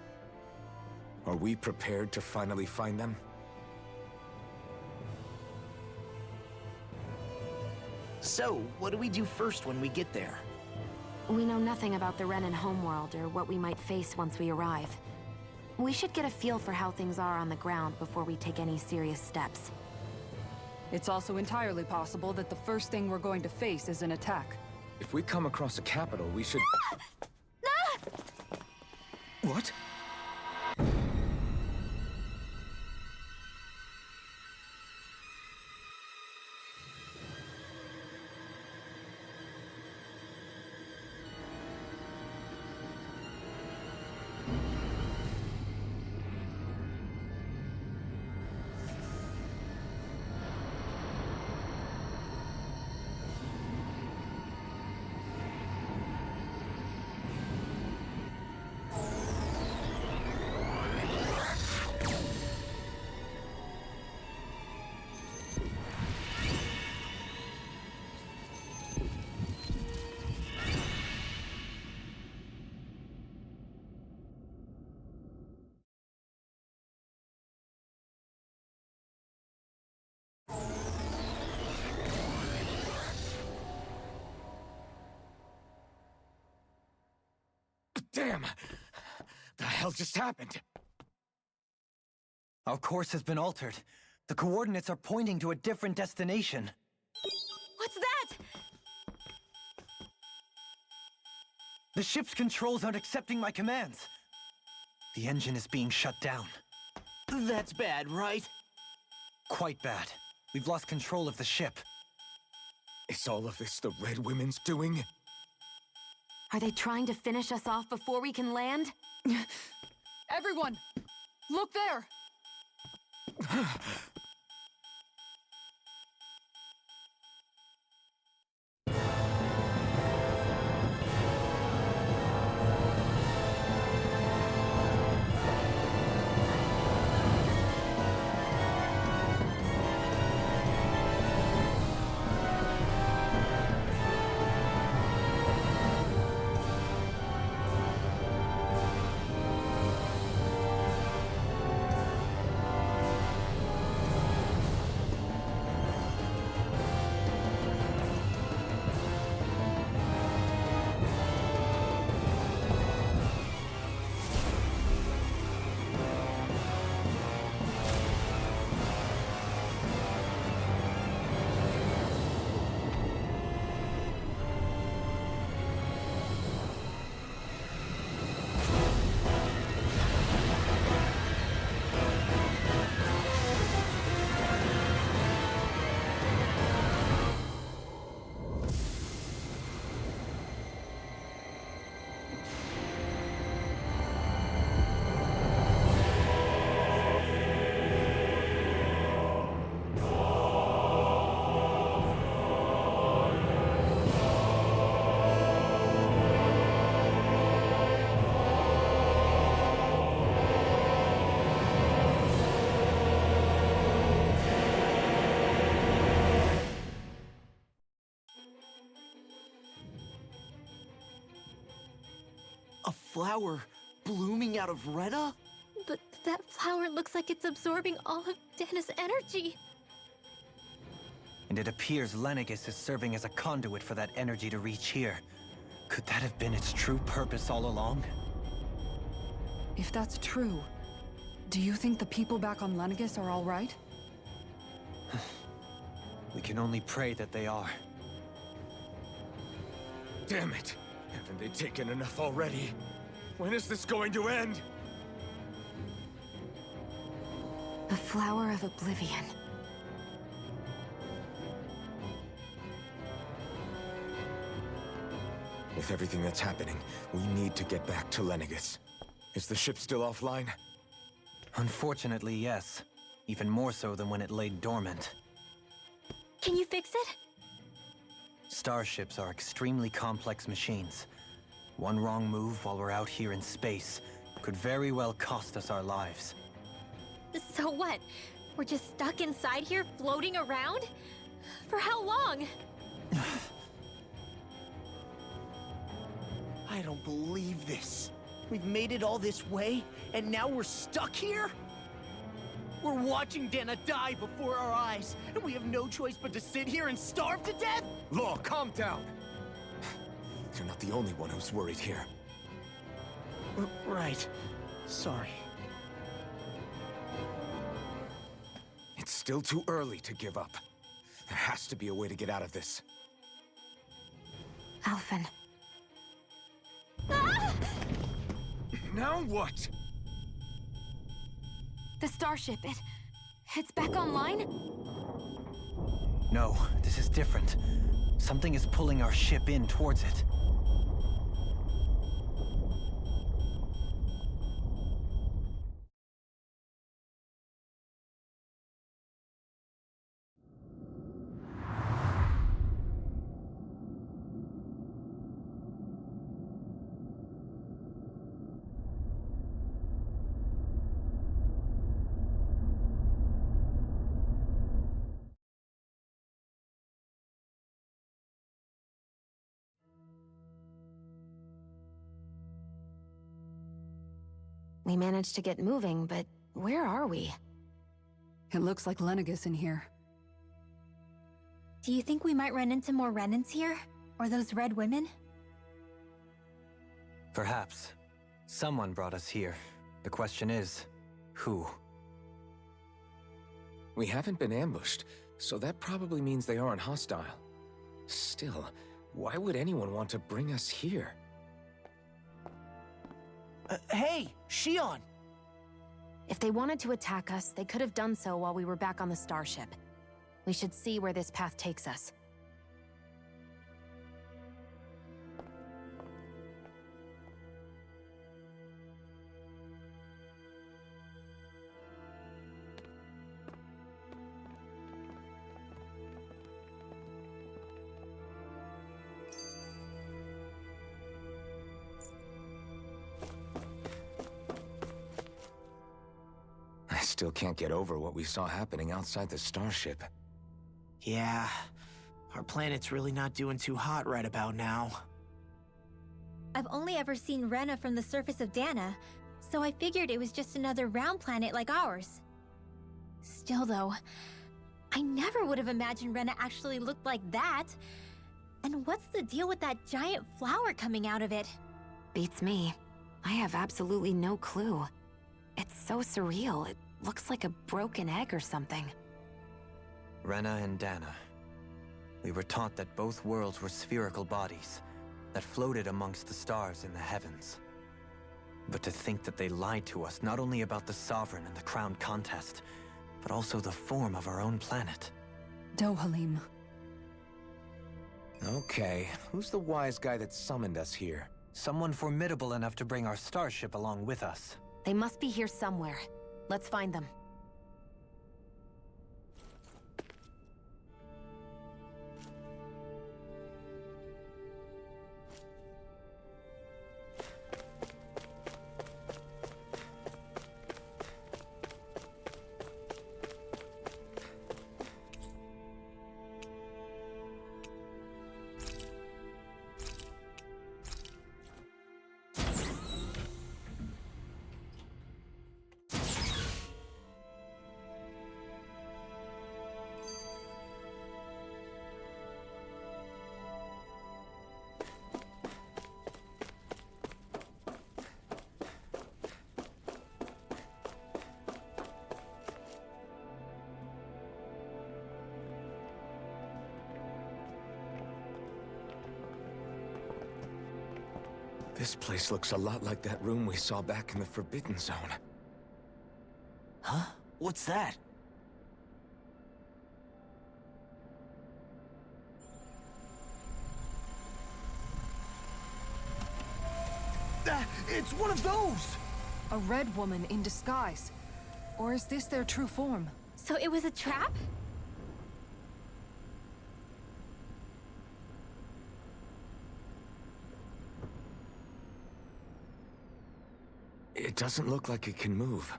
Are we prepared to finally find them? So, what do we do first when we get there? We know nothing about the Renan homeworld or what we might face once we arrive. We should get a feel for how things are on the ground before we take any serious steps. It's also entirely possible that the first thing we're going to face is an attack. If we come across a capital, we should... What? Damn! The hell just happened? Our course has been altered. The coordinates are pointing to a different destination. What's that? The ship's controls aren't accepting my commands. The engine is being shut down. That's bad, right? Quite bad. We've lost control of the ship. Is all of this the Red Women's doing? Are they trying to finish us off before we can land? Everyone! Look there! A flower blooming out of Rena? But that flower looks like it's absorbing all of Dana's energy. And it appears Lenegis is serving as a conduit for that energy to reach here. Could that have been its true purpose all along? If that's true, do you think the people back on Lenegis are all right? We can only pray that they are. Damn it! Haven't they taken enough already? When is this going to end? The Flower of Oblivion. With everything that's happening, we need to get back to Lenegis. Is the ship still offline? Unfortunately, yes. Even more so than when it lay dormant. Can you fix it? Starships are extremely complex machines. One wrong move while we're out here in space could very well cost us our lives. So what? We're just stuck inside here, floating around? For how long? I don't believe this. We've made it all this way, and now we're stuck here? We're watching Dana die before our eyes, and we have no choice but to sit here and starve to death? Law, calm down! You're not the only one who's worried here. Right. Sorry. It's still too early to give up. There has to be a way to get out of this. Alphen. Ah! Now what? The starship, it's back online? No, this is different. Something is pulling our ship in towards it. We managed to get moving, but where are we? It looks like Lenegis in here. Do you think we might run into more Renans here? Or those red women? Perhaps. Someone brought us here. The question is, who? We haven't been ambushed, so that probably means they aren't hostile. Still, why would anyone want to bring us here? Hey, Shion! If they wanted to attack us, they could have done so while we were back on the starship. We should see where this path takes us. I still can't get over what we saw happening outside the starship. Yeah, our planet's really not doing too hot right about now. I've only ever seen Rena from the surface of Dana, so I figured it was just another round planet like ours. Still though, I never would have imagined Rena actually looked like that. And what's the deal with that giant flower coming out of it? Beats me. I have absolutely no clue. It's so surreal. It looks like a broken egg or something. Rena and Dana. We were taught that both worlds were spherical bodies that floated amongst the stars in the heavens. But to think that they lied to us not only about the Sovereign and the Crown contest, but also the form of our own planet. Dohalim. Okay, who's the wise guy that summoned us here? Someone formidable enough to bring our starship along with us. They must be here somewhere. Let's find them. This place looks a lot like that room we saw back in the Forbidden Zone. Huh? What's that? It's one of those! A red woman in disguise. Or is this their true form? So it was a trap? It doesn't look like it can move.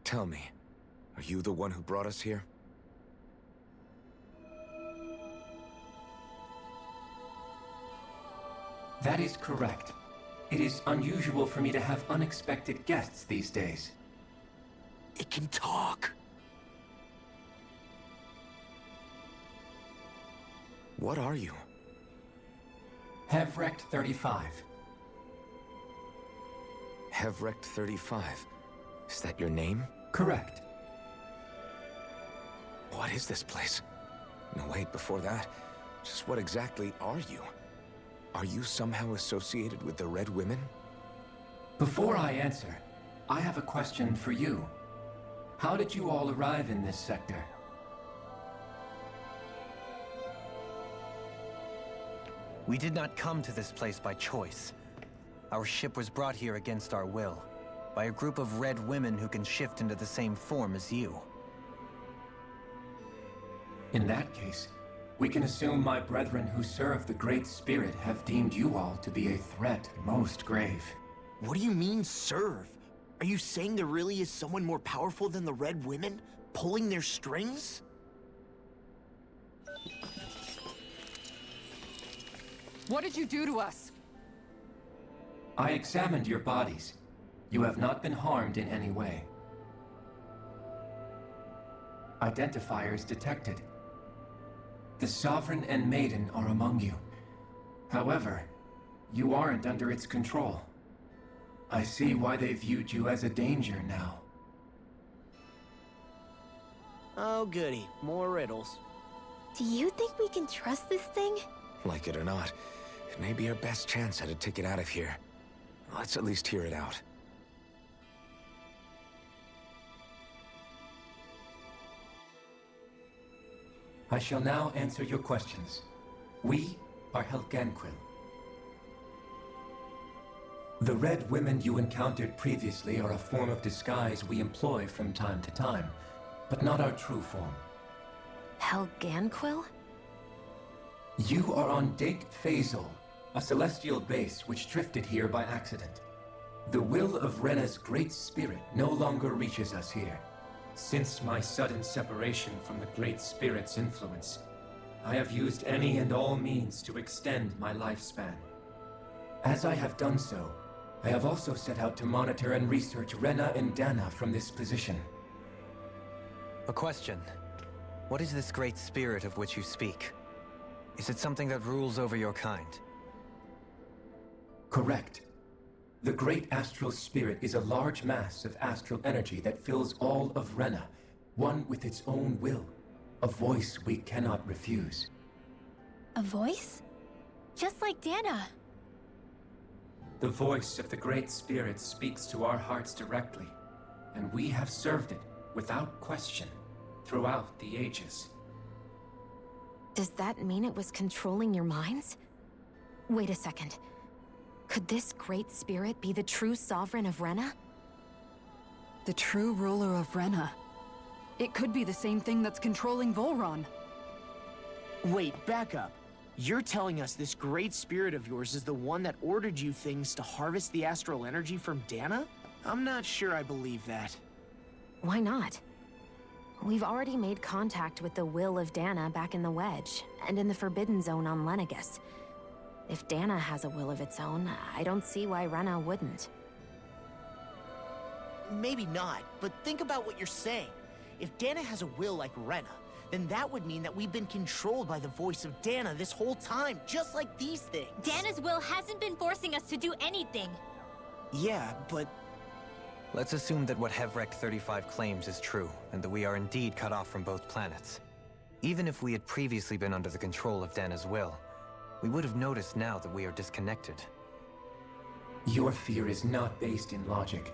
Tell me, are you the one who brought us here? That is correct. It is unusual for me to have unexpected guests these days. It can talk. What are you? Hevrect 35. Hevrect 35. Is that your name? Correct. What is this place? No, wait, before that, just what exactly are you? Are you somehow associated with the Red Women? Before I answer, I have a question for you. How did you all arrive in this sector? We did not come to this place by choice. Our ship was brought here against our will, by a group of red women who can shift into the same form as you. In that case, we can assume my brethren who serve the Great Spirit have deemed you all to be a threat most grave. What do you mean, serve? Are you saying there really is someone more powerful than the Red Women, pulling their strings? What did you do to us? I examined your bodies. You have not been harmed in any way. Identifiers detected. The Sovereign and Maiden are among you. However, you aren't under its control. I see why they viewed you as a danger now. Oh goody, more riddles. Do you think we can trust this thing? Like it or not, it may be our best chance at a ticket out of here. Let's at least hear it out. I shall now answer your questions. We are Helganquil. The Red Women you encountered previously are a form of disguise we employ from time to time, but not our true form. Helganquil? You are on Dake Phasal, a celestial base which drifted here by accident. The will of Rena's Great Spirit no longer reaches us here. Since my sudden separation from the Great Spirit's influence, I have used any and all means to extend my lifespan. As I have done so, I have also set out to monitor and research Rena and Dana from this position. A question. What is this Great Spirit of which you speak? Is it something that rules over your kind? Correct. The Great Astral Spirit is a large mass of astral energy that fills all of Rena, one with its own will, a voice we cannot refuse. A voice? Just like Dana. The voice of the Great Spirit speaks to our hearts directly, and we have served it without question throughout the ages. Does that mean it was controlling your minds? Wait a second. Could this Great Spirit be the true Sovereign of Rena? The true ruler of Rena. It could be the same thing that's controlling Volron. Wait, back up. You're telling us this Great Spirit of yours is the one that ordered you things to harvest the astral energy from Dana? I'm not sure I believe that. Why not? We've already made contact with the will of Dana back in the Wedge, and in the Forbidden Zone on Lenegus. If Dana has a will of its own, I don't see why Rena wouldn't. Maybe not, but think about what you're saying. If Dana has a will like Rena, then that would mean that we've been controlled by the voice of Dana this whole time, just like these things. Dana's will hasn't been forcing us to do anything. Yeah, but... Let's assume that what Hevrect 35 claims is true, and that we are indeed cut off from both planets. Even if we had previously been under the control of Dana's will, We would have noticed now that we are disconnected. Your fear is not based in logic.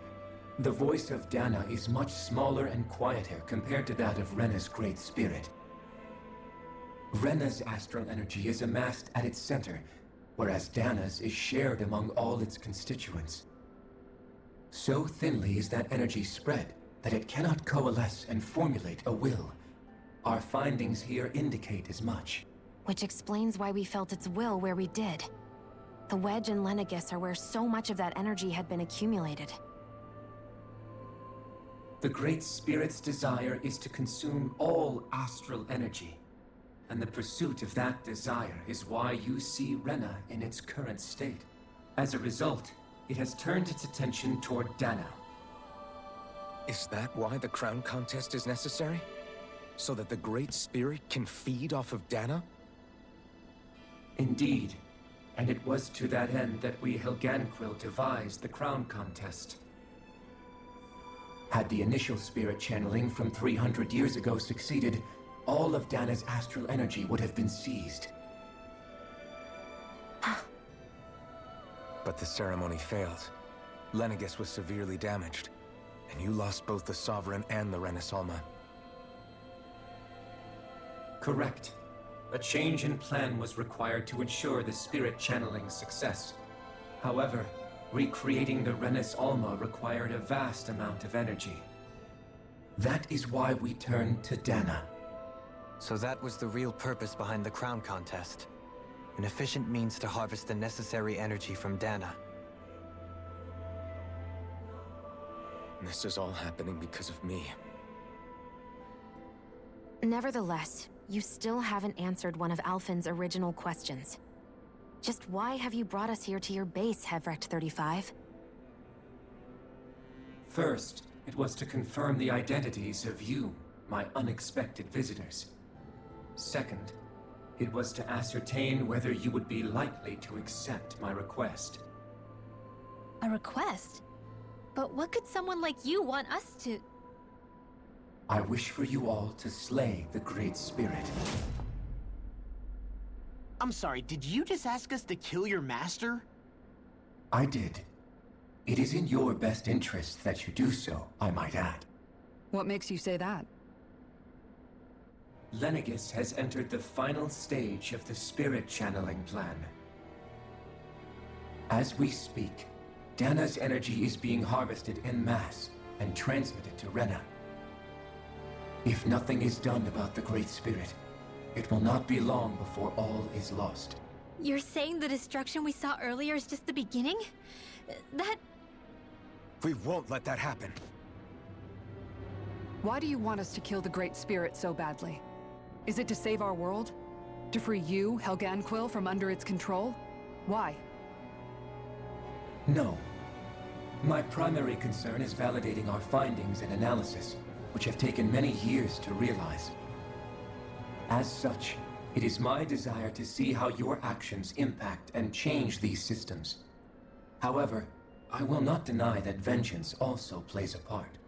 The voice of Dana is much smaller and quieter compared to that of Rena's Great Spirit. Rena's astral energy is amassed at its center, whereas Dana's is shared among all its constituents. So thinly is that energy spread that it cannot coalesce and formulate a will. Our findings here indicate as much. Which explains why we felt its will where we did. The Wedge and Lenegis are where so much of that energy had been accumulated. The Great Spirit's desire is to consume all astral energy. And the pursuit of that desire is why you see Rena in its current state. As a result, it has turned its attention toward Dana. Is that why the crown contest is necessary? So that the Great Spirit can feed off of Dana? Indeed. And it was to that end that we Helganquil devised the crown contest. Had the initial spirit channeling from 300 years ago succeeded, all of Dana's astral energy would have been seized. But the ceremony failed. Lenegis was severely damaged, and you lost both the Sovereign and the Renasalma. Correct. A change in plan was required to ensure the spirit channeling's success. However, recreating the Renis Alma required a vast amount of energy. That is why we turned to Dana. So that was the real purpose behind the crown contest. An efficient means to harvest the necessary energy from Dana. This is all happening because of me. Nevertheless, you still haven't answered one of Alphen's original questions. Just why have you brought us here to your base, Hevrecht 35? First, it was to confirm the identities of you, my unexpected visitors. Second, it was to ascertain whether you would be likely to accept my request. A request? But what could someone like you want us to... I wish for you all to slay the Great Spirit. I'm sorry, did you just ask us to kill your master? I did. It is in your best interest that you do so, I might add. What makes you say that? Lenegis has entered the final stage of the spirit channeling plan. As we speak, Dana's energy is being harvested en masse and transmitted to Rena. If nothing is done about the Great Spirit, it will not be long before all is lost. You're saying the destruction we saw earlier is just the beginning? That... We won't let that happen. Why do you want us to kill the Great Spirit so badly? Is it to save our world? To free you, Helganquil, from under its control? Why? No. My primary concern is validating our findings and analysis, which have taken many years to realize. As such, it is my desire to see how your actions impact and change these systems. However, I will not deny that vengeance also plays a part.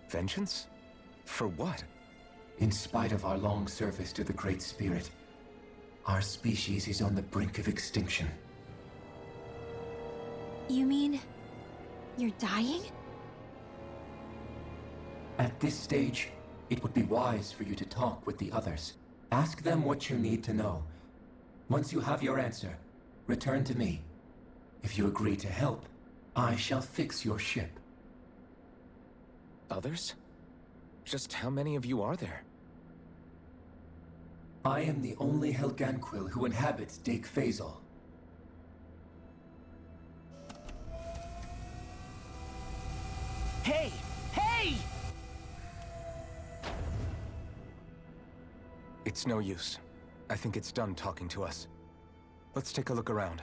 Vengeance? For what? In spite of our long service to the Great Spirit, our species is on the brink of extinction. You mean... you're dying? At this stage, it would be wise for you to talk with the others. Ask them what you need to know. Once you have your answer, return to me. If you agree to help, I shall fix your ship. Others? Just how many of you are there? I am the only Helganquil who inhabits Dake Faisal. Hey! Hey! It's no use. I think it's done talking to us. Let's take a look around.